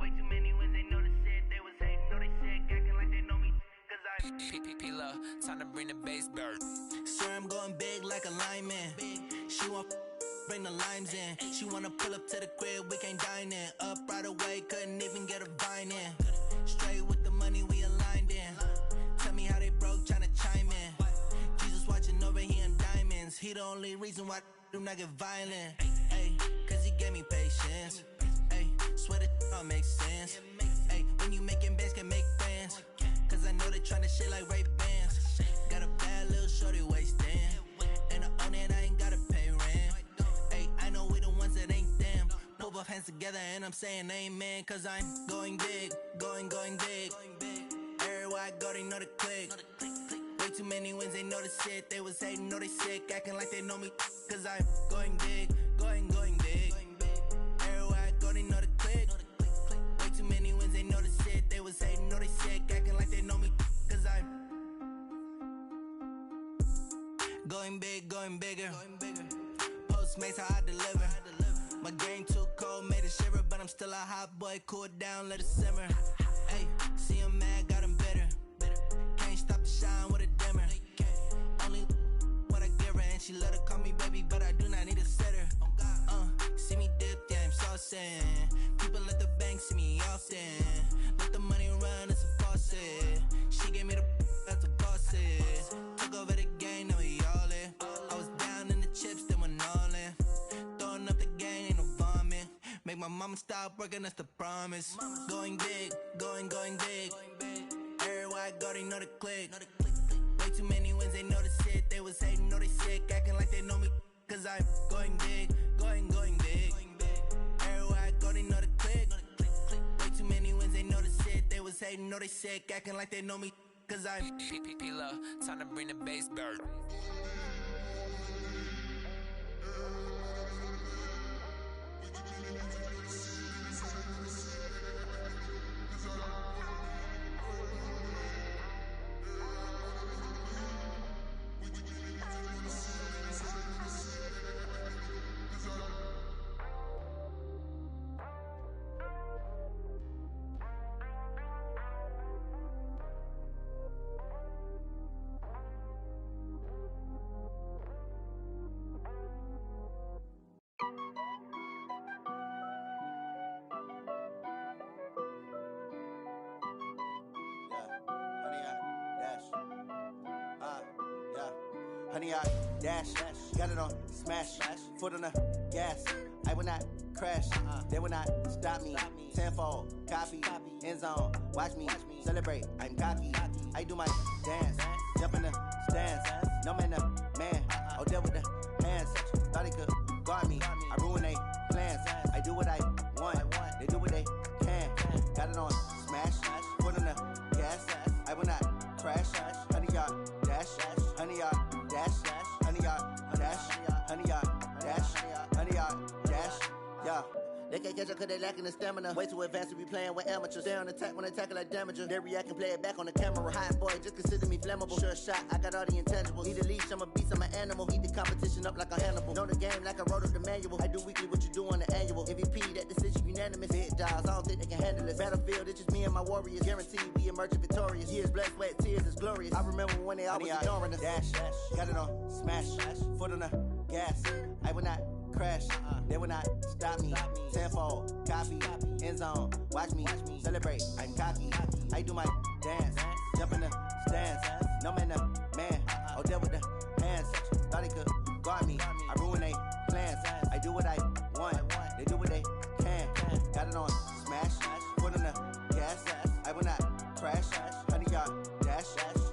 Way too many wins, they know the shit. They was hating, know they sick, acting like they know me. Cause I'm P-P-P-Love, time to bring the bass bird. Sir, I'm going big like a lineman. She want bring the limes in. She wanna pull up to the crib, we can't dine in. Up right away, couldn't even get a vine in. Straight with the money, we aligned in. Tell me how they broke, tryna chime in. Jesus watching over here in diamonds. He the only reason why I do not get violent. Ay, cause he gave me patience. Ay, swear that all makes sense. Ay, when you making bands, can make friends. Cause I know they tryna shit like Ray-Bans. Got a bad little shorty wasting. And I own it, I ain't gotta pay rent. Ay, I know we the ones that ain't them. Put both hands together and I'm saying amen. Cause I'm going big, going big. Everywhere I go, they know the click. Way too many wins, they know the shit. They was hating, know they sick, acting like they know me. Cause I'm going big, going big. Everywhere I go, they know the click. Way too many wins, they know the shit. They was hating, know they sick, acting like they know me. Cause I'm going big, going bigger. Postmates, how I deliver. My game too cold, made it shiver. But I'm still a hot boy, cool it down, let it simmer. Hey, see him mad, got him bitter. Can't stop the shine with a dimmer. Only what I give her, and she let her call me baby, but I do not need a sitter. See me dip, yeah, I'm saucing. People at the bank see me often. Let the money run, it's a faucet. She gave me the that's a bosses. Took over the game, now we all in. I was down in the chips, then went all in. Throwing up the game, ain't no vomit. Make my mama stop working, that's the promise. Going big, going big. Everywhere I go, they know the click. Way too many wins, they know the shit. They was hating, know they sick, acting like they know me. Cause I'm going big, going big. Everywhere I go, they know the click. Way too many wins, they know the shit. They was hating, know they sick, acting like they know me. Cause I'm P-P-P-Love, time to bring the bass bird. Honey, I dash, got it on smash, foot on the gas. I will not crash, they will not stop me. Tenfold, copy, end zone, watch me celebrate. I'm cocky, I do my dance, jump in the stands. No man, man, oh there with the hands. Thought he could guard me, I ruin they plans. I do what I want, they do what they can. Got it on smash, smash, foot on the gas. I will not crash. 100-yard dash, 100-yard dash, 100-yard dash, 100-yard dash, 100-yard dash. Yeah. They can't catch up cause they lacking the stamina. Way too advanced to be playing with amateurs. Stay on attack when they tackle like damager. They react and play it back on the camera. Hot boy, just consider me flammable. Sure shot, I got all the intangibles. Need a leash, I'm a beast, I'm an animal. Eat the competition up like a Hannibal. Know the game like I wrote up the manual. I do weekly what you do on the annual. MVP, that decision unanimous. Hit dials, I don't think they can handle it. Battlefield, it's just me and my warriors. Guaranteed we emerge victorious. Years, blood, sweat, tears, is glorious. I remember when they always ignoring us. Dash, got it on, smash, foot on the gas. I will not crash, they will not stop me. Tenfold, copy, end zone, watch me celebrate. I'm cocky, I do my dance, jump in the stands. No man, man, oh there with the hands. Thought he could guard me, I ruin they plans. I do what I want, they do what they can. Got it on smash, foot on the gas. I will not crash. 100-yard dash,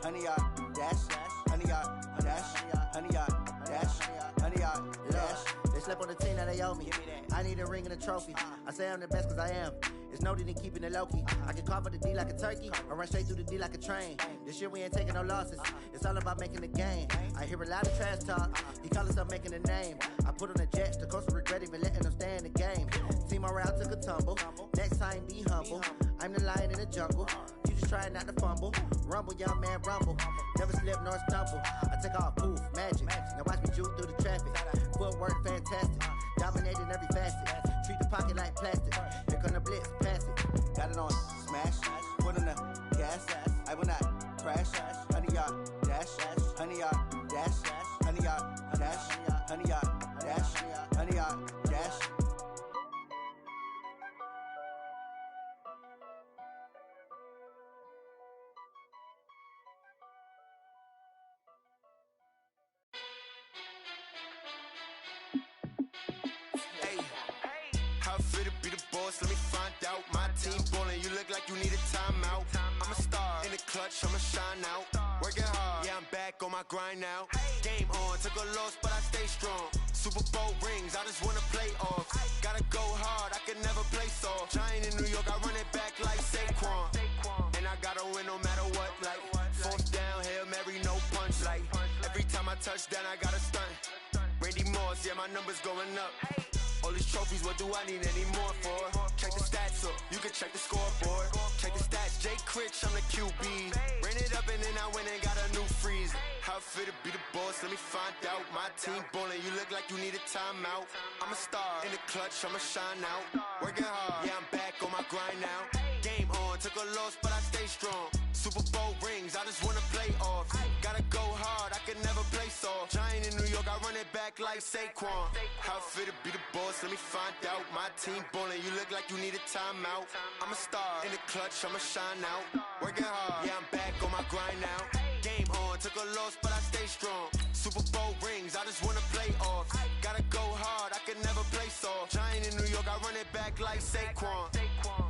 100-yard dash, 100-yard dash, 100-yard dash, 100-yard dash. They slept on the team that they owe me. I need a ring and a trophy. I say I'm the best cause I am. It's noted in keeping it low-key. I can carve up the D like a turkey or run straight through the D like a train. This year we ain't taking no losses. It's all about making the game. I hear a lot of trash talk. He call himself making a name. I put on the Jets. The coach will regret even letting them stay in the game. Team morale took a tumble. Next time be humble. I'm the lion in the jungle. You just try not to fumble. Rumble, young man, rumble. Never slip nor stumble. I take off, poof, magic. Now watch me juke through the traffic. Footwork fantastic. Dominating every facet. Treat the pocket like plastic. Here come the blitz, pass it. Got it on smash. Foot on the gas. I will not crash. 100-yard dash. 100-yard dash. 100-yard dash. 100-yard dash. 100-yard dash. Let me find out. My team ballin', you look like you need a timeout. I'm a star in the clutch, I'ma shine out. Working hard, yeah, I'm back on my grind now. Game on, took a loss, but I stay strong. Super Bowl rings, I just wanna play off. Gotta go hard, I can never play soft. Giant in New York, I run it back like Saquon. And I gotta win no matter what, like fourth down, Hail Mary, no punch. Like every time I touch down, I gotta stunt. Randy Moss, yeah, my numbers going up. All these trophies, what do I need any more for? Check the stats up, you can check the scoreboard. Check the stats, Jay Critch, I'm the QB. Ran it up and then I went and got a new freeze. How fit to be the boss, let me find out. My team ballin', you look like you need a timeout. I'm a star in the clutch, I'ma shine out. Working hard, yeah, I'm back on my grind now. Game on, took a loss, but I stay strong. Super Bowl rings, I just wanna play off. Gotta go hard, I can never play soft. Giant in New York, I run it back like Saquon. How fit to be the boss, let me find out. My team ballin', you look like you need a timeout. I'm a star in the clutch, I'ma shine out. Working hard, yeah, I'm back on my grind now. Game on, took a loss, but I stay strong. Super Bowl rings, I just wanna play off. Gotta go hard, I can never play soft. Giant in New York, I run it back like Saquon.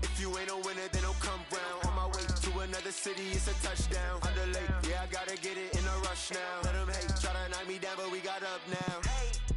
If you ain't a winner, then don't come round. On my way to another city, it's a touchdown. Underlay, yeah, I gotta get it in a rush now. Let them hate, try to knock me down, but we got up now.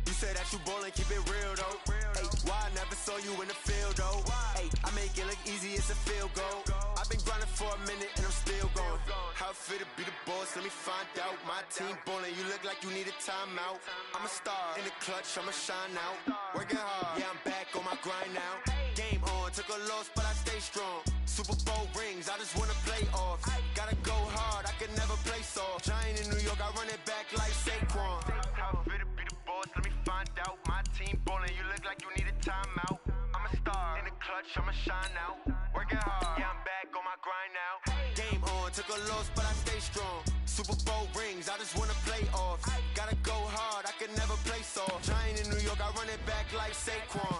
You said that you ballin', keep it real though. Hey, why I never saw you in the field though? Hey, I make it look easy, it's a field goal. I've been grinding for a minute and I'm still going. How fit to be the boss, let me find out. My team ballin', you look like you need a timeout. I'm a star in the clutch, I'ma shine out. Working hard, yeah, I'm back on my grind now. Game on, took a loss, but I stay strong. Super Bowl rings, I just wanna play off. Gotta go hard, I can never play soft. Giant in New York, I run it back like Saquon. How fit to be the boss, let me find out. My team ballin', you look like you need a timeout. I'm a star in the clutch, I'ma shine out. Working hard, yeah, I'm back on my grind now. Game on, took a loss, but I stay strong. Super Bowl rings, I just wanna play off. Gotta go hard, I can never play soft. Giant in New York, I run it back like Saquon.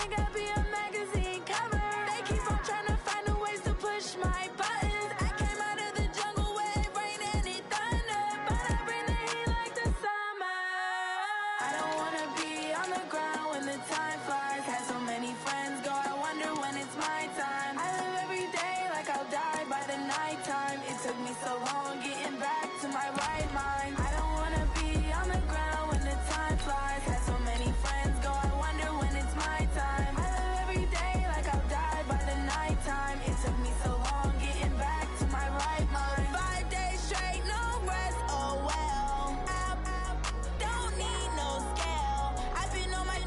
think I'll be a magazine cover. They keep on trying to find a ways to push my buttons. I came out of the jungle where it rain and it thunder, but I bring the heat like the summer. I don't wanna be on the ground when the time flies. Had so many friends go, I wonder when it's my time. I live every day like I'll die by the nighttime. It took me so long getting back to my right mind. I don't wanna be on the ground when the time flies. Had so many friends go, I wonder when it's my time. I live every day like I'll die by the nighttime. It took me so long getting back to my right mind. 5 days straight, no rest, oh well. I don't need no scale. I've been on my,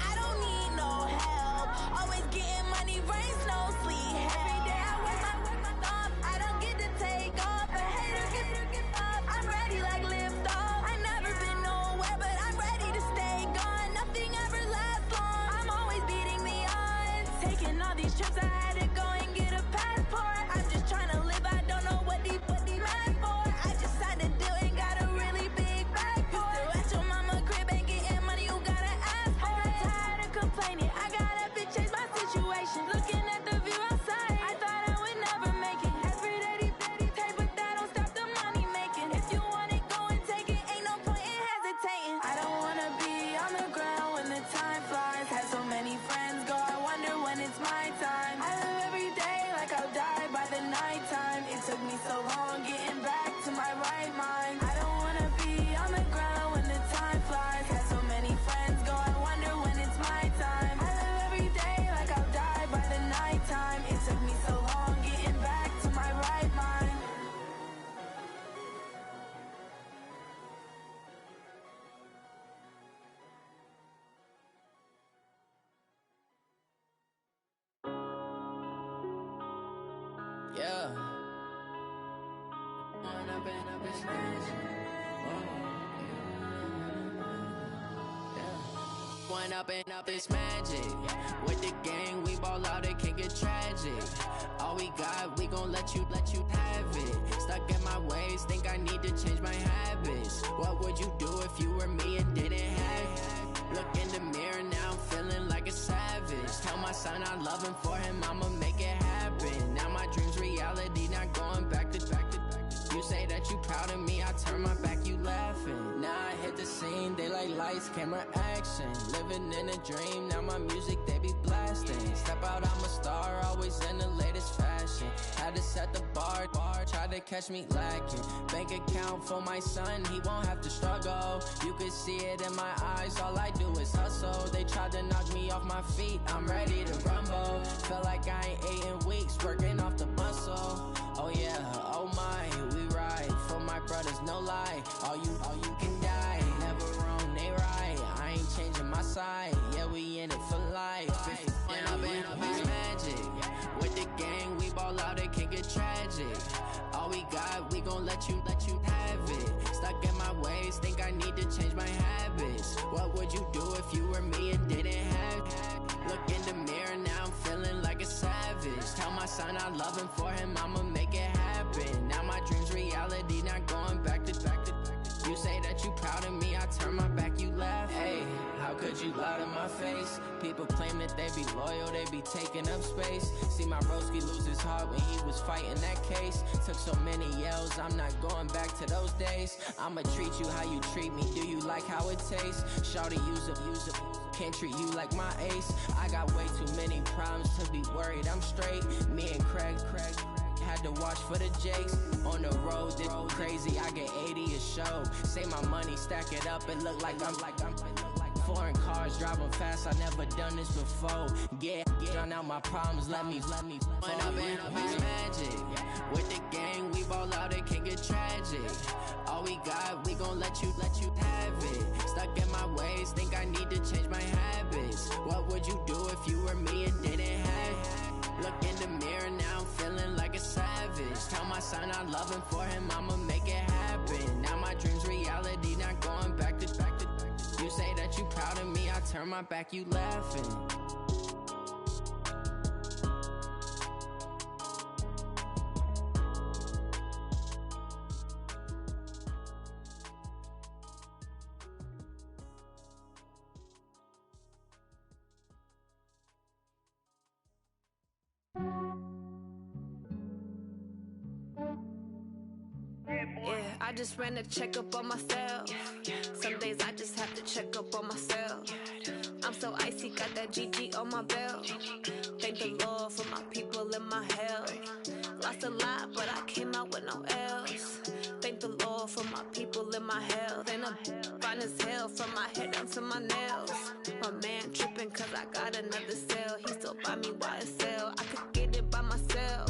I don't need no help. Always getting money, rain, snow, sleet, every day I work my thumb. I don't get to take off, but haters get up. I'm ready like lift off. I never been nowhere, but I'm ready to stay gone. Nothing ever lasts long. I'm always beating the odds. Taking all these trips, I had to go and get a passport. I'm just trying to live, I don't know what these mad for. I just signed a deal and got a really big bag for it. Still at your mama crib, ain't getting money, you gotta ask for it. I got tired of complaining, I got up and changed my situation. Looking at the view outside, I thought I would never make it. Every day they take, but that don't stop the money making. If you want it, go and take it, ain't no point in hesitating. I don't wanna be on the ground when the time flies. Had so many friends go, I wonder when it's my time. I live every day like I'll die by the nighttime. It took me so long getting back to my right mind. I don't wanna be on the ground when the time flies. Had so many friends go, I wonder when it's my time. I live every day like I'll die by the nighttime. It took me so long getting back to my right mind. Yeah. When I've been up, it's crazy. When up and up, it's magic. With the gang, we ball out, it can get tragic. All we got, we gon' let you have it. Stuck in my ways, think I need to change my habits. What would you do if you were me and didn't have it? Look in the mirror, now I'm feeling like a savage. Tell my son I love him, for him I'ma make it happen. Now my dream's reality, not going back to. You say that you proud of me, I turn my back, you laughing. Now I hit the scene, they like lights, camera, action. Living in a dream, now my music, they be blasting. Step out, I'm a star, always in the latest fashion. Had to set the bar, try to catch me lacking. Bank account for my son, he won't have to struggle. You could see it in my eyes, all I do is hustle. They tried to knock me off my feet, I'm ready to rumble. Felt like I ain't ate in weeks, working off the muscle. Oh yeah, oh my, we ride for my brothers, no lie. All you can die, never wrong, they right. I ain't changing my side, yeah, we in it for life. When I've been up, it's magic. With the gang, we ball out, it can get tragic. All we got, we gon' let you have it. Stuck in my ways, think I need to change my habits. What would you do if you were me and didn't have it? Look in the mirror, now I'm feeling like a savage. Tell my son I love him, for him I'ma make it happen. Now my dream's reality, not going back to. You say that you proud of me, I turn my back, you laugh. Hey, how could you lie to my face? People claim that they be loyal, they be taking up space. See my broski lose his heart when he was fighting that case. Took so many yells, I'm not going back to those days. I'ma treat you how you treat me, do you like how it tastes? Shawty, use up, can't treat you like my ace. I got way too many problems to be worried, I'm straight. Me and Craig had to watch for the Jakes. On the road, this crazy, I get 80 a show. Say my money, stack it up, it look like I'm foreign cars, driving fast, I never done this before. Get drown out my problems, let me When I've been up, it's magic. With the gang, we ball out, it can get tragic. All we got, we gon' let you have it. Stuck in my ways, think I need to change my habits. What would you do if you were me and didn't have it? Look in the mirror, now I'm feeling like a savage. Tell my son I love him, for him I'ma make it happen. Now my dream's reality, not going back to. You say that you proud of me, I turn my back, you laughing. I just ran a checkup on myself. Some days I just have to check up on myself. I'm so icy, got that GG on my belt. Thank the Lord for my people and my health. Lost a lot, but I came out with no else. Thank the Lord for my people and my health. And I'm fine as hell from my head down to my nails. My man tripping cause I got another cell. He still buy me YSL. I could get it by myself.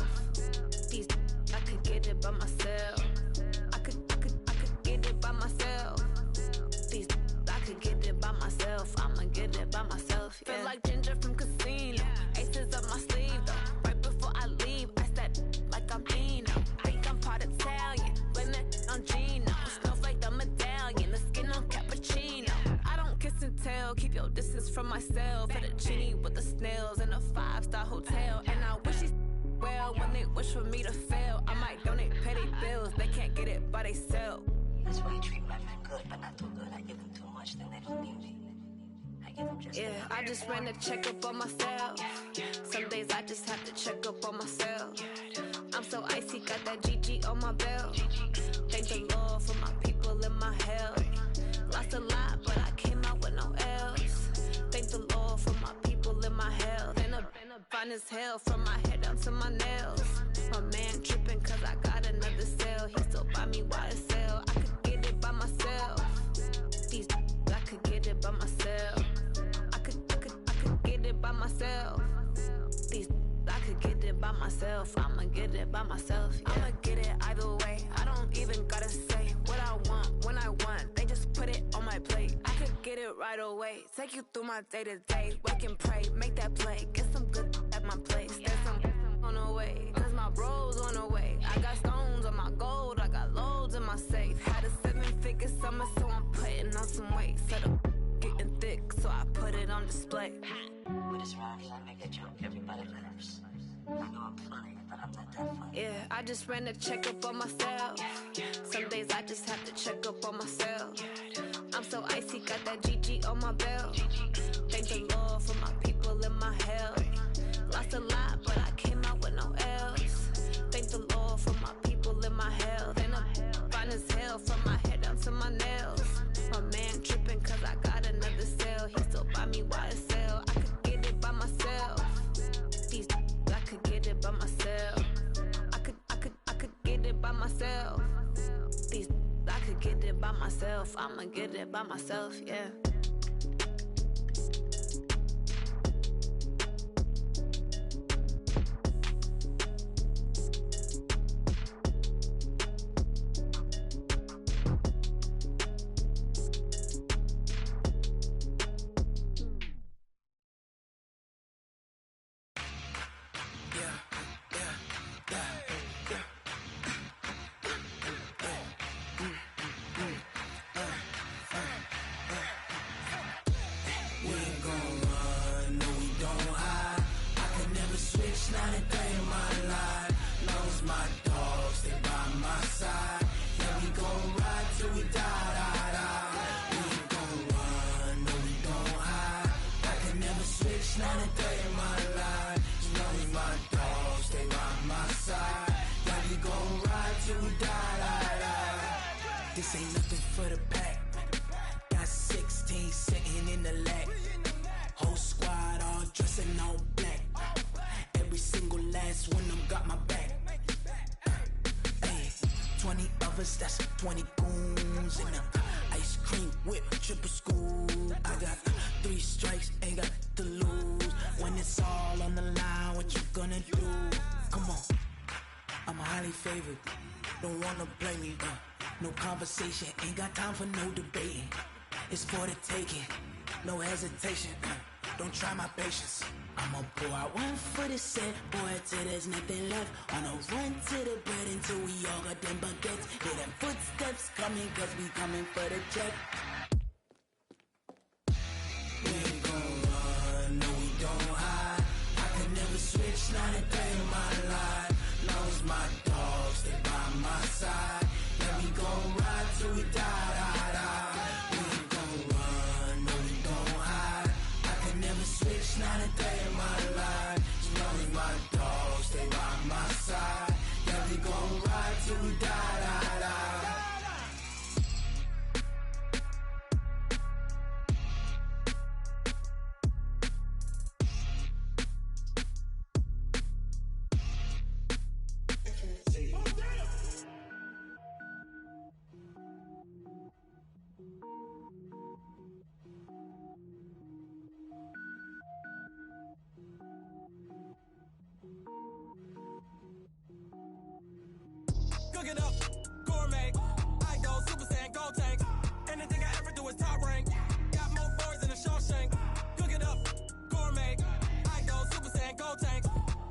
These I could get it by myself. I could get it by myself. These I could get it by myself. I'ma get it by myself. Yeah. Feel like Ginger from Casino. Aces up my sleeve though. Right before I leave, I said like I'm Dino. Think I'm part Italian, blame that on Gino. Smells like the medallion, the skin on cappuccino. I don't kiss and tell, keep your distance from myself. Fettuccine with the snails in a 5-star hotel. And I wish he's well when they wish for me to fail. I might donate petty bills, they can't get it by themselves. That's why you treat my friend good, but not too good. I give them too much, then they don't need me. I give them just yeah, I just ran a checkup on myself. Some days I just have to check up on myself. I'm so icy, got that GG on my belt. Thank the Lord for my people and my health. Lost a lot, but I came out with no else. Thank the Lord for my people and my health. And I'm fine as hell from my head down to my nails. My man tripping cause I got another cell. He still buy me YSL. I could get it by myself. These I could get it by myself. I could get it by myself. These I could get it by myself. I'ma get it by myself. Yeah. I'ma get it either way. I don't even gotta say what I want when I want. They just put it on my plate. I could get it right away. Take you through my day to day. Wake and pray, make that play. Get some good at my place. There's some on the way, cause my bro's on the way. I got stones on my gold. I got loads in my safe. Had a 7-figure summer, so I'm putting on some weight. Set up getting thick, so I put it on display. With this round here, I make a joke, everybody laughs. I know I'm funny, but I'm not that funny. Yeah, I just ran a checkup on myself. Some days I just have to check up on myself. I'm so icy, got that GG on my belt. Thank the Lord for my people and my health. Lost a lot, but I came out with no else. Thank the Lord for my people and my health. And I'm fine as hell from my head down to my nails. My man tripping cause I got another cell. He still buy me YSL. I could get it by myself. These I could get it by myself. I could get it by myself. These I could get it by myself. I'ma get it by myself, yeah. This ain't nothing for the pack. Got 16 sitting in the lag. Whole squad all dressing all black. Every single last one of them got my back. Hey, 20 of us, that's 20 goons in the ice cream whip, triple scoop. I got 3 strikes, ain't got to lose. When it's all on the line, what you gonna do? Come on, I'm highly favored. Don't wanna blame me. No conversation, ain't got time for no debating. It's for the taking, no hesitation. Don't try my patience. I'ma pour out one for the set, boy, till there's nothing left. On a run to the bread until we all got them baguettes. Hear them footsteps coming, cause we coming for the check. We ain't gon' run, no we don't hide. I could never switch, not a day in my life. Long as my dogs stay by my side. Yeah, we gon' ride till we die, die, die. We ain't gon' run, no we don't hide. I could never switch, not a day in my life. As long as my dogs stay by my side. Yeah, we gon' ride till we die, die, die. it up, gourmet. I go Super Saiyan, gold tank. Anything I ever do is top rank. Got more boys in the Shawshank. Cook it up, gourmet. I go Super Saiyan, gold tank.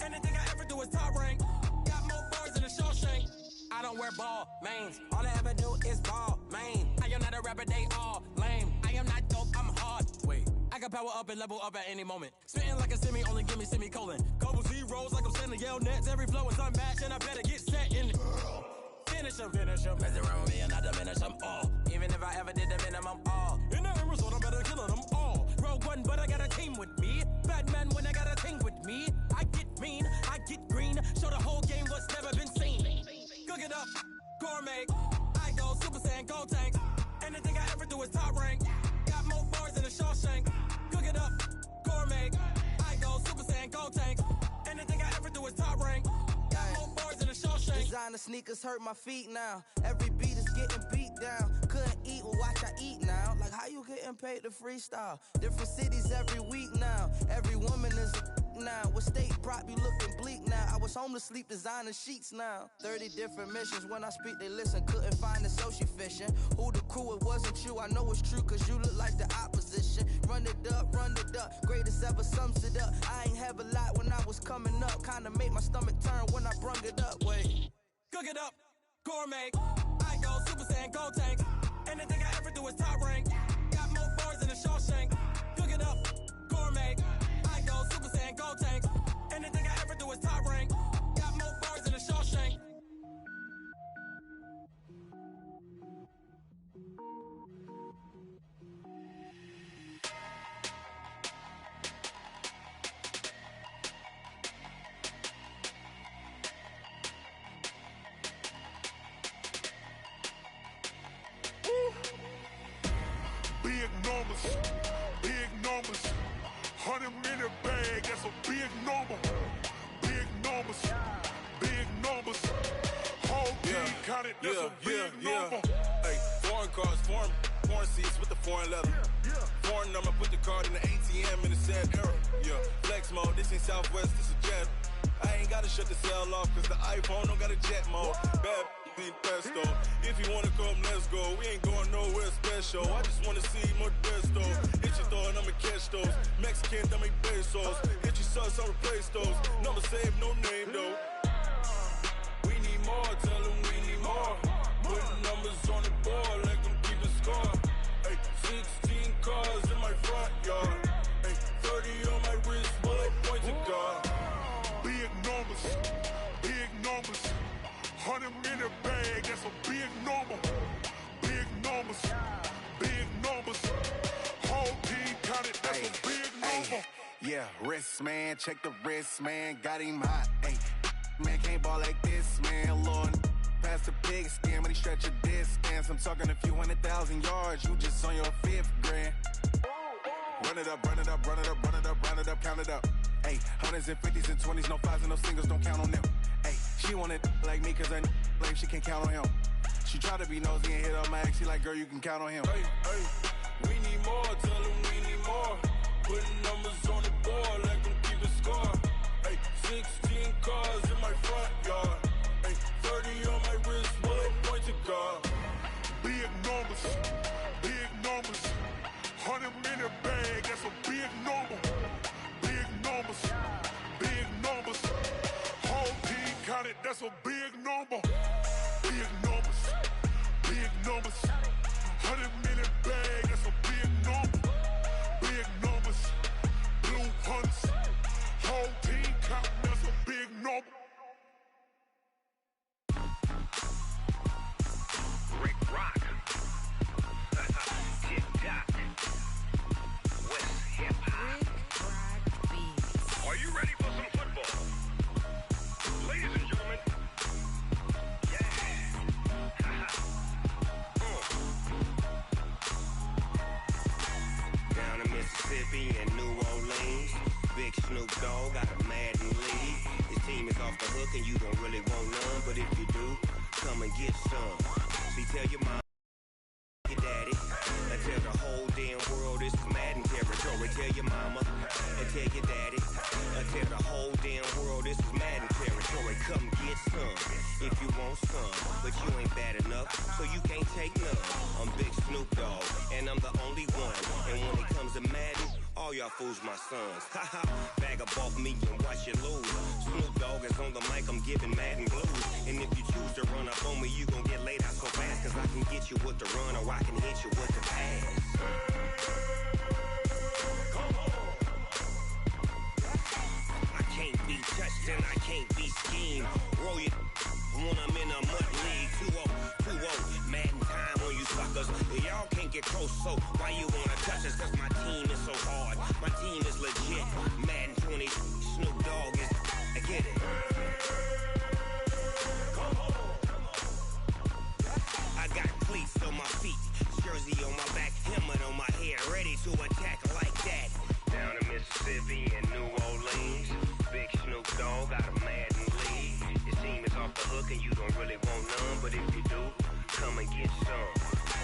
Anything I ever do is top rank. Got more boys in the Shawshank. I don't wear ball mains. All I ever do is ball main. I am not a rapper, they all lame. I am not dope, I'm hard. Wait, I can power up and level up at any moment. Spitting like a semi, only give me semicolon. Couple zeros like I'm sending yell nets. Every flow is unmatched and I better get set in. Finish them. Mess around with me and I diminish them all. Even if I ever did the minimum all. In the result, I'm better killing them all. Rogue One, but I got a team with me. Batman when I got a thing with me. I get mean, I get green. Show the whole game what's never been seen. Cook it up, gourmet. I go Super Saiyan, gold tank. Anything I ever do is top rank. Got more bars in the Shawshank. Cook it up, gourmet. I go Super Saiyan, gold tank. Anything I ever do is top rank. Got more bars in the Shawshank. Designer sneakers hurt my feet now. Every beat is getting beat down. Couldn't eat, well watch I eat now. Like how you getting paid to freestyle? Different cities every week now. Every woman is a now. What state prop you looking bleak now? I was home to sleep designer sheets now. 30 different missions. When I speak they listen. Couldn't find it so she fishing. Who the crew, it wasn't you. I know it's true cause you look like the opposition. Run it up. Greatest ever sums it up. I ain't have a lot when I was coming up. Kinda made my stomach turn when I brung it up. Wait. Cook it up, gourmet. I go Super Saiyan, gold tank. Anything I ever do is top rank. Got more bars in the Shawshank. Cook it up, gourmet. I go Super Saiyan, gold tank. Anything I ever do is top rank. Got more bars in the Shawshank. Big numbers, 100-minute bag, that's a big number. Big numbers, whole team counted, that's a big number. Hey, foreign cars, foreign seats with the foreign leather. Foreign number, put the card in the ATM in the sad era. Yeah, flex mode, this ain't Southwest, this a jet. I ain't gotta shut the cell off, cause the iPhone don't got a jet mode. Bad ain't pesto. If you wanna come, let's go. We ain't going nowhere special. I just wanna see more pesto. Hit your thought, I'ma catch those. Mexican, I make pesos. Hit your sus, I'll replace those. Number saved, no name though. We need more, tell them we need more. Putting numbers on the board, like them keep the score. Hey, 16 cars in my front yard. Hey, 30 on my wrist, while I point to God. Big numbers, 100-minute bag, that's a big number. Big numbers, whole team counted, that's a big number. Yeah, wrist man, check the wrist man, got him hot. Ay, man can't ball like this, man. Lord, past the pig skin, but he stretch a distance. I'm talking a few 100,000 yards, you just on your 5th grand. Run it up, count it up. Ay, 100s and 50s and 20s, no 5s and no singles, don't count on them. Ay, she want it like me, cause I blame she can't count on him. She try to be nosy and hit up my ex, she like, girl, you can count on him. Hey, we need more, tell them we need more. Putting numbers on the board, like them keep a score. Hey, 16 cars in my front yard. Hey, 30 on my wrist, while I point to God. Big numbers, 100-minute bag, that's a big number. Big numbers, whole team counted, that's a big number. Big numbers, 100-minute bag, that's a big number. Big numbers, blue hunts, whole team counting, that's a big number. Rick Rock. TikTok. West Hip Hop. Are you ready for some football? Ladies and gentlemen. Down in Mississippi and New Orleans, Big Snoop Dogg got a Madden league. His team is off the hook and you don't really want none, but if you do, come and get some. See, tell your mom, your daddy, and tell the whole damn world this is Madden territory. Tell your mama and tell your daddy, and tell the whole damn world this is Madden territory. come get some if you want some, but you ain't bad enough, so you can't take none. I'm Big Snoop Dogg, and I'm the only one. And when it comes to Madden, all y'all fools my sons. Haha, bag up off me and watch you lose. Snoop Dogg is on the mic, I'm giving Madden blues. And if you choose to run up on me, you gon' get laid out so fast, cause I can get you with the run or I can hit you with the pass. I can't be touched and I can't be schemed. Roll it when I'm in a mud league. 2-0, Madden time on you suckers. Y'all can't get close, so why you wanna touch us? Cause my team is so hard, my team is legit. Madden 20, Snoop Dogg is, I get it. I got cleats on my feet, jersey on my back, helmet on my head, ready to attack like that. Down in Mississippi and New Orleans, Big Snoop Dogg got a Madden league. Your team is off the hook and you don't really want none, but if you do, come and get some.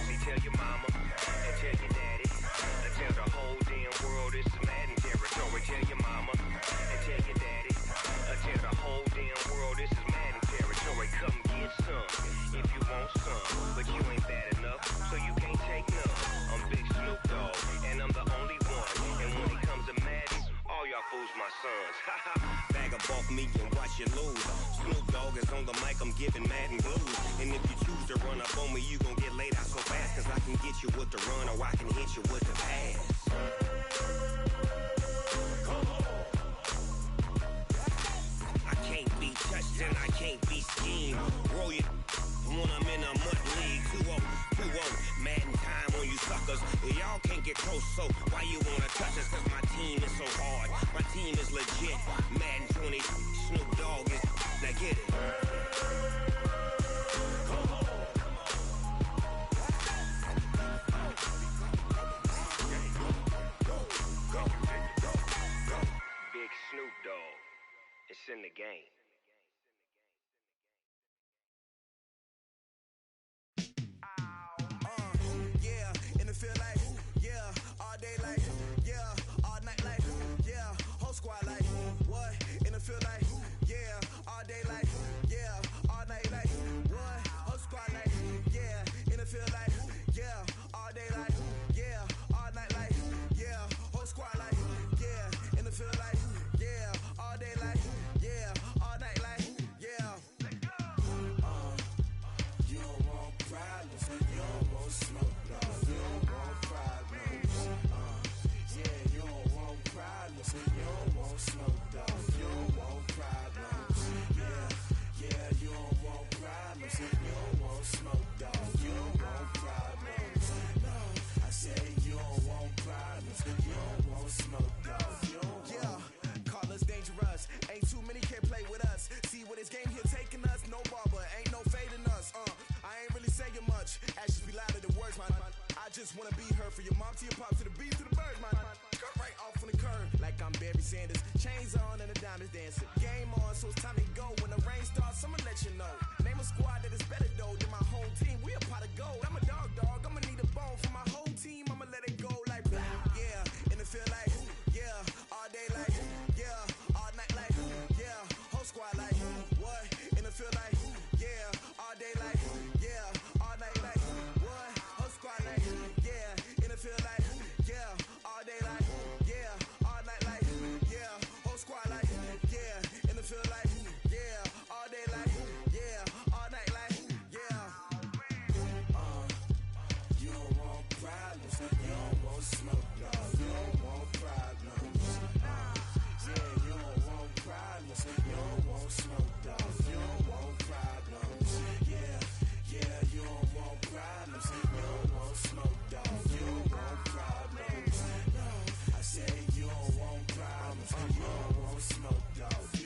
See, tell your mama and tell your daddy, and tell the whole damn world it's Madden territory. Tell your mama and tell your daddy, and tell the whole damn world this is Madden territory. Come get some if you want some, but you ain't bad enough, so you can't take none. I'm Big Snoop Dogg, and I'm the only one. And when it comes to Madden, all y'all fools my sons. Bag up off me and watch you lose. Snoop Dogg is on the mic, I'm giving Madden blues. And if you choose to run up on me, you gon' get laid out so fast, cause I can get you with the run or I can hit you with the pass. I can't be touched and I can't be schemed. Roll it when I'm in a mud league. 2-0, Madden time on you suckers. Y'all can't get close, so why you wanna touch us? Cause my team is so hard, my team is legit. Madden 20, Snoop Dogg is, now get it. Big Snoop Dogg, it's in the game. Yeah, in the field like, yeah, all day like, yeah, all night like, yeah, whole squad like, what? In the field like, yeah, all day like, yeah, all night like, what? Whole squad like, yeah, in the field like, yeah, all day like, yeah, all night like, yeah, whole squad like, yeah, in the field like, yeah, all day like, yeah, all night like, yeah. You don't want problems, you don't want smoke, you don't want problems. Yeah, you don't want problems, you don't want smoke, you don't want problems. Yeah, you don't want problems, you don't want smoke, you don't want problems. No, I said you don't want problems, you don't want smoke, you don't want. Yeah, call us dangerous, ain't too many can play with us. See what this game here taking us, no barber, ain't no fading us. I ain't really saying much, actions be louder than words, man. I just wanna be heard from your mom to your pop to the beat to the birds, man. Cut right off on the curb, like I'm Barry Sanders. Chains on and the diamonds dancing. Game on, so it's time to go. When the rain starts, I'ma let you know. Name a squad that is better though than my whole team. We a pot of gold. I'm a dog, I'ma need a bone for my whole team. I'ma let it go like, yeah, in the field like, yeah, all day like, yeah, all night like, yeah, whole squad like, what? In the field like, yeah, all day like, yeah, all night like, what? Whole squad like, yeah, in the field like, yeah, all day like, yeah, all night like, yeah, whole squad like, yeah, in the field like, yeah, all day like, yeah, all night like, yeah. You don't want problems, you don't want smoke, you don't want problems. Yeah, you don't want problems, you don't want smoke, you don't want problems. Yeah, you don't want problems, you don't want smoke, you don't want problems. No, I said you don't want problems, you don't want smoke, you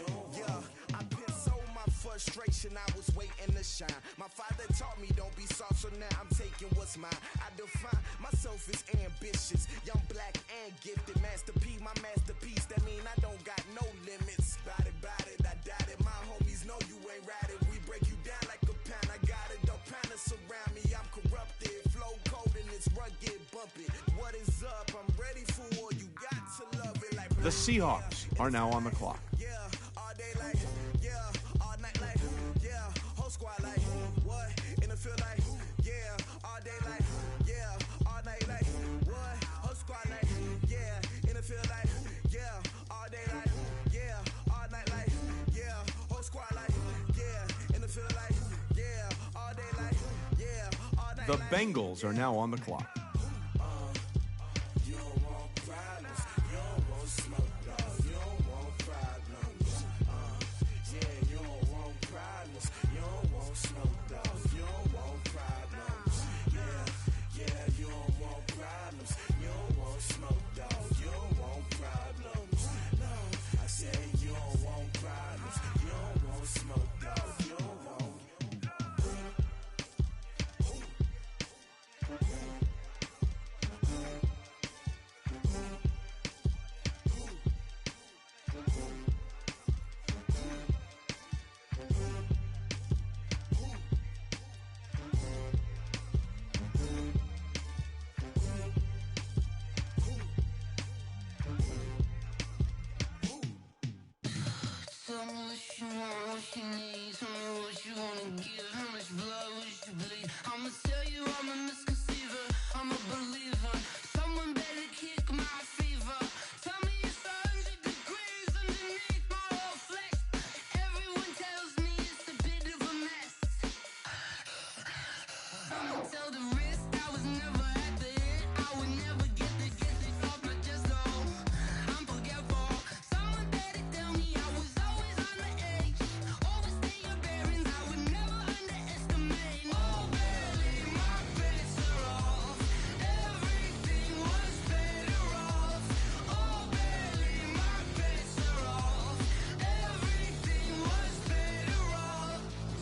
don't want. Yeah, I put so my frustration, I was waiting to shine. My father taught me don't be soft, so now I'm taking what's mine. I define myself as ambitious, young, black, and gifted. Master P, my masterpiece, that mean I don't got no limits. Bout it, I doubt it. My homies know you ain't ratted. We break you down like a pound. I got it, don't pound us around me. I'm corrupted, flow cold and it's rugged, bumpy. What is up? I'm ready for war. You got to love it like. The Seahawks are now on the clock. Yeah, all day like, yeah, all night squad like, what? In the field like, yeah. All day like, yeah. All night like, what? Whole squad like, yeah. In the field like, yeah. All day like, yeah. All night like, yeah. Whole squad like, yeah. In the field like, yeah. All day like, yeah. All night The like, Bengals are now on the clock. You don't want problems. You don't want smoke, dog. You don't want problems. Yeah, you don't want problems. You don't want smoke, dog. You don't want problems. Yeah, you don't want problems. You don't want smoke, dog. You don't want problems. No, I said you don't want problems. You don't want smoke, dog. You don't want. Tell me what you want, what you need. Tell me what you wanna give. How much blood would you bleed? I'ma tell you I'm a misconceiver. I'm a believer. Someone better kick my fever. Tell me it's 100 degrees underneath my whole flesh. Everyone tells me it's a bit of a mess. I'ma tell the risk I was never at the end. I would never get this off my chest though. I'm forgetful. Someone better tell me I was always on the edge. Overstay your bearings, I would never underestimate. Oh, barely, my bets are off. Everything was better off. Oh, barely, my bets are off. Everything was better off.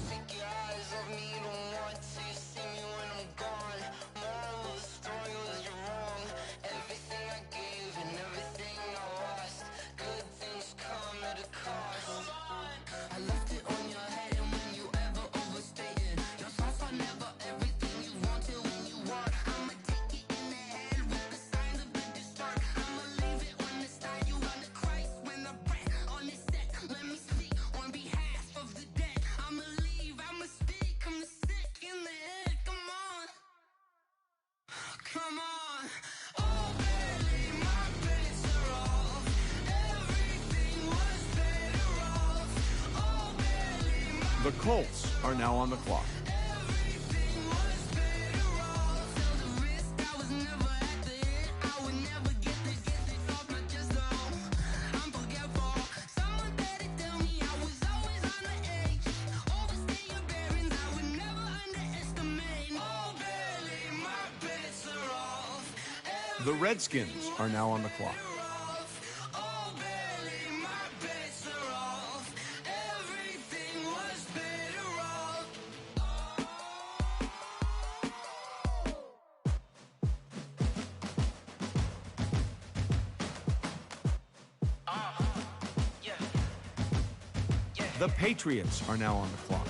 Take your eyes off me, you don't want to see me when I'm gone. Moral of the story was you're wrong. Everything I gave and everything I lost. Good things come at a cost. I left it on your head, and when you ever overstay it, your thoughts are never everything you wanted when you want. I'ma take it in the head with the signs of the distort. I'ma leave it on the side. You on the Christ when the breath on this set. Let me speak on behalf of the dead. I'ma leave, I'ma speak. I'm the sick in the head. Come on, come on. Oh, barely, my bets are off. Everything was better off. Oh, barely, my The Colts are now on the clock. everything was better off. Tell the risk I was never at the end. I would never get this off my chest though. I'm forgetful. Someone better tell me I was always on the edge. Overstay your bearings, I would never underestimate. Oh, barely, my bets are off. The Redskins are now on the clock. Oh, barely, my bets are off. Everything was better off. The Patriots are now on the clock.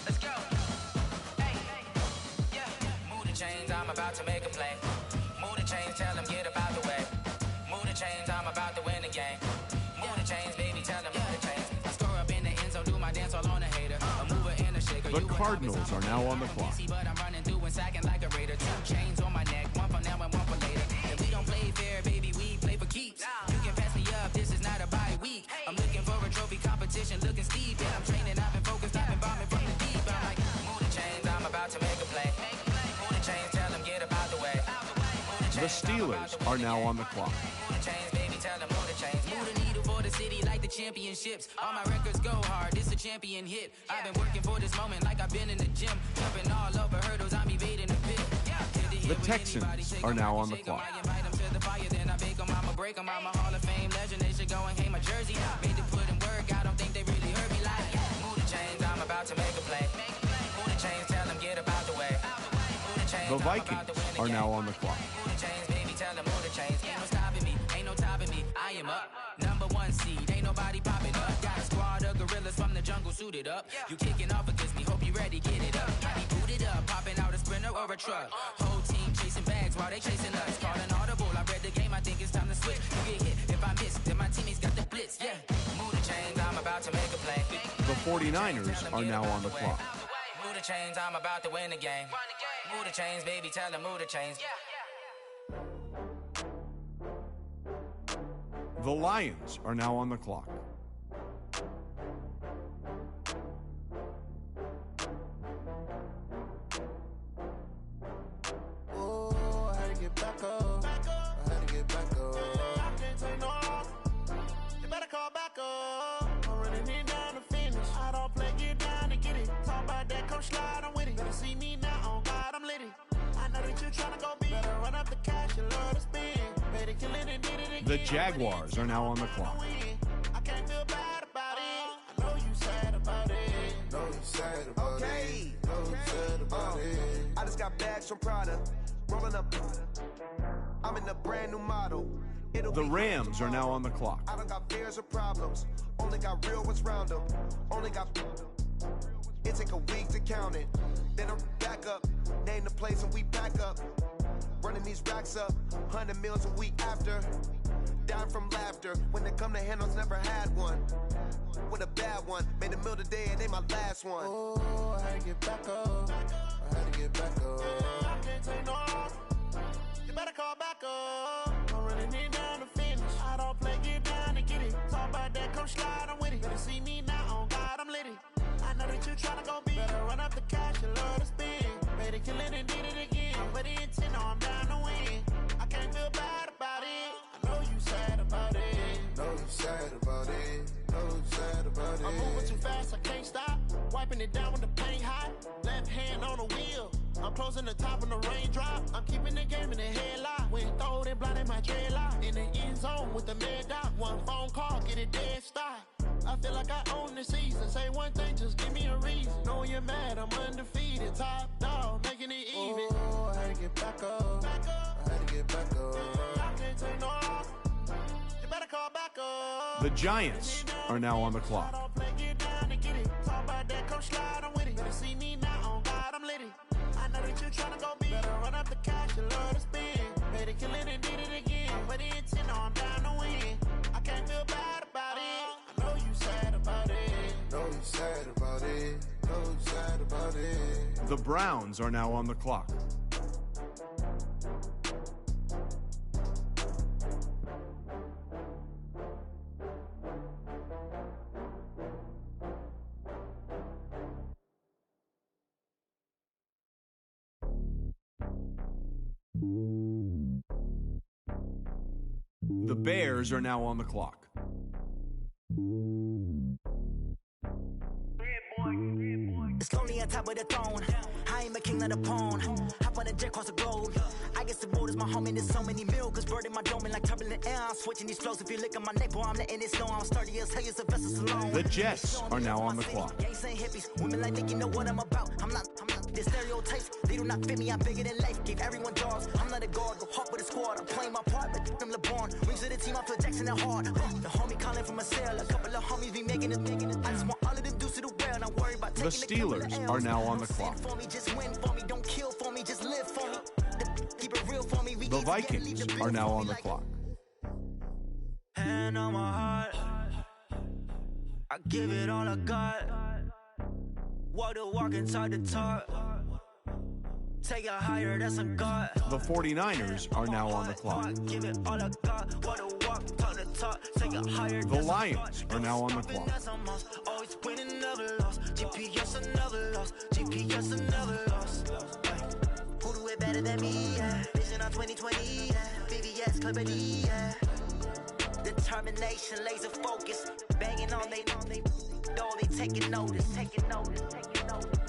Let's go. Move the chains, I'm about to make a play. Move the chains, tell them get about the way. Move the chains, I'm about to win the game. Move the chains, baby, tell them move the chains. I score up in the end zone, do my dance all on a hater. A mover and a shaker. The Cardinals are now on the clock. But I'm running through and sacking like a raider. 2 chains on my neck, one for now and one for later. And we don't play fair, baby, we play for keeps. You can pass me up, this is not a bye week. I'm looking for a trophy competition, looking steep. And I'm training, I've been focused, I've been bombing from the deep. I'm like, move the chains, I'm about to make a play. Move the chains, tell them get about the way. The Steelers are now on the clock. Move the chains, baby, tell them move the chains. Move the needle for the city like the championships. All my records go hard, this a champion hit. I've been working for this moment like I've been in the gym. Jumping all over hurdles, I'm evading the pit. The Texans are now on the clock. I invite them to the fire, then I bake them, I'ma break them. I'm a Hall of Fame legend, they should go and hang my jersey. Made to put in work, I don't think they really heard me like. Move the chains, I'm about to make a play. Move the chains, tell them get about the way. Move the chains, The Vikings are now on the clock. Move the chains, baby, tell them move the chains. Ain't no stopping me, ain't no topping me. I am up, #1 seed, ain't nobody popping up. Got a squad of gorillas from the jungle suited up. You kicking off against me, hope you ready, get it up. I be booted up, popping out a Sprinter or a truck. Whole team chasing bags while they chasing us. Call an audible, I read the game, I think it's time to switch. You get hit, if I miss, then my teammates got the blitz, yeah. 49ers are now on the clock. Move the chains, I'm about to win the game. Move the chains, baby, tell them move the chains. The Lions are now on the clock. Oh, I had to get back up. I had to get back up. I can't take no off. You better call back up. I'm running in down the finish. I don't play, get down to get it. Talk about that, come slide, I'm with it. Better see me now, on God, I'm lit it. I know that you're trying to go big. Better run up the cash, you love to spend. Better kill it and did it again. The Jaguars are now on the clock. I can't feel bad about it. I know you sad about it. Know you sad about it. Know you sad about it. I just got bags from Prada. Rolling up. I'm in a brand new model. The Rams are now on the clock. I don't got fears or problems. Only got real ones round them. Only got. It take a week to count it. Then I'm back up. Name the place and we back up. Running these racks up. 100 meals a week after. Down from laughter. When they come to handles, never had one. With a bad one. Made a meal today and they my last one. Oh, I had to get back up. I had to get back up. I can't take no off. You better call back up. I'm running in down the finish. I don't play, get down to get it. Talk about that, come slide, I'm with it. Better see me now, on God, I'm lit it. I know that you tryna go big. Better run up the cash, you love to spend. Better kill it and did it again. I'm with the intent, no, I'm down to win. I can't feel bad about it. I know you sad about it. Know you sad about it. Know you sad about it. I'm moving too fast, I can't stop. Wiping it down when the paint hot. Left hand on the wheel. I'm closing the top when the raindrop. I'm keeping the game in the headlock. When throwed and blinded my dreadlock. In the end zone with the mad dot. One phone call, get it dead stop. I feel like I own the season. Say one thing, just give me a reason. Knowing you're mad, I'm undefeated. Top dog, making it even. Oh, I had to get back up. I had to get back up. I can't take no off. You better call back up. The Giants are now on the clock. I don't play, get down to get it. Talk about that, come slide, I'm with it. Better see me now, on God, I'm lit it. I know that you're tryna go big. Better run up the cash, you love to spend. Better kill it and did it again. But the intent, no, I'm down to win. I can't feel bad about it. I know you sad about it. Know you sad about it. Know you sad about it. The Browns are now on the clock. The Bears are now on the clock. It's lonely on top of the throne. I am a king of the pawn. Hop on a jet across the globe. I guess the road is my home and there's so many milkers burning my dome like turbulent air. I'm switching these flows. If you look at my neck, boy, I'm letting it snow. I'm sturdy as hell, it's a vessel salon. The Jets are now on the clock. Gangs ain't hippies. Women like Nick, you know what I'm about. I'm not the stereotypes. They do not fit me. I'm bigger than life. Gave everyone jobs. I'm not a guard. Go hard with a squad. I'm playing my part, but I'm LeBron. Wings of the team, I feel Jackson and hard. The homie calling from a cell. A couple of homies be making it. I just want all of them dudes to the well. Not worry about The Steelers are now on the clock. For me, just win for me. Don't kill for me. Just live for me. Keep it real for me. The Vikings are now on the clock. Hand on my heart, I give it all I got. Walk the walk and talk the talk. Take it higher, that's a God. The 49ers are now on the clock. Give it all I got. Walk the walk, talk the talk. Take it higher. The Lions are now on the clock. Always winning, never lost. GPS another loss. GPS another loss. Who do it better than me? Yeah. Vision on 2020. Yeah. VVS, Clippity. Yeah. Determination, laser focus. Banging on they door, they taking notice. Taking notice. Taking notice.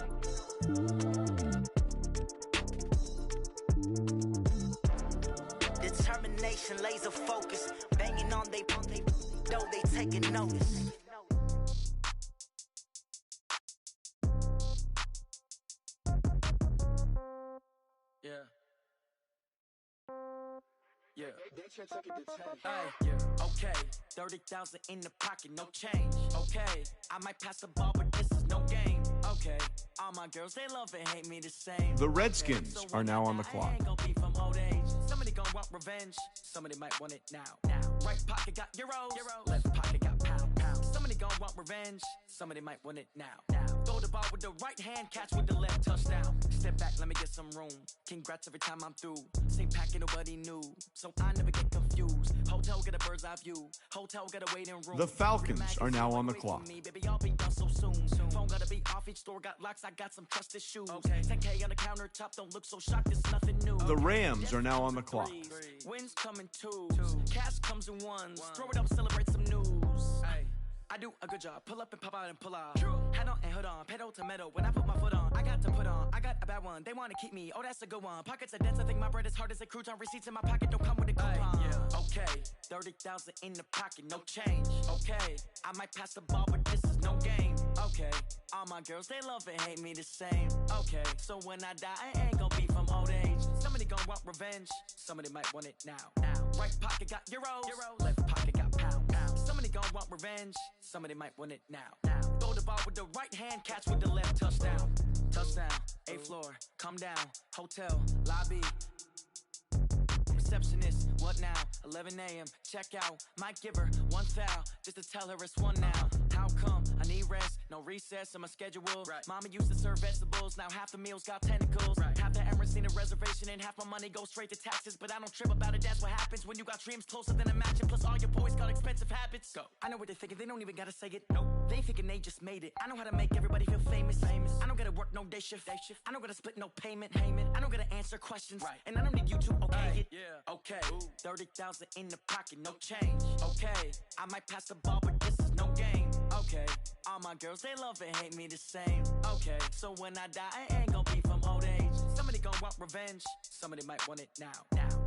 Determination, laser focus. Banging on they door, they taking notice. Yeah. Yeah. Hey, yeah. Okay. 30,000 in the pocket, no change. Okay. I might pass the ball, but this is no game. Okay. All my girls, they love and hate me the same. The Redskins are now on the clock. I ain't gonna be from old age. Somebody gonna want revenge. Somebody might want it now. Right pocket got euros. Left pocket got pound. Somebody gon' want revenge, somebody might want it now. Throw the ball with the right hand, catch with the left, touchdown. Step back, let me get some room. Congrats every time I'm through. Same pack and nobody knew, so I never get confused. Hotel get a bird's eye view. Hotel get a waiting room. The Falcons are now on the clock. Baby, I'll be done so soon. Phone gotta be off, each store got locks, I got some trusted shoes. 10K on the countertop, don't look so shocked, it's nothing new. The Rams are now on the clock. Wins come in twos, cash comes in ones. Throw it up, celebrate some news. I do a good job, pull up and pop out and pull out. Head on and hood on, pedal to metal. When I put my foot on, I got to put on. I got a bad one, they wanna keep me, oh that's a good one. Pockets are dense, I think my bread is hard as a crouton. Receipts in my pocket don't come with a coupon. Okay, 30,000 in the pocket, no change. Okay, I might pass the ball, but this is no game. Okay, all my girls, they love and hate me the same. Okay, so when I die, I ain't gon' be from old age. Somebody gon' want revenge, somebody might want it now. Right pocket got euros, left pocket got pound. Somebody gon' want revenge, somebody might want it now. Throw the ball with the right hand, catch with the left, touchdown. Touchdown, 8th floor, come down, hotel, lobby. Receptionist, what now? 11 a.m., check out. Might give her one foul, just to tell her it's one now. How come? I need rest, no recess in my schedule. Mama used to serve vegetables, now half the meals got tentacles. Half the Emirates need a reservation and half my money goes straight to taxes. But I don't trip about it, that's what happens when you got dreams closer than a match. And plus all your boys got expensive habits. Go. I know what they're thinking, they don't even gotta say it. Nope. They thinking they just made it. I know how to make everybody feel famous. I don't gotta work no day shift. I don't gotta split no payment. I don't gotta answer questions. And I don't need you to okay it. Okay, 30,000 in the pocket, no change. Okay, I might pass the ball, but this is no game. Okay, all my girls, they love and hate me the same. Okay, so when I die, I ain't gon' be from old age. Somebody gon' want revenge, somebody might want it now.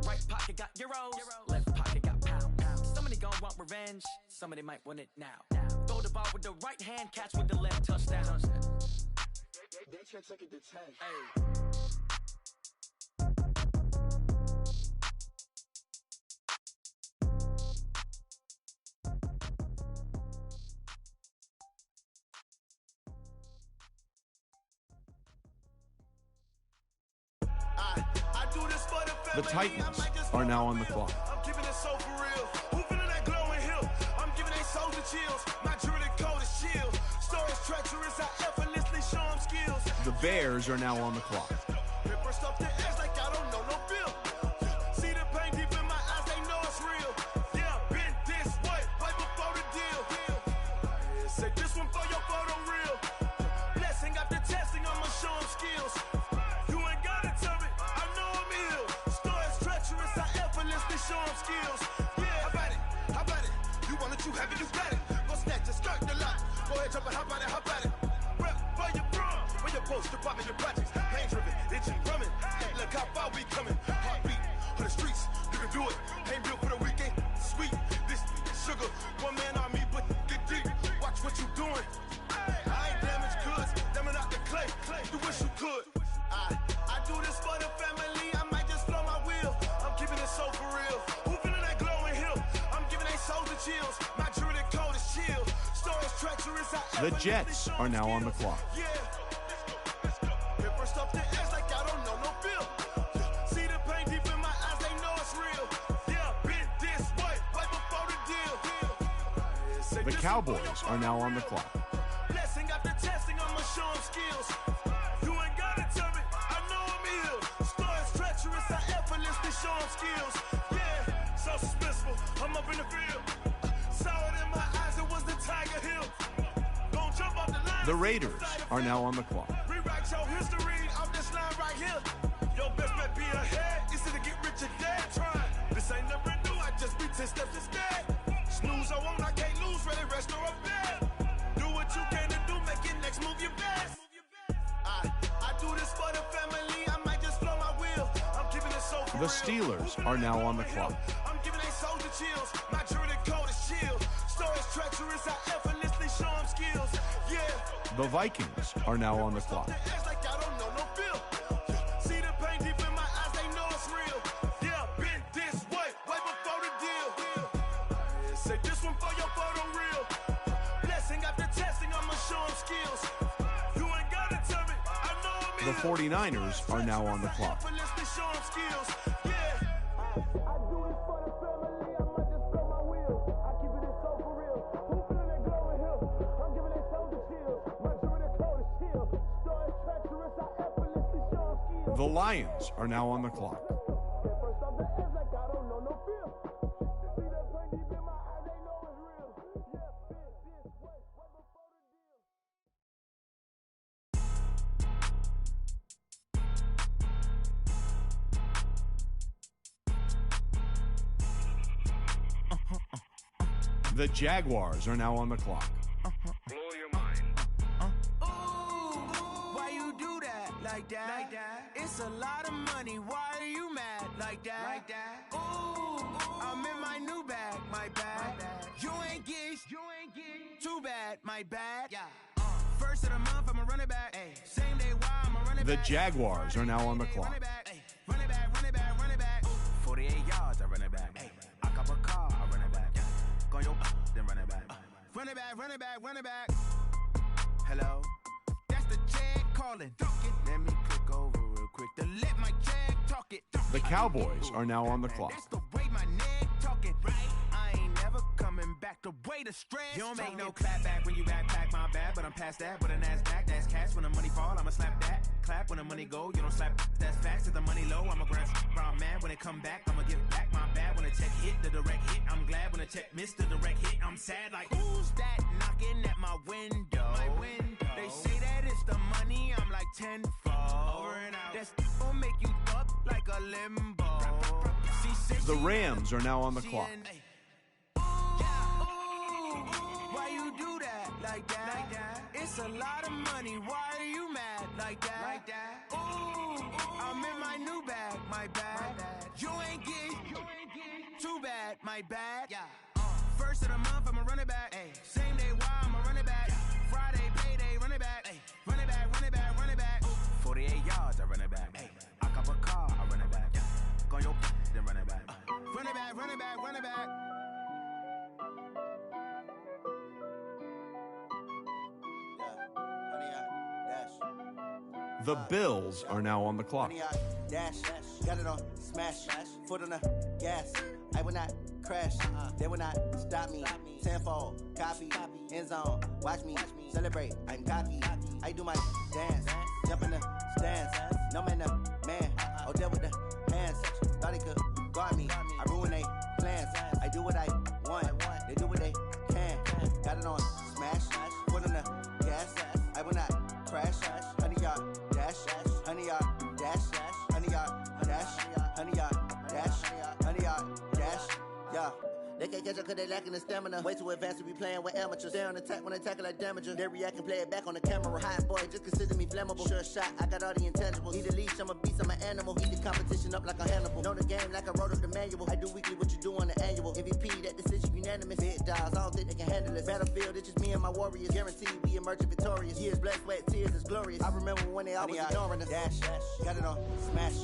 Right pocket got euros, left pocket got pound. Somebody gon' want revenge, somebody might want it now. Throw the ball with the right hand, catch with the left, touchdown. They can't take it to 10. The Titans are now on the clock. I'm giving it so for real. Who feeling that glowing hill? I'm giving they souls the chills. My jewelry code is chill. Stories treacherous, I effortlessly show them skills. The Bears are now on the clock. Ripper stuff the edge like I don't know no bill. See the pain deep in my eyes, they know it's real. Yeah, been this way, right before the deal. Say this one for your photo real. Blessing after testing, I'ma show them skills. You ain't gotta tell me, I know I'm ill. Stories treacherous, I effortlessly show them skills. Yeah, how about it? How about it? You want it, you have it, you got it. Go snatch a skirt the lot. Go ahead, jump it, how about it? How about it? Rep where you from? Where your post, department, your projects. Pain driven, itching, drumming. Hey, look how far we coming. Heartbeat on the streets, you can do it. Ain't built for the weekend. Sweet, this sugar. One man army, but get deep. Watch what you doing. I ain't damaged goods, damn out the clay. You wish you could. I do this for the family. I might just blow my wheel. I'm keeping it so for real. Who feeling that glowing hill? I'm giving they souls the chills. My jewelry code is chill. Stories treacherous. The Jets are now on the clock. Yeah. Ripper stuff the edge like I don't know no bill. See the pain deep in my eyes, they know it's real. Yeah, been this way, right before the deal. The Cowboys are now on the clock. Blessing after testing, I'ma show them skills. You ain't gotta tell me, I know I'm ill. Stories treacherous, I effortlessly show them skills. Yeah, so suspenseful, I'm up in the field. Saw it in my eyes, it was the Tiger Hill. Don't jump off the line. The Raiders are now on the clock. Rewrite your history off this line right here. Your best bet be ahead, easy to get rich or dead. Try. This ain't never new, I just be 10 steps instead. Snooze I won't, I can't lose, ready, rest or a bed. Do what you can to do, make it next move your best. I do this for the family, I might just blow my wheel. I'm giving it so for The real. Steelers are now on the clock. I'm giving they souls the chills. My jewelry code is chill. Stories treacherous, I effortlessly show them skills. Yeah. The Vikings are now on the clock. Edge like I don't know no bill. See the pain deep in my eyes, they know it's real. Yeah, been this way, right before the deal. Say this one for your photo real. Blessing after testing, I'ma show them skills. You ain't gotta tell me, I know I'm The 49ers are now on the clock. effortlessly show them skills. Yeah. I do this for the family, I might just blow my wheel. I keep it so for real. Who feeling that glowing hill? The Lions are now on the clock. The Jaguars are now on the clock. Blow your mind. Why you do that like that? It's a lot of money. Why are you mad like that? Ooh, I'm in my new bag, my bad. You ain't get too bad, my bad. First of the month, I'ma run it back. Same day, why I'ma run it The back. Jaguars are now on the clock. Run it back. 48 yards, I run it back. I cop a car, I run it back. Go your then run it back. Run it back. Hello? That's the Jag calling. Let me click over real quick to let my Jag talk it. The Cowboys are now on the clock. That's the way my neck talking. I ain't never coming back. The way the stress. You don't make no clap back when you backpack, my bad. But I'm past that. But a NASDAQ, that's cash. When the money fall, I'ma slap that. Clap when the money go, you don't slap. That's facts. If the money low, I'ma grab brown man. When it come back, I'ma give back my bad. When the check hit, the direct hit, I'm glad. When the check missed the direct hit, I'm sad. Like, who's that knocking at my window? They say that it's the money, I'm like tenfold. Over and out. That's gonna make you up like a limbo. The Rams are now on the clock. Why you do that like that? It's a lot of money. Why are you mad like that? Ooh, I'm in my new bag, my bad. You ain't get too bad, my bad. First of the month, I'ma run it back. Same day, why I'ma run it back. Friday, payday, run it back. Run it back. 48 yards, I run it back. I cop a car, I run it back. Go your then run it back. Run it back. The Bills are now on the clock. Dash, got it on smash, foot on the gas. I will not crash, they will not stop me. Tenfold, copy, end zone, watch me celebrate. I'm cocky, I do my dance, jump in the stands. No man, oh there with the hands. Thought he could guard me, I ruin they plans. I do what I want, they do what they can. Got it on smash, foot on the gas. I will not crash, 100 yard dash, 100 yard dash, 100 yard dash, 100 yard dash, 100 yard dash, yeah. They can't catch up cause they lacking the stamina. Way too advanced to be playing with amateurs. Stay on attack when they tackle like damager. They react and play it back on the camera. Hot boy, just consider me flammable. Sure shot, I got all the intangibles. Need a leash, I'm a beast, I'm an animal. Eat the competition up like a Hannibal. Know the game like I wrote up the manual. I do weekly what you do on the annual. MVP, that decision unanimous. Big dogs, I don't think they can handle it. Battlefield, it's just me and my warriors. Guaranteed we emerging victorious. Years, blood, sweat, tears, is glorious. I remember when they always ignoring us. Dash, got it on smash,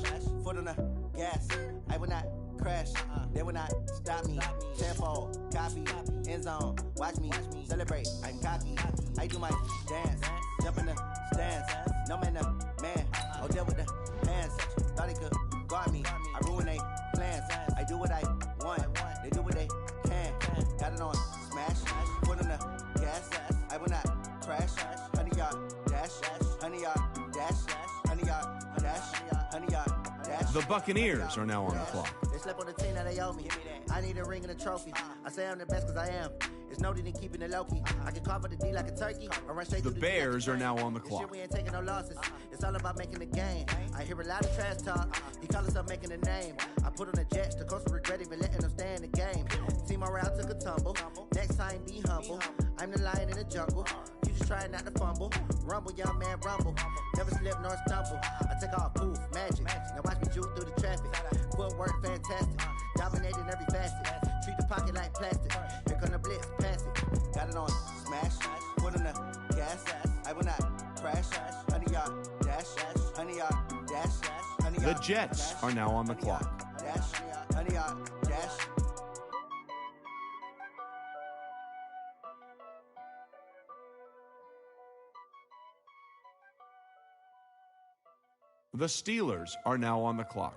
foot on the gas. I will not crash, they will not stop me. Tenfold, copy, end zone, watch me celebrate. I'm cocky, I do my dance, jump in the stands. No man, oh there with the hands. Thought he could guard me, I ruin they plans. I do what I want, they do what they can. Got it on smash, foot on the gas. I will not crash, 100 yard dash, 100 yard dash, 100 yard dash, 100 yard dash. The Buccaneers are now on the clock. They slept on the team, now they owe me. I need a ring and a trophy. I say I'm the best cause I am. It's no need in keeping it low-key. I can carve up the D like a turkey or run straight The to the Bears are now on the This clock. shit, we ain't taking no losses. It's all about making the game. I hear a lot of trash talk. He call himself making a name. I put on the Jets. The coach will regret even letting them stay in the game. Team morale took a tumble. Next time, be humble. I'm the lion in the jungle. You just try not to fumble. Rumble, young man, rumble. Never slip nor stumble. I take off, poof, magic. Now watch me juke through the traffic. Footwork, fantastic. Dominating every facet. Treat the pocket like plastic. Here come the blitz, pass it. Got it on smash. Foot on the gas. I will not crash. 100 yard dash. 100 yard dash. 100 The yard Jets dash, are now on the 100 yard clock. Dash. 100 yard dash. The Steelers are now on the clock.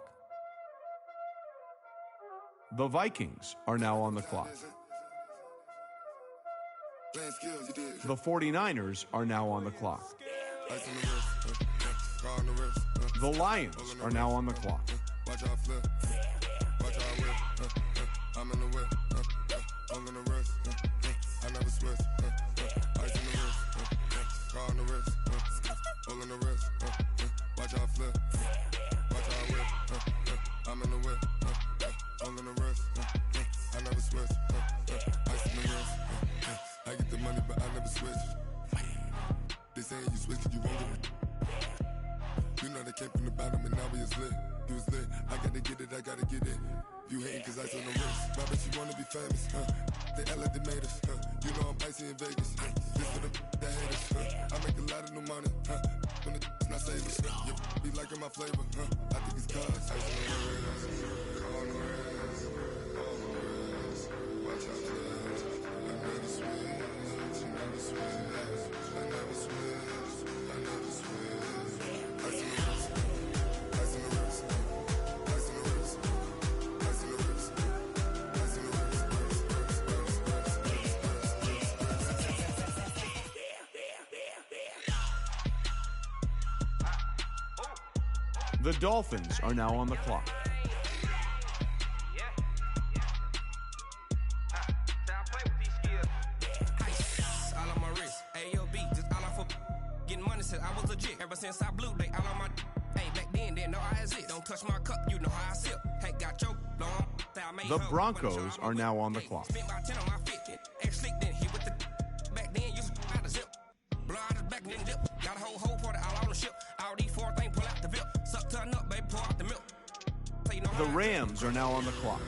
The Vikings are now on the clock. The 49ers are now on the clock. Car on the wrist. The Lions are now on the clock. Watch out flip. Watch out whip. I'm in the whip. All in the wrist. I never switch. Ice in the wrist. Car on the wrist. All in the wrist. Watch out flip. Watch out whip. I'm in the whip. All in the wrist. I never switch. Ice in the wrist. I get the money, but I never switch. They saying you switch, you won't get it. You know they came from the bottom and now we is lit. You was lit. I gotta get it, I gotta get it. You hating cause ice on the wrist. Robert, you wanna be famous, They act like they made us, You know I'm icy in Vegas, This for the that hate us, I make a lot of new money, When it's not savers, You be liking my flavor, I think it's cause ice on the wrist. On the wrist. On the wrist. Watch out for that. I never switch. I never switch. I never switch. I never switch. Ice on the wrist. Ice on the wrist. Ice on the wrist. Ice on the wrist. Ice on the wrist. The Dolphins are now on the clock. All on my wrist, AOB, just all off of getting money since I was legit. Ever since I blew, they all on my. Hey, back then, didn't know I exist. Don't touch my cup, you know how I sip. Hey, got your long. The Broncos are now on the clock. Spent my 10 on my 50. Ex-slick then hit with the. Back then, you out of zip. Blow out his back, then dip. Got a whole party all on the ship. All these four things pull out the VIP. Suck, turn up, baby, pour out the milk. So you know The Rams are now on the clock.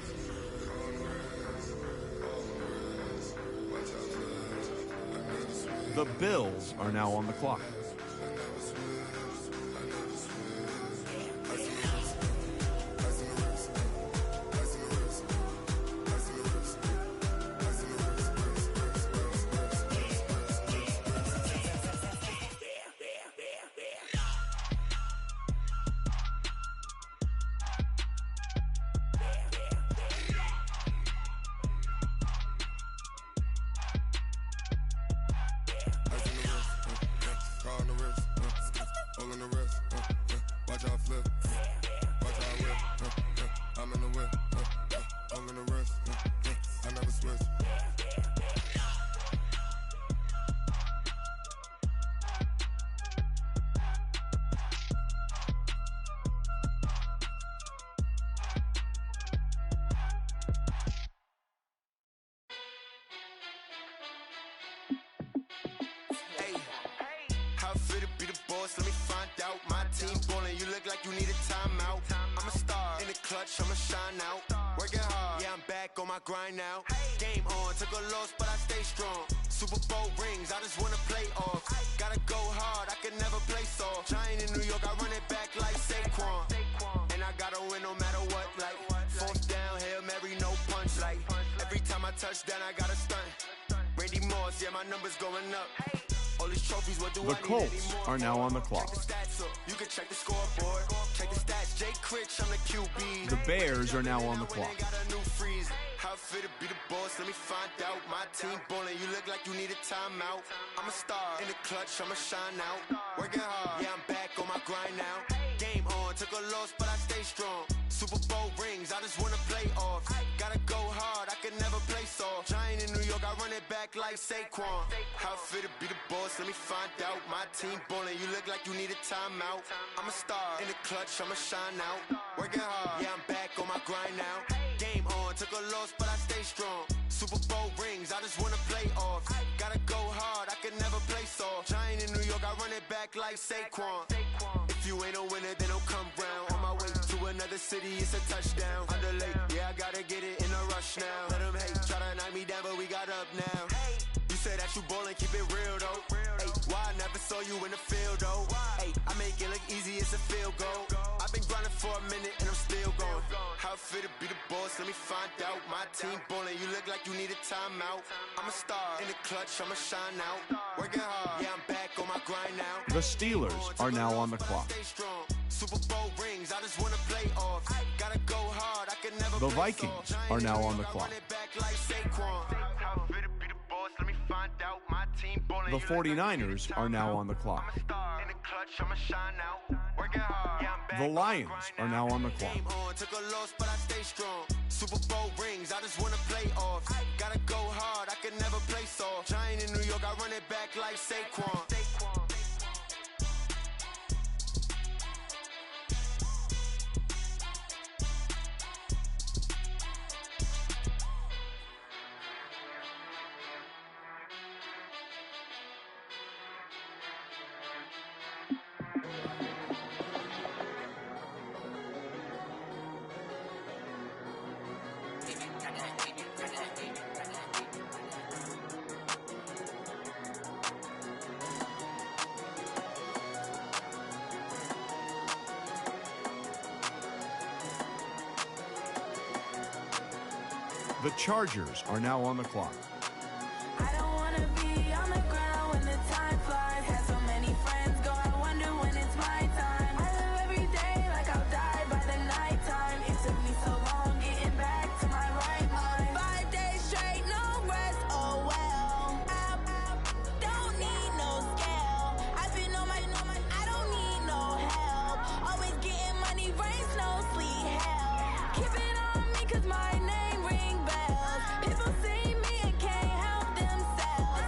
The Bills are now on the clock. How fit to be the boss? Let me find out. My team ballin', you look like you need a timeout. I'm a star in the clutch, I'ma shine out. Working hard, yeah, I'm back on my grind now. Game on, took a loss, but I stay strong. Super Bowl rings, I just wanna play off. Gotta go hard, I can never play soft. Giant in New York, I run it back like Saquon. And I gotta win no matter what, like fourth down, Hail Mary, no punch. Like every time I touch down, I gotta stunt. Randy Moss, yeah, my numbers going up. All these trophies, what do The I need Colts anymore? are now on the clock. Check the stats up. You can check the scoreboard. Check the stats. Jay Critch, I'm the QB. The Bears are now on the clock. Got a new freeze. How fit to be the boss? Let me find out. My team ballin', you look like you need a timeout. I'm a star in the clutch, I'ma shine out. Working hard, yeah, I'm back on my grind now. Game on, took a loss, but I stay strong. Super Bowl rings, I just wanna play off. Gotta go hard, I can never play soft. Giant in New York, I run it back like Saquon. How fit to be the boss? Let me find out. My team ballin', you look like you need a timeout. I'm a star in the clutch, I'ma shine out. Working hard, yeah, I'm back on my grind now. Game on, took a loss, but I stay strong. Super Bowl rings, I just wanna play off. Gotta go hard, I can never play soft. Giant in New York, I run it back like Saquon. If you ain't a winner, then don't come round. On my way to another city, it's a touchdown. Underlay, yeah, I gotta get it in a rush now. Let them hate, try to knock me down, but we got up now. You said that you ballin', keep it real though. Hey, why I never saw you in the field though? Hey, I make it look easy, it's a field goal. I've been grinding for a minute and I'm still going. How fit to be the boss? Let me find out. My team ballin', you look like you need a timeout. I'm a star in the clutch, I'ma shine out. Working hard, yeah, I'm back on my grind now. The Steelers are now on the clock. Super Bowl rings, I just wanna play off. Gotta go hard, I can never. The Vikings are now on the clock. The 49ers are now on the clock. In the clutch, I'ma shine out. working hard. Yeah, I'm back. The Lions are now on the clock. Game on, took a loss, but I stay strong. Super Bowl rings, I just wanna play off. Gotta go hard, I can never play soft. Giant in New York, I run it back like Saquon. The Chargers are now on the clock. I don't wanna be on the ground when the time flies. Had so many friends go, I wonder when it's my time. I live every day like I'll die by the nighttime. It took me so long getting back to my right mind. 5 days straight, no rest, oh well. I don't need no scale. I've been on my, I don't need no help. Always getting money, rain, snow, sleet, hell. Keep it on me cause my name ring bells. People see me and can't help themselves.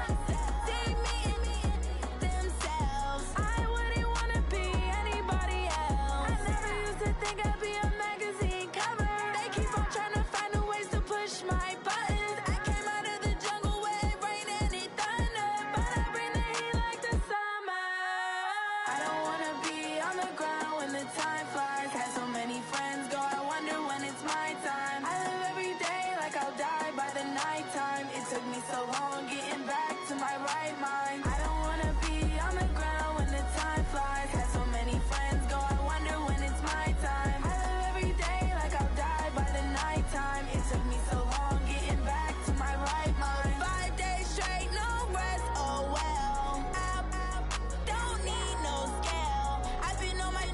See me and themselves. I wouldn't wanna be anybody else. I never used to think I'd be a magazine cover. They keep on trying to find a ways to push my buttons. I came out of the jungle where it rained and it thundered, but I bring the heat like the summer. I don't wanna be on the ground when the time flies. Had so many friends go, I wonder when it's my time. I live every day like I'll die by the nighttime. It took me so long getting back to my right mind. I don't wanna be on the ground when the time flies. Had so many friends go, I wonder when it's my time. I live every day like I'll die by the nighttime. It took me so long getting back to my right mind. 5 days straight, no rest, oh well. I don't need no scale. I've been on my,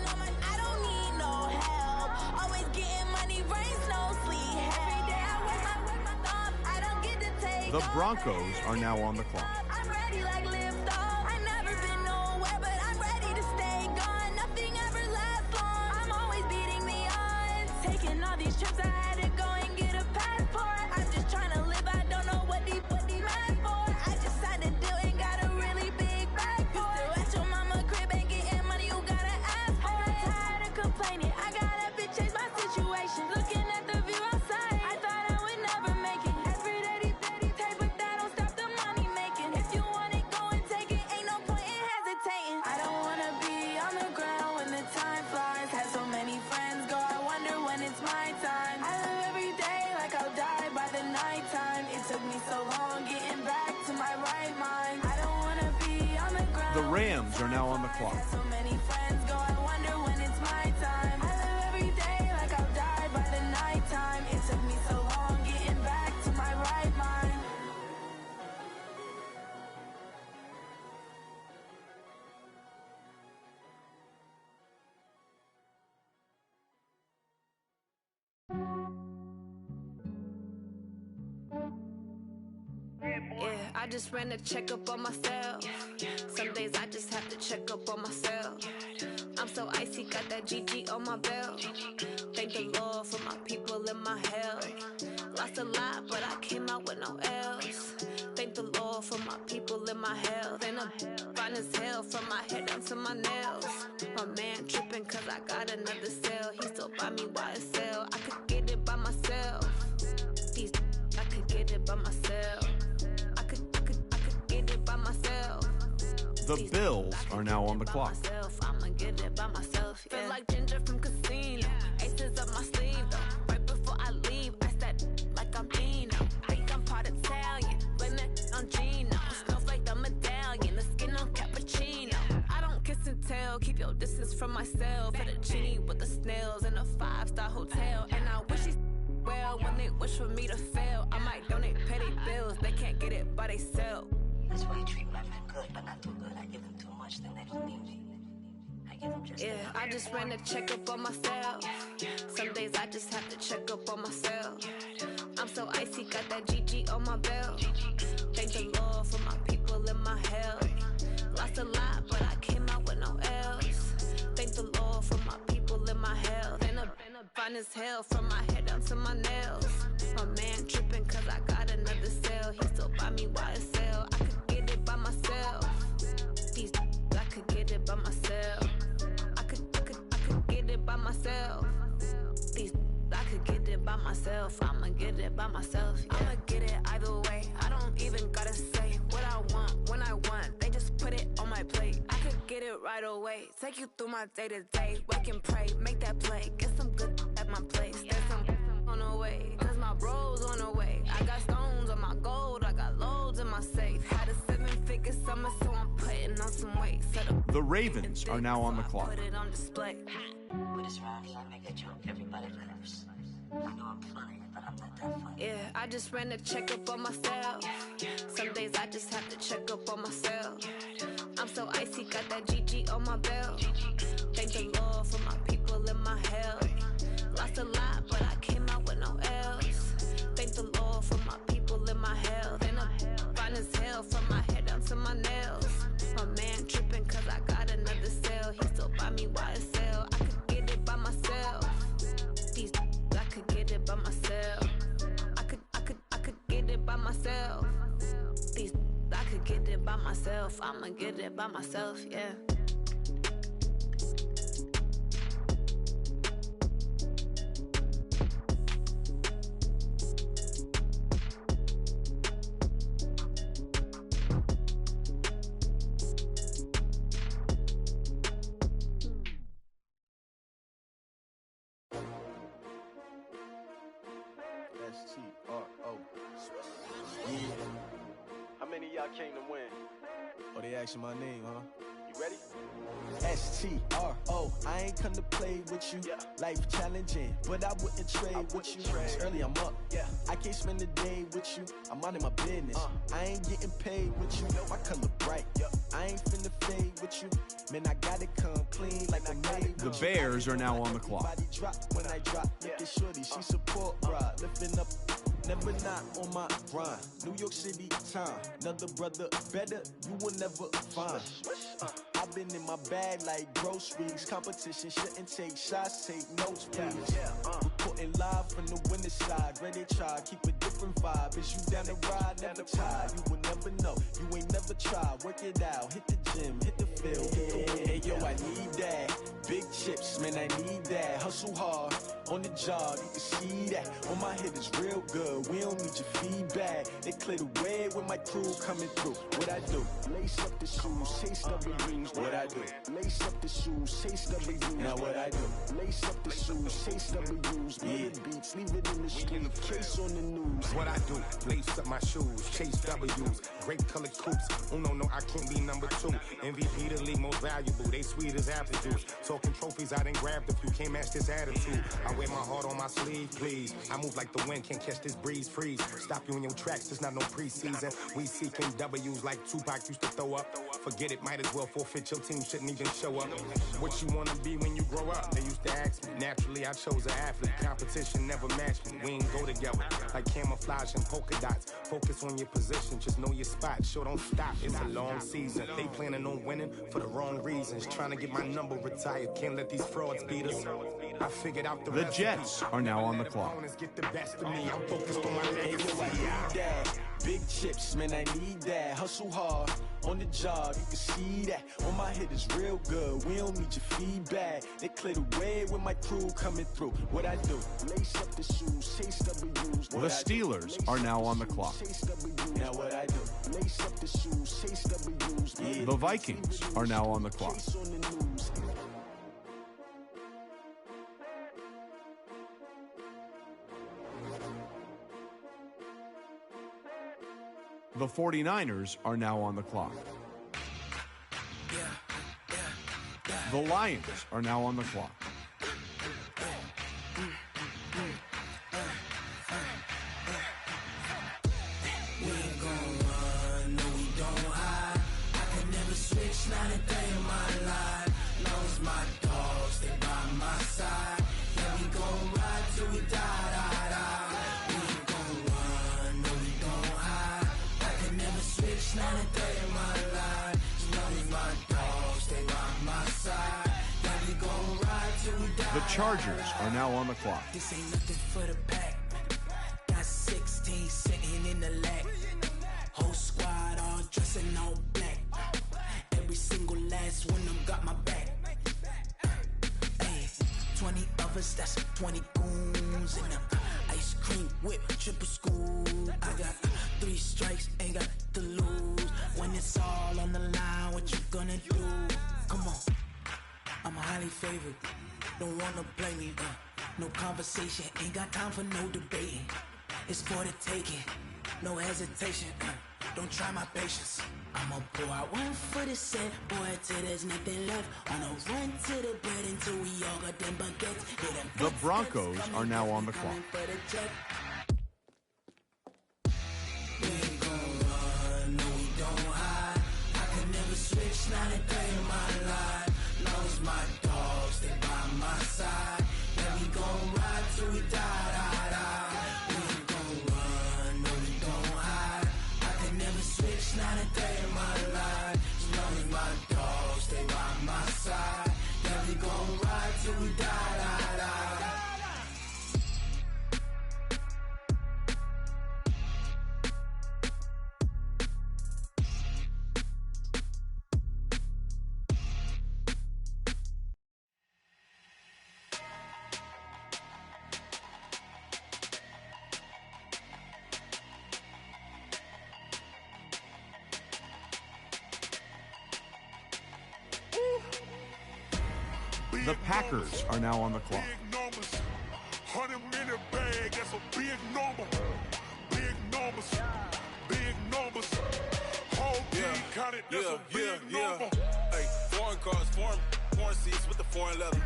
I don't need no help. Always getting money, rain, snow, sleet, every day I work my thumb. I don't get to take The Broncos are now on the clock. I'm ready like lift off. I never been nowhere, but I'm ready to stay gone. Nothing ever lasts long. I'm always beating the odds. Taking all these trips, I had to go and get a passport. I'm just trying to live, I don't know what these mad for. I just signed a deal and got a really big bag for it. Still at your mama crib and getting money, you gotta ask for it. I'm tired of complaining, I gotta bitch change my situation. Looking at the view outside, I thought I would never make it. Every day these take, but that don't stop the money making. If you want it, go and take it, ain't no point in hesitating. I don't wanna be on the ground when the time flies. Had so many friends go, I wonder when it's my time. I live every day like I'll die by the nighttime. It took me so long getting back to my right mind. I don't wanna be on the ground. The Rams are now on the clock. Had so many friends go, I wonder when it's my time. I live every day like I'll die by the nighttime. It took me so long getting back to my right mind. Yeah, I just ran a checkup on myself. Some days I just have to check up on myself. I'm so icy, got that GG on my belt. Thank the Lord for my people and my health. Lost a lot, but I came out with no L's. Thank the Lord for my people and my health. And I'm fine as hell from my head down to my nails. My man tripping cause I got another cell. He still buy me YSL. I could get it by myself. I could get it by myself. I could get it by myself. The Bills are now on the clock. I'ma get it by myself. Feel like Ginger from Casino. Aces up my sleeve though. Right before I leave, I said like I'm Dino. Think I'm part Italian. Blame it on Gino. Smells like the medallion. The skin on cappuccino. I don't kiss and tell. Keep your distance from myself. Fettuccine with the snails in a 5-star hotel. And I wish he's well when they wish for me to fail. I might donate petty bills. They can't get it by themselves. That's why you treat my friend good, but not too good. I give them too much, then they don't need me. I give them just enough. I just ran a checkup on myself. Some days I just have to check up on myself. I'm so icy, got that GG on my belt. Thank the Lord for my people and my health. Lost a lot, but I came out with no L's. Thank the Lord fine as hell from my head down to my nails. My man tripping cause I got another sale. He still buy me YSL. I could get it by myself. These I could get it by myself. I could get it by myself. These I could get it by myself. I'ma get it by myself. Yeah. I'ma get it either way. I don't even gotta say what I want when I want. They just put it on my plate. I could get it right away. Take you through my day to day. Wake and pray, make that play. Get some good at my place. There's some on the way, cause my bro's on the way. I got stones on my gold. I got loads in my safe. Had a 7-figure summer, so I'm putting on some weight. The Ravens are now on the clock. Put it on display. With this round, I make a joke. Everybody laughs. I know I'm funny, but I'm not that funny. Yeah, I just ran a checkup on myself. Some days I just have to check up on myself. I'm so icy, got that GG on my belt. Thank the Lord for my people in my health. Lost a lot, but I came out with no L's. Thank the Lord for my people in my health. And I'm fine as hell from my head down to my nails. My man tripping cause I got another sale. He still buy me YSL. I could get it by myself. These I could get it by myself. I could get it by myself. These I could get it by myself. I'ma get it by myself, yeah. S-T-R-O. Yeah. How many of y'all came to win? Oh, they asking my name, huh? You ready? S-T-R-O. I ain't come to play with you. Yeah. Life challenging, but I wouldn't trade with you. It's early, I'm up. Yeah. I can't spend the day with you. I'm out of my business. I ain't getting paid with you. My color bright. I ain't finna fade with you. Man, I gotta come clean like I made. The Bears are now on the clock. Body drop when I drop. Look at shorty, she support ride. Lifting up, never not on my grind. New York City time. Another brother better, you will never find. I've been in my bag like groceries. Competition shouldn't take shots, take notes, please. Reporting live from the winter side. Ready to try, keep a different vibe. Is you down the ride, never tired. You will never know, you ain't never tried. Work it out, hit the gym, hit the field. Hey yo, I need that. Big chips, man, I need that. Hustle hard, on the job, you can see that. On my hit is real good, we don't need your feedback. They clear the way with my crew coming through. What I do? Lace up the shoes, chase W's. What I do? Lace up the shoes, chase W's. Now what I do? Lace up the shoes, chase W's. Mid beats, leave it in the street, case on the news. What I do? Lace up my shoes, chase W's. Great colored coops. Oh no, I can't be number 2. MVP the league most valuable. They sweet as apple juice. Talking trophies, I done grabbed a few. Can't match this attitude. I wear my heart on my sleeve, please. I move like the wind, can't catch this breeze, freeze. Stop you in your tracks, it's not no preseason. We seeking W's like Tupac used to throw up. Forget it, might as well forfeit. Your team shouldn't even show up. What you wanna be when you grow up? They used to ask me. Naturally, I chose an athlete. Competition never matched me. We ain't go together like camouflage and polka dots. Focus on your position, just know your spot. Sure, don't stop. It's a long season. They planning on winning for the wrong reasons. Trying to get my number retired. Can't let these frauds beat us. I figured out The Jets are now on the clock. Get the best of me. I'm focused on my legacy. I need that. Big chips, man, I need that. Hustle hard, on the job, you can see that. On my hit is real good, we don't need your feedback. They clear the way with my crew coming through. What I do? Lace up the shoes, chase W's. The Steelers are now on the clock. Now what I do? Lace up the shoes, chase W's. The Vikings are now on the clock. The 49ers are now on the clock. The Lions are now on the clock. We ain't gon' run, no we don't hide. I can never switch, not a day in my life. Long as my dogs, they by my side. Yeah, we gon' ride till we die, die, die. We ain't gon' run, no we don't hide. I can never switch, not a day in my life. As long as my dogs, they by my side. Yeah, we gon' ride Chargers are now on the clock. This ain't nothing for the pack. Got 16 sitting in the lap. Whole squad all dressing all black. Every single last one of them got my back. Hey, 20 of us, that's 20 goons in the ice cream whip, triple school. I got 3 strikes, ain't got to lose. When it's all on the line, what you gonna do? Come on, I'm highly favored. Don't wanna blame me, no conversation, ain't got time for no debating. It's for the taking, no hesitation, don't try my patience. I'ma pour out one for the set, boy, till there's nothing left. On a run to the bed until we all got them baguettes. The Broncos are now on the clock. We ain't gon' run, no we don't hide. I can never switch, not a day in my life. Long as my dogs, they by my side. Yeah, we gon' ride till we die, die, die. We ain't gon' run, no we don't hide. I can never switch, not a day in my life. As long as my dogs, they by my side. Yeah, we gon' ride till we die, die, die. The Packers are now on the clock. Big numbers, 100-minute bag, that's a big number. Big numbers, big numbers. Whole team counted, that's a big number. Hey, foreign cars, foreign seats with the foreign leather.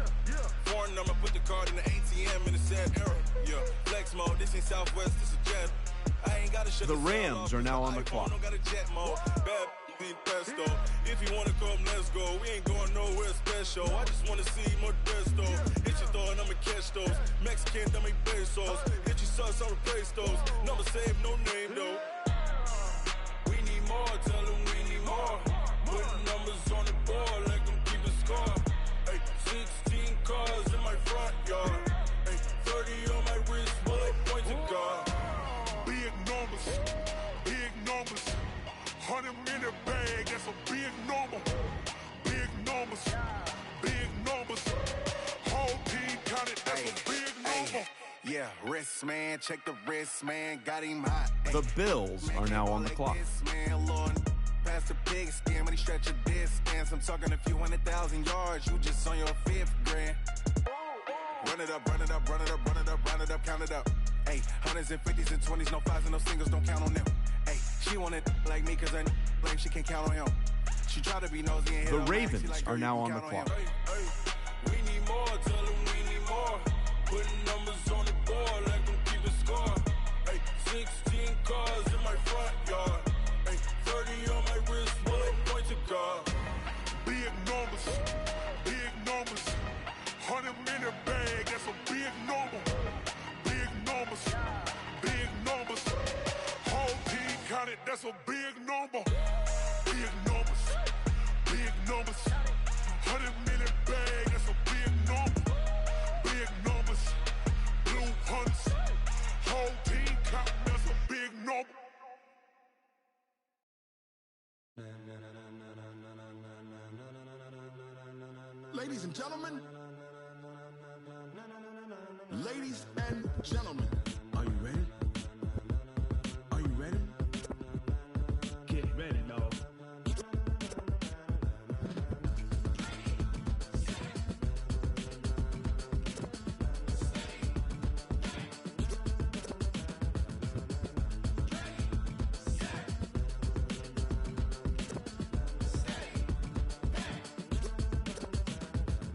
Foreign number, put the card in the ATM in the sad era. Yeah, flex mode, this ain't Southwest, this is jet. I ain't gotta shut The Rams are now on the clock. Don't got a jet mode. Bad pesto. If you wanna come, let's go. We ain't going nowhere special. I just wanna see more Modesto. Hit your door and I'ma catch those. Mexican, that make pesos. Hit your sauce, I'll replace those. Number save, no name though. We need more, tell them we need more. Putting numbers on the board, like them keep a score. Hey, 16 cars in my front yard. Hey, 30 on my wrist, bullet point to God. Big numbers, big numbers. 100-minute bag, that's a big number. Big numbers, big numbers. Whole team counted, that's a big number. Yeah, wrist man, check the wrist man, got him hot. The Bills are now on the clock. Man, Lord, past the pig skin when he stretch a distance. I'm talking a few 100,000 yards, you just on your 5th grand. Run it up, run it up, run it up, run it up, run it up, count it up. Hey, 100s and 50s and 20s, no 5s and no singles, don't count on them. Hey, she wanted like me cause her blame, she can't count on him. She try to be nosy and hit The on Ravens like, are now on the clock. We need more, tell them we need more. Putting numbers on the board, like them keep a score. Hey, 16 cars in my front yard. Hey, 30 on my wrist, bullet point to God. Big numbers, big numbers. 100-minute bag, that's a big number. Big numbers, big numbers. Whole team counted, that's a big number. Big numbers, big numbers. 100-minute bag, that's a big number. Big numbers, blue hunts. Whole team counting, that's a big number. Ladies and gentlemen, ladies and gentlemen, are you ready? Are you ready? Get ready, dog.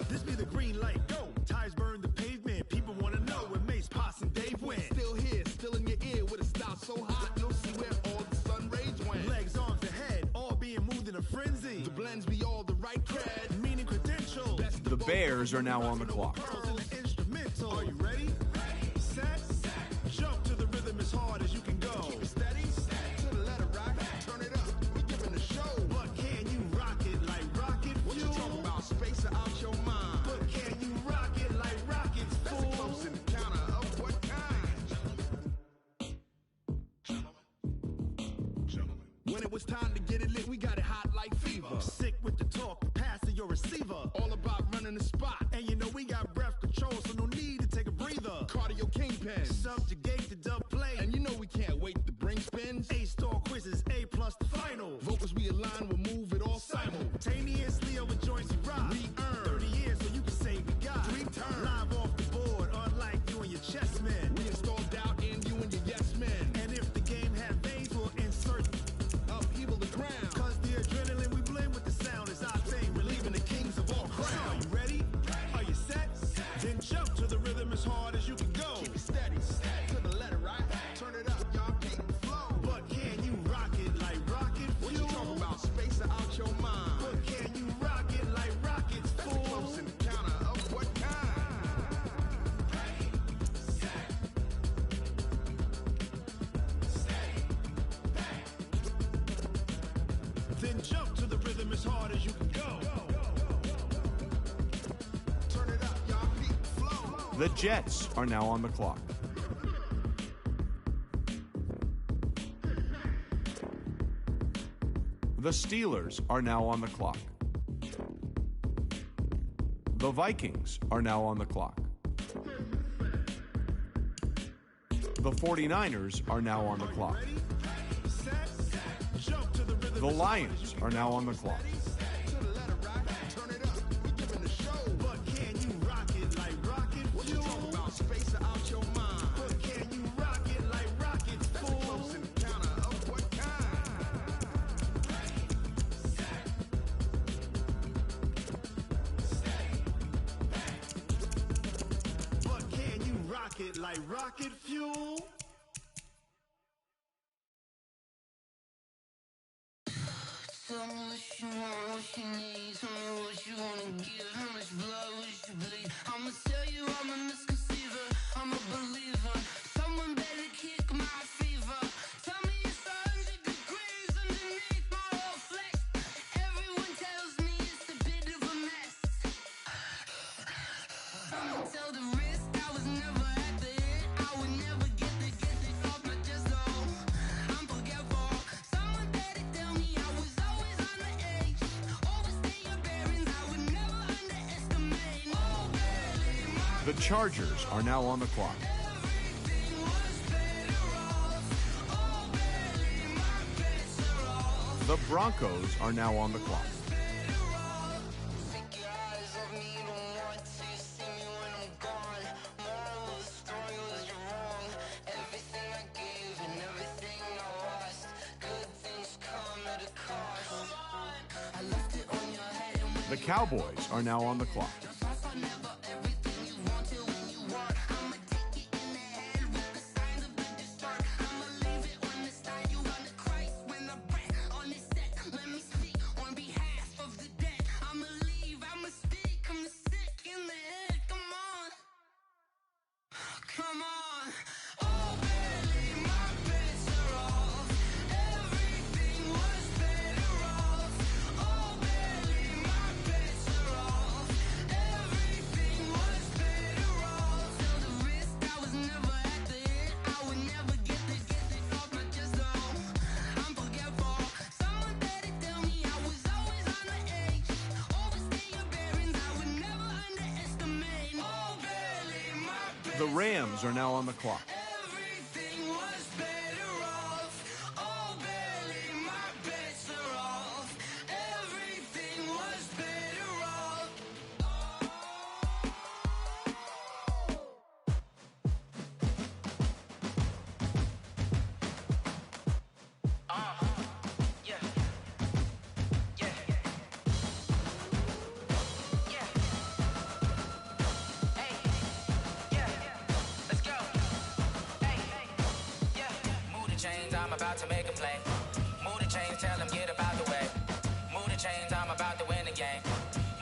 This be the green light, go. Tires burn the pavement. People wanna know where Mace, Potts, and Dave went. Still here, still in your ear with a style so hot, you'll see where all the sun rays went. Legs, arms, the head, all being moved in a frenzy. The blends be all the right cred, meaning credential. The Bears are now on the clock. Are you ready? Set. Jump to the rhythm as hard as you can go. Keep it steady. To the letter rock. Turn it up. We giving a show. But can you rock it like rocket fuel? What you talking about? Space out your mind. But can you rock it like rocket When it was time to get it lit, we got it hot like fever. Sick with the talk, passing your receiver. All about running the spot. And you know we got breath control, so no need to take a breather. Cardio kingpin, subjugate the dub play. And you know we can't wait to bring spins. A-star quizzes, A+ the final. Vocals we align, we'll move it all simultaneously over joints we rock. We earn 30 years, so you can say we got 3 turns. Live off the board, unlike you and your chess men. We install doubt in you and your yes men. And if the game had veins, we'll insert upheaval the ground. Cause the adrenaline we blend with the sound is our thing, relieving the kings of all crowns. Are you ready? Are you set? Then jump to the rhythm as hard as you can go. Keep it steady, to the letter, right? Turn it up, y'all, keep the flow. But can you rock it like rocket fuel? What you talking about? Space out your mind. But can you rock it like rockets, fool? That's close in the counter of what kind? Ready, set, steady, bang. Then jump to the rhythm as hard as you can go. Turn it up, y'all, keep the flow. The Jets are now on the clock. The Steelers are now on the clock. The Vikings are now on the clock. The 49ers are now on the clock. The Lions are now on the clock. But can you rock it like rocket fuel? What you talking about? Space out your mind. But can you rock it like rockets, fool? That's close in the counter of what kind? But can you rock it like rocket fuel? Tell me what you want, what you need. Tell me what you wanna give. How much blood would you bleed? I'ma tell you I'm a misconceiver. I'm a believer. Someone better kick my fever. Tell me it's 100 degrees underneath my whole flesh. Everyone tells me it's a bit of a mess. I'ma tell the risk I was never at the end. I would never get it off my chest. Oh, I'm forgetful. Someone better tell me I was always on the edge. Overstay your bearings. I would never underestimate. Oh, barely my The Chargers are now on the clock. everything was better off. Oh, barely my bets are off. The Broncos are now on the clock. Take your eyes off me, you don't want to see me when I'm gone. Moral of the story was you're wrong. Everything I gave and everything I lost. Good things come at a cost. I left it on your head and when The Cowboys are now on the clock. I never everything you wanted when you want. I'ma take it in the head with the signs of the dessert. I'ma leave it on the side. You on the Christ when I breath on this set. Let me speak on behalf of the dead. I'ma leave, I'ma speak. I'm the sick in the head. Come on, come on. Oh, barely my bets are off. Everything was better off. Oh, barely my bets are off. Everything was better off. Tell the risk I was never at the end. I would never get it off my chest. Oh, I'm forgetful. Someone better tell me I was always on the edge. Overstay your bearings. I would never underestimate. Oh, barely my bets. The Rams are now on the clock. Everything was better off. Oh, barely my bets are off. Everything was better off. Yeah. Yeah. Yeah. Hey. Yeah. Let's go. Hey. Yeah. Move the chains, I'm about to make a play. Move the chains, tell them get about the way. Move the chains, I'm about to win the game.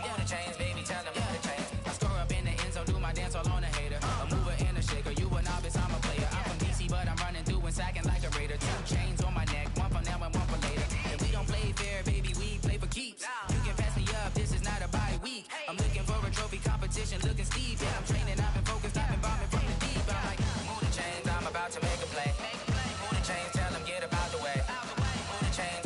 Move the chains, baby, tell them move the chains. I score up in the end zone, do my dance all on a hater. A mover and a shaker, you a novice, I'm a player. I'm from DC, but I'm running through and sacking like a raider. 2 chains on my neck, one for now and one for later. And we don't play fair, baby, we play for keeps. You can pass me up, this is not a bye week. I'm looking for a trophy competition, looking steep. Yeah, I'm training, I've been focused, I've been bombing from the deep. I'm like, move the chains, I'm about to make a play. Move the chains, tell them get about the way. Move the chains,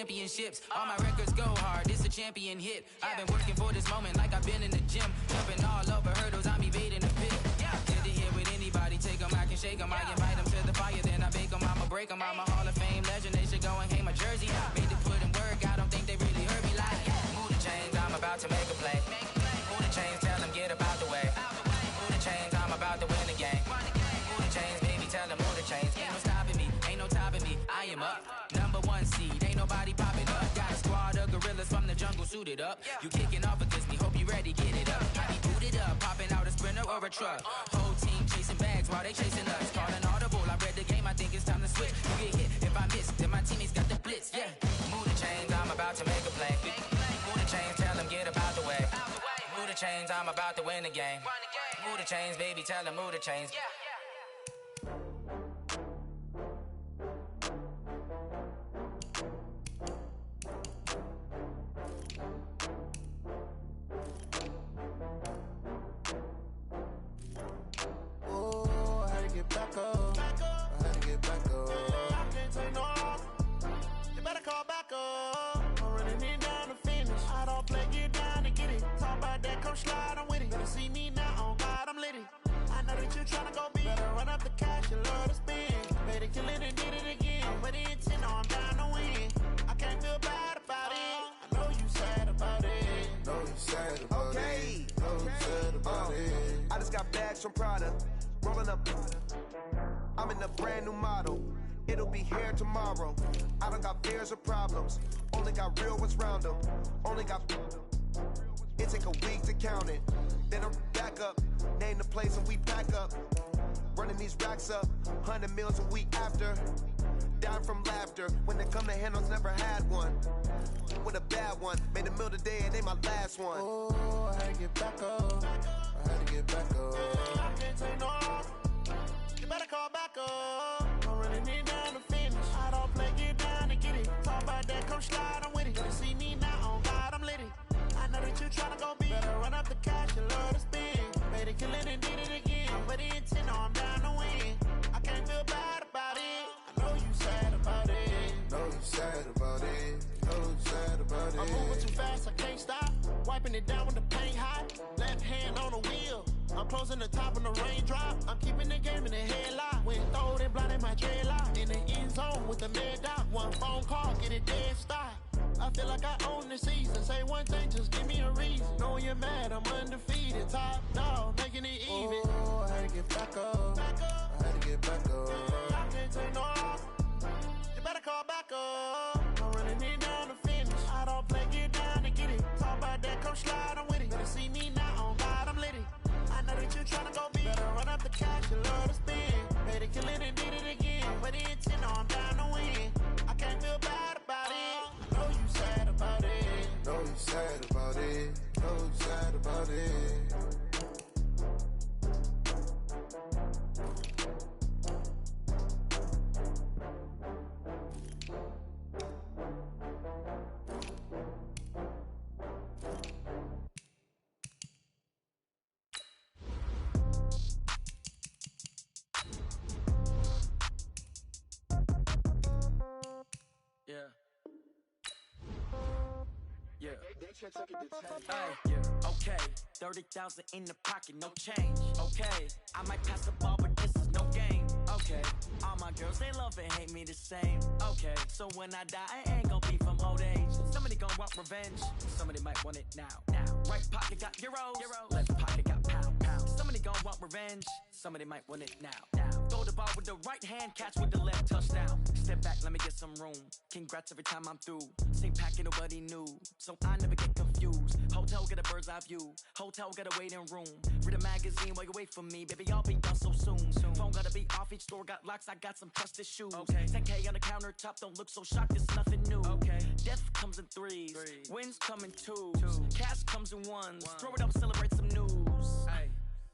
championships. All my records go hard, this a champion hit. I've been working for this moment like I've been in the gym. Jumping all over hurdles, I'm evading the pit. Get to here with anybody, take them, I can shake them. I invite them to the fire, then I bake them. I'ma break them, I'm a Hall of Fame legend. They should go and hang my jersey. Made to put in work, I don't think they really heard me like. Move the chains, I'm about to make a play. Move the chains, tell them get up out the way. Move the chains, I'm about to win the game. Move the chains, baby, tell them move the chains. Ain't no stopping me, ain't no topping me. I am up, #1 seed, ain't nobody popping up. Got a squad of gorillas from the jungle suited up. You kicking off against me, hope you ready, get it up. I be booted up, popping out a Sprinter or a truck. Whole team chasing bags while they chasing us. Calling audible, I read the game, I think it's time to switch. You get hit if I miss, then my teammates got the blitz, yeah. Move the chains, I'm about to make a play. Move the chains, tell them get up out the way. Move the chains, I'm about to win the game. Move the chains, baby, tell them move the chains. Oh, I had to get back up. I had to get back up. I can't take no loss. You better call back up. I'm running in down the finish. I don't play, get down to get it. Talk about that, come slide, I'm with it. Better see me now, on God, I'm lit it. I know that you tryna go big. Better run up the cash, you love to spend. Better kill it and did it again. With the intent, I'm down to win. I can't feel bad about it. I know you sad about it. Know you sad about it. Know you sad about it. I just got bags from Prada. Rolling up. I'm in a brand new model. It'll be here tomorrow. I don't got fears or problems. Only got real ones round them. Only got. It take a week to count it. Then I'm back up. Name the place and we pack up. Running these racks up. 100 meals a week after. Down from laughter. When they come to handles, never had one. With a bad one. Made a meal today and they my last one. Oh, I had to get back up. I had to get back up. I can't take no loss. You better call back up. I'm running in down the finish. I don't play, get down to get it. Talk about that, come slide, I'm with it. Better see me now, on God, I'm lit it. I know that you tryna go big. Better run up the cash, you love to spend. Made it, kill it, and did it again. I'm with the intent, I'm down to win. I can't feel bad about it. I know you sad about it. Know you sad about it. Know you sad about it. I'm moving too fast, I can't stop. Wiping it down with the paint hot. Left hand on the wheel. I'm closing the top of the raindrop. I'm keeping the game in the headlock. When throwed and blinded my dreadlock. In the end zone with the mid dot. One phone call, get it dead stop. I feel like I own the season. Say one thing, just give me a reason. Knowing you're mad, I'm undefeated. Top dog, making it even. Oh, I had to get back up. I had to get back up. I can't take no loss. You better call back up. I'm running in down the finish. I don't play, get down to get it. Talk about that, come slide, I'm with it. Better see me now, on God, I'm lit it. I know that you tryna go big. Better run up the cash, you love to spend. Better kill it and did it again. With the intent, I'm down to win. I can't feel bad about it. I know you sad about it. Know you sad about it. Know you sad about it. Yeah, okay, 30,000 in the pocket, no change. Okay, I might pass the ball, but this is no game. Okay, all my girls, they love and hate me the same. Okay, so when I die, I ain't gonna be from old age. Somebody gonna want revenge, somebody might want it now. Right pocket got euros, left pocket got pounds. Somebody gonna want revenge, somebody might want it now. Throw the ball with the right hand, catch with the left, touchdown. Step back, let me get some room. Congrats every time I'm through. Same packet, nobody knew, so I never get confused. Hotel get a bird's eye view. Hotel get a waiting room. Read a magazine while you wait for me, baby. I'll be done so soon. Phone gotta be off. Each store got locks. I got some trusted shoes. 10K on the countertop. Don't look so shocked. It's nothing new. Death comes in threes. Wins come in twos. Cash comes in ones. Throw it up, celebrate some news.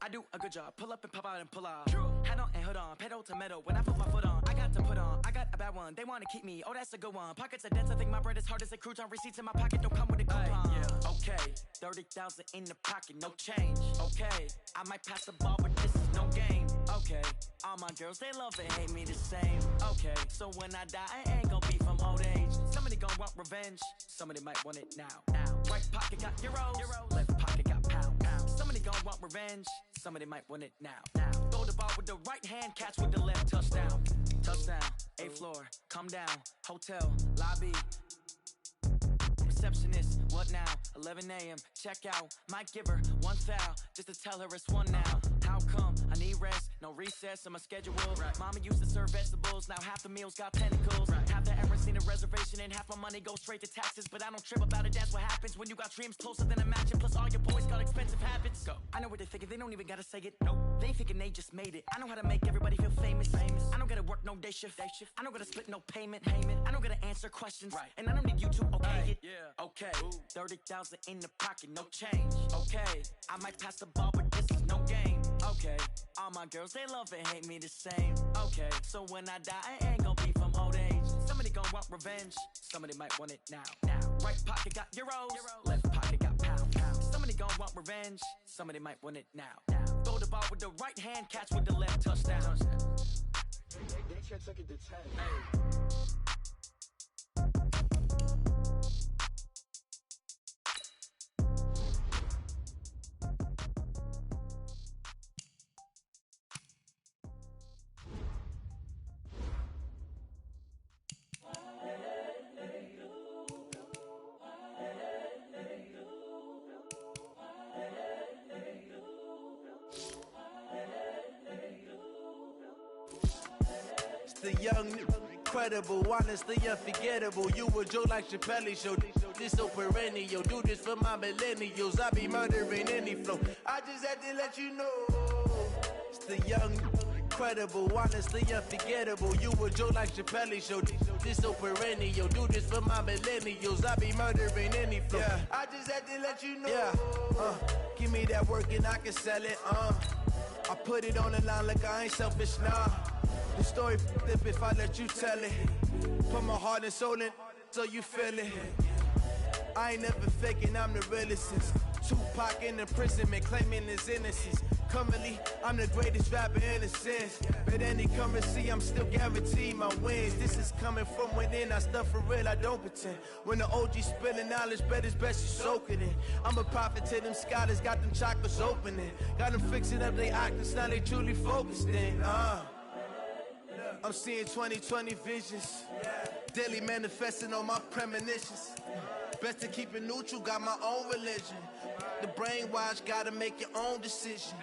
I do a good job. Pull up and pop out and pull off. Hat on and hood on. Pedal to metal. When I put my foot on, I got to put on. I got a bad one. They want to keep me. Oh, that's a good one. Pockets are dense. I think my bread is hard as a crouton. Receipts in my pocket don't come with a coupon. Okay, 30,000 in the pocket, no change. Okay, I might pass the ball, but this is no game. Okay, all my girls, they love and hate me the same. Okay, so when I die, I ain't gonna be from old age. Somebody Somebody gon' want revenge. Somebody might want it now. Right pocket got euros. Left pocket got pound. Somebody gon' want revenge. Somebody might want it now. Throw the ball with the right hand, catch with the left. Touchdown. Touchdown. 8th floor. Come down. Hotel. Lobby. Receptionist, what now? 11 a.m. Check out. Might give her one foul just to tell her it's one now. How come? I need rest, no recess in my schedule. Right. Mama used to serve vegetables, now half the meals got tentacles. Right. Half the errands need a reservation and half my money goes straight to taxes. But I don't trip about it, that's what happens when you got dreams closer than a matching. Plus all your boys got expensive habits. Go. I know what they're thinking, they don't even gotta say it. Nope. They ain't thinking they just made it. I know how to make everybody feel famous. I don't gotta work no day shift. I don't gotta split no payment. I don't gotta answer questions. Right. And I don't need you to okay it. Yeah. Okay. 30,000 in the pocket, no change. Okay. I might pass the ball, but this is no game. Okay. All my girls, they love and hate me the same. Okay. So when I die, I ain't gon' be from old age. Somebody gon' want revenge. Somebody might want it now. Right pocket got euros. Left pocket got pound. Somebody gon' want revenge. Somebody might want it now. Throw the ball with the right hand, catch with the left. Touchdown. They took it to 10. Hey. The young, incredible, honestly unforgettable. You a joke like Chappelle show. This so perennial. Do this for my millennials. I be murdering any flow. I just had to let you know. It's the young, incredible, honestly unforgettable. You a joke like Chappelle show. This so perennial. Do this for my millennials. I be murdering any flow. Yeah. I just had to let you know. Yeah. Give me that work and I can sell it. I put it on the line like I ain't selfish, nah. The story flip if I let you tell it. Put my heart and soul in so you feel it. I ain't never faking, I'm the realest since Tupac in imprisonment, claiming his innocence. Currently, I'm the greatest rapper in a sense. But any currency, I'm still guaranteed my wins. This is coming from within, I stuff for real, I don't pretend. When the OG spilling knowledge, bet it's best you soak it in. I'm a prophet to them scholars, got them chakras opening. Got them fixing up they octaves, now they truly focused in. I'm seeing 2020 visions, daily manifesting on my premonitions. Best to keep it neutral, got my own religion. The brainwash, gotta make your own decision.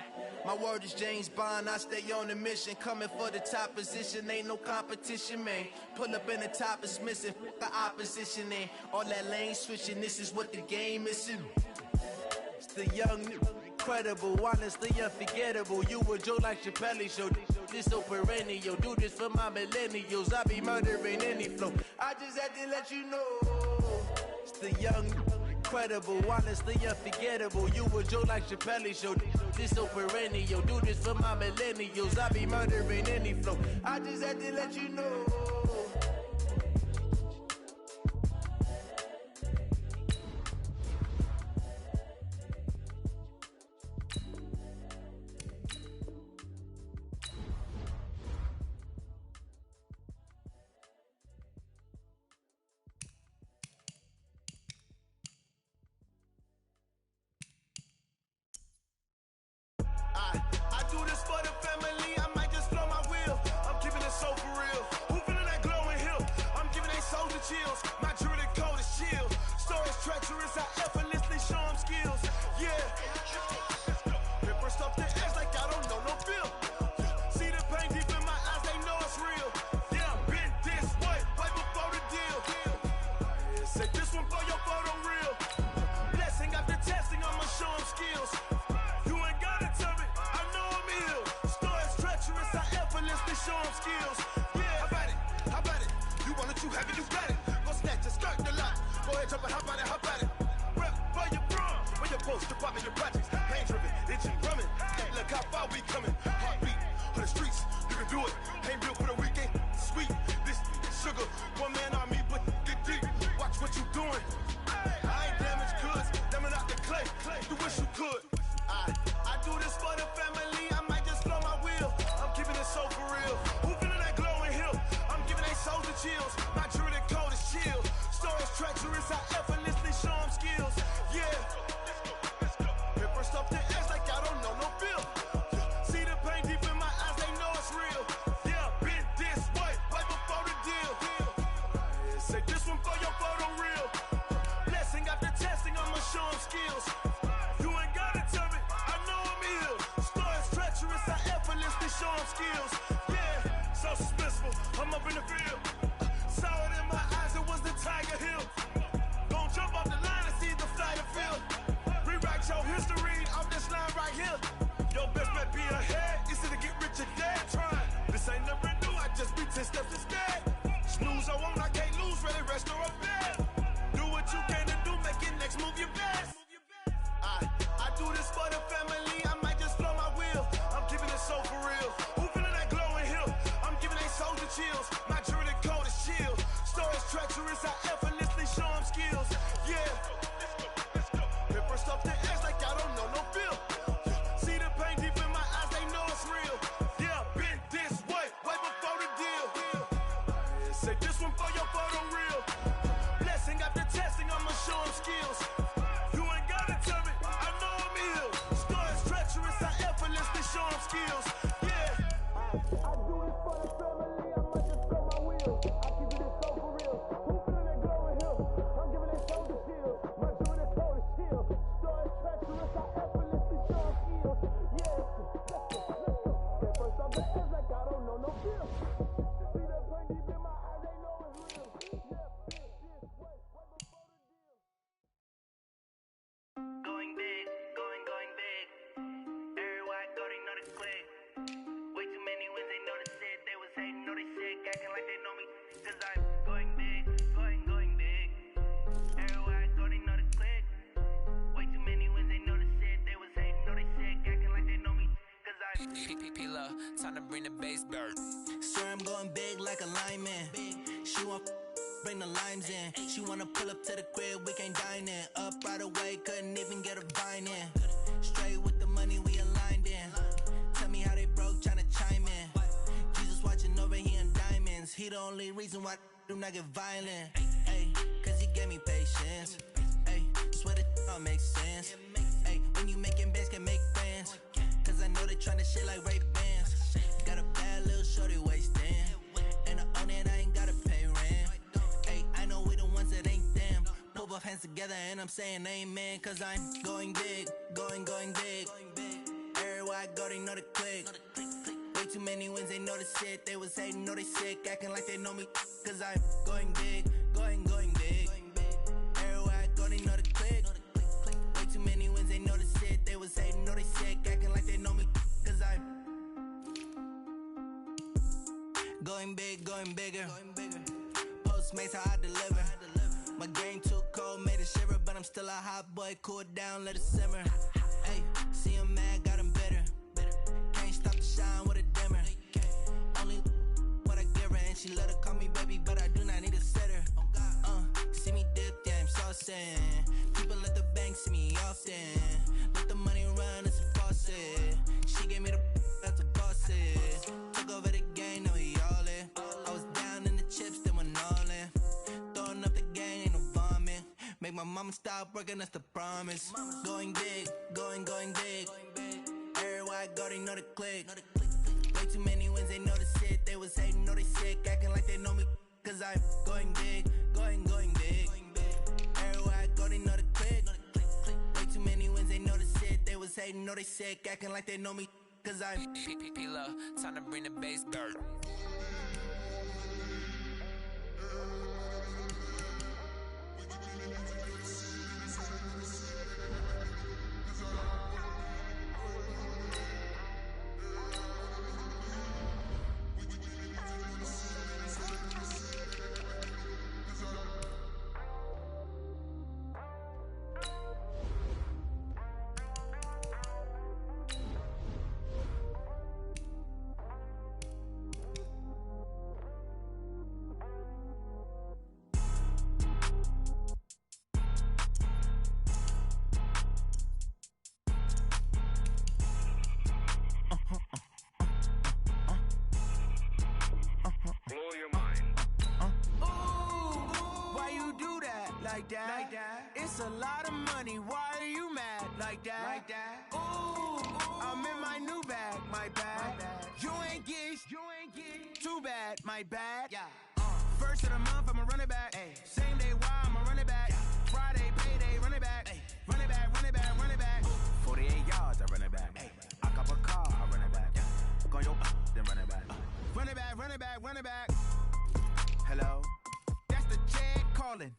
My word is James Bond, I stay on the mission. Coming for the top position, ain't no competition, man. Pull up in the top is missing, the opposition ain't. All that lane switching, this is what the game is. It's the young, incredible, honestly unforgettable. You a joke like Chappelle show. This so perennial. Do this for my millennials. I be murdering any flow. I just had to let you know. It's the young, incredible, honestly unforgettable. You a joke like Chappelle show. This so perennial. Do this for my millennials. I be murdering any flow. I just had to let you know. I do this for the family, I might just blow my wheel. I'm keeping it so for real. Who feeling that glowing hill? I'm giving they souls the chills. My jewelry cold is chill. Stories treacherous, I effortlessly show them skills. Yeah. Ripper stuff the edge like I don't know no feel. See the pain deep in my eyes, they know it's real. Yeah, I'm been this way, right before the deal. Say this one for your photo reel. Blessing after testing, I'ma show them skills. You ain't gotta tell me, I know I'm ill. Stories treacherous, I effortlessly show them skills. Yeah, how about it? How about it? You want it, you have it, you got it. Go snatch and skirt the lot. Go ahead, jump it, how about it? How about it? Rep for your bro, when you're supposed to pop in your projects. Pain driven, itchy, drumming. Look how far we coming. Heartbeat on the streets, you can do it. Ain't built for the weekend. Sweet, this sugar, one man army, but get deep. Watch what you doing. I ain't damaged goods, damn it out the clay. You wish you could. I do this for the family, I might just blow my wheel. I'm keeping it so for real. Who feeling that glowing hill? I'm giving they souls the chills. My jewelry cold is chill. show them skills. Yeah, so suspenseful, I'm up in the field. Saw it in my eyes, it was the Tiger Hill. Gon' jump off the line and see the flight of field. Rewrite your history off this line right here. Your best bet be ahead, easy to get rich or dead trying. This ain't never new, I just be 10 steps instead. Snooze I won't, I can't lose, ready, rest or I'm dead. Do what you can to do, make your next move your best. I do this for the family, I might just blow my wheel. I'm keeping it so for real. Who feeling that glowing hill? I'm giving they soldier chills. My jewelry code is chill. Stories treacherous, I effortlessly show them skills. Yeah. Paper stuff the edge like I don't know no feel. See the pain deep in my eyes, they know it's real. Yeah, been this way before the deal. Say this one for your photo reel. Blessing after testing, I'ma show them skills. You ain't gotta tell me, I know I'm ill. Stories treacherous, I effortlessly show them skills. Yeah. I do this for the family, I might just blow my wheel. I keep it so for real. Who feeling that glowing hill? I'm giving they soldier chills. My jewelry code is chill. Stories treacherous, I effortlessly show them skills. Yeah. At first off the edge like I don't know no feel. See the pain deep in my eyes, they know it's real. Yeah, this way before the deal. Going big, going big. Everywhere I go, they know the click. Way too many wins, they know the shit. They was hating, know they sick, acting like they know me. Cause I'm going big, going big. Everywhere I go, they know the click. Way too many wins, they know the shit. They was hating, know they sick, acting like they know me. Cause I'm P-P-P-Love, time to bring the bass bird. Swear I'm going big like a lineman. She want bring the limes in. She wanna pull up to the crib, we can't dine in. Up right away, couldn't even get a vine in. Straight with the money, we aligned in. Tell me how they broke, tryna chime in. Jesus watching over here in diamonds. He the only reason why I do not get violent. Ay, cause he gave me patience. Ay, swear that all makes sense. Ay, when you making bands, can make friends. Cause I know they tryna shit like Ray-Bans. Got a bad little shorty wasting. And I own it, I ain't gotta pay rent. Ay, I know we the ones that ain't them. Pull both hands together and I'm saying amen. Cause I'm going big, going big. Everywhere I go, they know the click. Way too many wins, they know the shit. They was hating, know they sick, acting like they know me. Cause I'm going big, going big. Everywhere I go, they know the click. Way too many wins, they know the shit. They was hating, know they sick, acting like they know me. Cause I'm going big, going bigger. Postmates how I deliver. My game too cold, made it shiver, but I'm still a hot boy. Cool it down, let it simmer. Hey, see him mad, got him bitter. Can't stop the shine with a dimmer. Only what I give her, and she let her call me baby, but I do not need a sitter. See me dip, yeah, I'm saucing. People at the bank see me often. Let the money run, it's a faucet. She gave me the that's a boss it. Took over the game, now we all in. I was down in the chips, then went all in. Throwing up the gang, ain't no vomit. Make my mama stop working, that's the promise. Going big, going big. Everywhere I go, they know the click. Way too many wins, they know the shit. They was hating, know they sick, acting like they know me. Cause I'm going big, going big. Everywhere I go, they know the click. Way too many wins, they know the shit. They was hating, know they sick, acting like they know me. Cause I'm P-P-P-Love, time to bring the bass bird. Like that. It's a lot of money. Why are you mad like that? Ooh, I'm in my new bag, my bad. You ain't get too bad, my bad. Yeah. First of the month, I'ma run it back. Same day, why I'ma run it back. Friday, payday, run it back. Run it back, run it back, run it back. 48 yards, I run it back. I cop a car, I run it back. Look on your run it back. Hello? That's the Jag calling.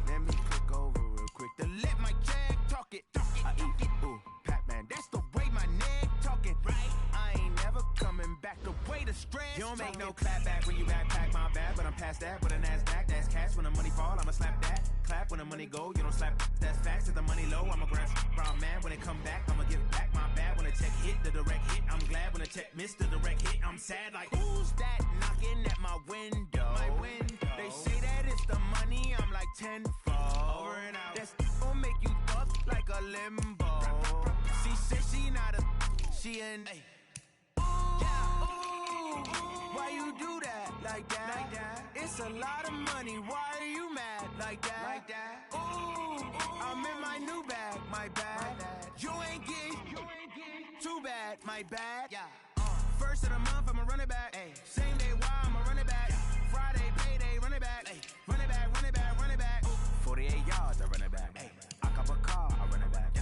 Let me click over real quick to let my Jag talk it. I eat, ooh, Pac-Man, that's the way my neck talking. Right? I ain't never coming back the way the stress. You don't make no clap back when you backpack my bad, but I'm past that with a NASDAQ. That's cash when the money fall, I'ma slap that. Clap when the money go, you don't slap. That's facts. If the money low, I'ma grab brown man. When it come back, I'ma give back my bad. When the check hit, the direct hit. I'm glad when the check missed the direct hit. I'm sad like, who's that knocking at my window? They say that it's the money, I'm like tenfold. Over and out. That's gon' make you fuck like a limbo. She said she not a, she an. Why you do that like that? It's a lot of money. Why are you mad like that? Ooh, I'm in my new bag, my bad. You ain't getting too bad, my bad. First of the month, I'ma run it back. Same day, why I'ma run it back. Friday, payday, run it back. Run it back, run it back, run it back. 48 yards, I run it back. I cop a car, I run it back.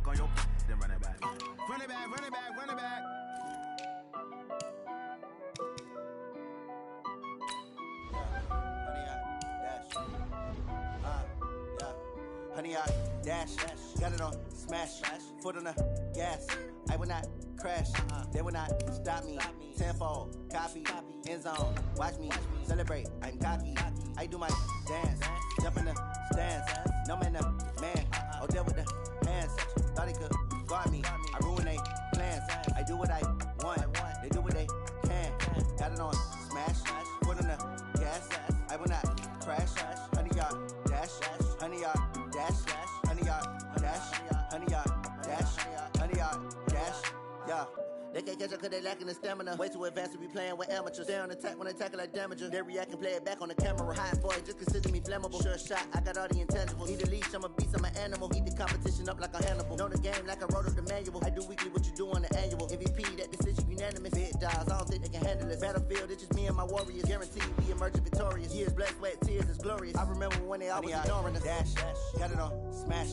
Go on your then run it back. Run it back, run it back, run it back. Honey, I dash, got it on smash, foot on the gas. I will not crash, they will not stop me. Tenfold, copy, end zone, watch me celebrate. I'm cocky, I do my dance, jump in the stands. No man, the man, oh deal with the hands. Thought he could guard me, I ruin they plans. I do what I want, they do what they can. Got it on smash, foot on the gas. I will not crash, honey, y'all dash, honey, y'all dash, honey, y'all dash, honey, y'all dash, honey, y'all dash, yeah. They can't catch up cause they lacking the stamina. Way too advanced to be playing with amateurs. Stay on attack when they tackle like damager. They react and play it back on the camera. Hot boy, just consider me flammable. Sure shot, I got all the intangibles. Need a leash, I'm a beast, I'm an animal. Heat the competition up like a Hannibal. Know the game like I wrote up the manual. I do weekly what you do on the annual. MVP, that decision unanimous. Big dials, I don't think they can handle this. Battlefield, it's just me and my warriors. Guaranteed we emerging victorious. Years, blood, sweat, tears, it's glorious. I remember when they always ignoring us. Dash, got it on smash,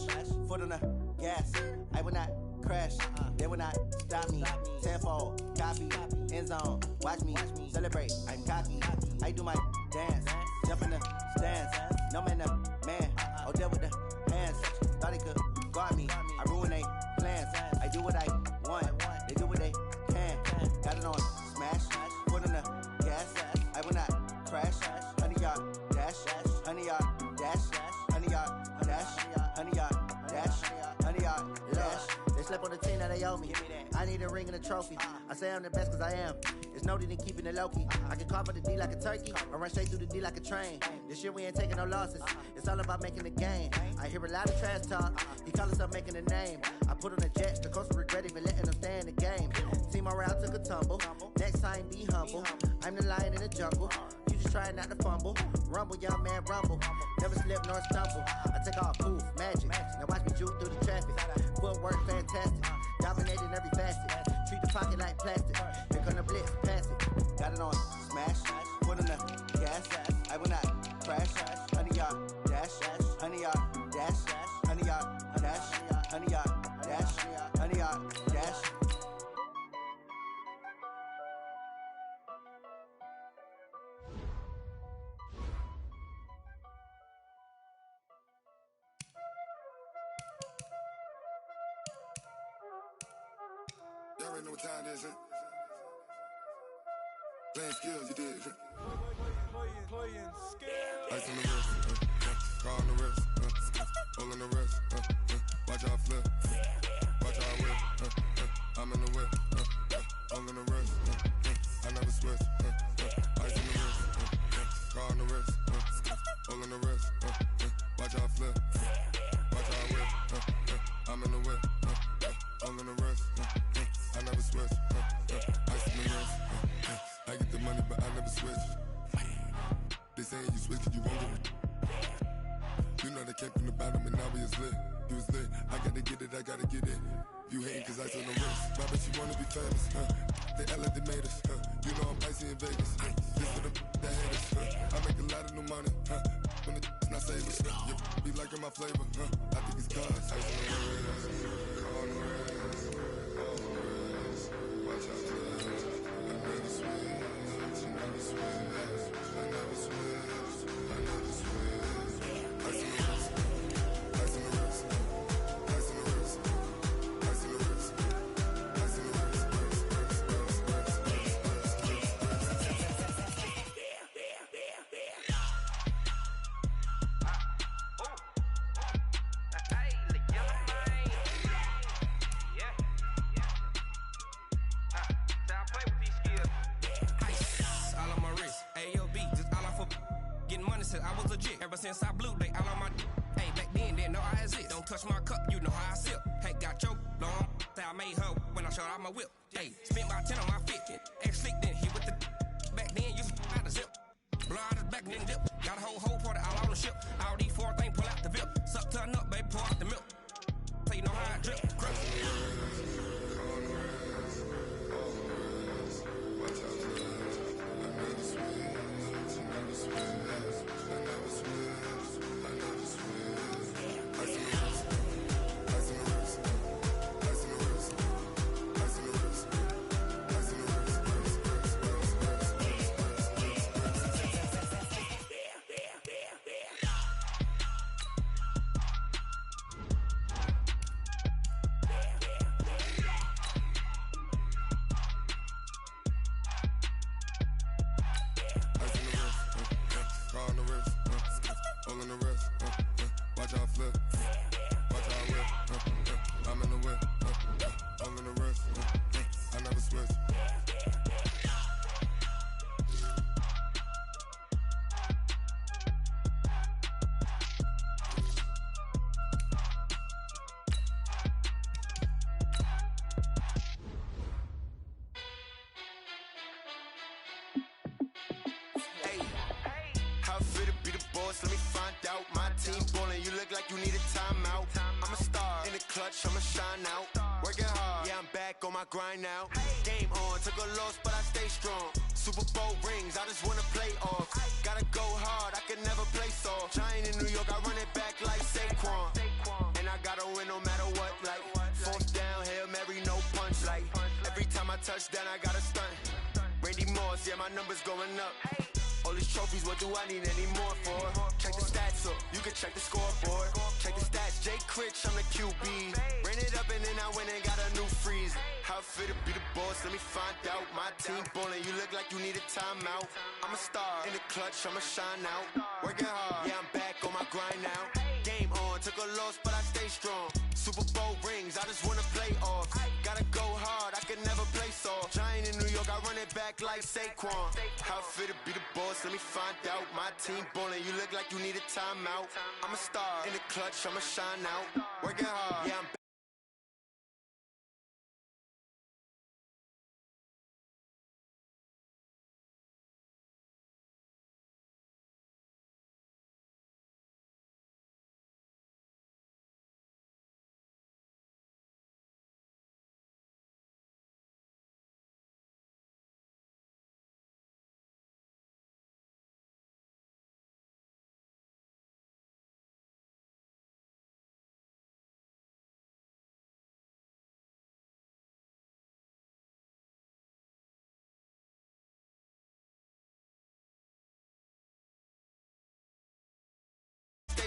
foot on the gas. I will not crash, they will not stop me. Tenfold, copy, end zone, watch me celebrate. I'm cocky, I do my dance, jump in the stands. No man, the man, oh deal with the hands. Thought he could guard me, I ruin they plans. I do what I want, they do what they can. Got it on smash, foot on the gas. I will not crash, honey y'all dash, honey y'all dash, honey y'all dash, honey y'all dash, honey y'all dash. They slept on the team that they owe me. I need a ring and a trophy. I say I'm the best cause I am. It's no need in keeping it low-key. I can carve up the D like a turkey or run straight through the D like a train. This year we ain't taking no losses. It's all about making the game. I hear a lot of trash talk. He call himself making a name. I put on a jet. The coach will regret even letting them stay in the game. Team morale took a tumble. Next time be humble. I'm the lion in the jungle. You just trying not to fumble. Rumble, young man, rumble. Never slip nor stumble. I take off, poof, magic. Now watch me juke through the traffic. Footwork fantastic. Dominating every facet. Treat the pocket like plastic. Here come the blitz, pass it. Got it on smash. Foot on the gas. I will not crash. Honey, y'all dash. Honey, y'all dash. Honey, y'all dash. Honey, y'all dash. Honey, y'all dash. Y'all already know what time it is, huh? Playing skills, you did, huh? Playing skills. Ice on the wrist, car on the wrist, hole in the wrist, watch out flip, watch out whip, I'm in the whip, hole in the wrist, I never switch, ice on the wrist, car on the wrist, hole in the wrist, watch out flip, watch out whip, I'm in the whip, hole in the wrist, I never switch, ice on the wrist, I get the money but I never switch. They saying you switch, you won't get it. You know they came from the bottom and now we is lit. You was lit, I gotta get it, I gotta get it. You hating cause I on the wrist. My bitch, you wanna be famous, They LA, they made us, You know I'm icy in Vegas, This for the that hate us, I make a lot of new money, When the not savers, You be liking my flavor, I think it's cause ice on the wrist, on the wrist, on the wrist. Watch out, I never switch, A.O.B. Just all off of getting money since I was legit. Ever since I blew, they all on my hey, back then, didn't know I exist. Don't touch my cup, you know how I sip. Hey, got your long, say I made her when I showed out my whip. Hey, spent about 10 on my fit. Ex-slick, then hit with the back then, you out the zip. Blow out his back, then dip. Got a whole party all on the ship. All these four things, pull out the VIP. Suck to a nut, baby, pour out the milk. So you know how I drip. Let me find out. My team ballin', you look like you need a timeout. I'm a star in the clutch, I'ma shine out. Working hard, yeah, I'm back on my grind now. Game on, took a loss, but I stay strong. Super Bowl rings, I just wanna play off. Gotta go hard, I can never play soft. Giant in New York, I run it back like Saquon. And I gotta win no matter what, like fourth down, Hail Mary, no punch. Like every time I touch down, I gotta stunt. Randy Moss, yeah, my numbers going up. All these trophies, what do I need any more for? Check the stats up, you can check the scoreboard. Check the stats, Jay Critch, I'm the QB. Ran it up and then I went and got a new freeze. How fit to be the boss, let me find out. My team ballin', you look like you need a timeout. I'm a star in the clutch, I'ma shine out. Working hard, yeah, I'm back on my grind now. Game on, took a loss, but I stay strong. Super Bowl rings, I just wanna play off. Gotta go hard, I can never play soft. Giant in New York, I run it back like Saquon. How fit to be the boss, let me find out. My team ballin', you look like you need a timeout. I'm a star in the clutch, I'ma shine out. Working hard, yeah, I'm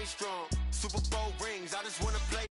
stay strong. Super Bowl rings, I just wanna play.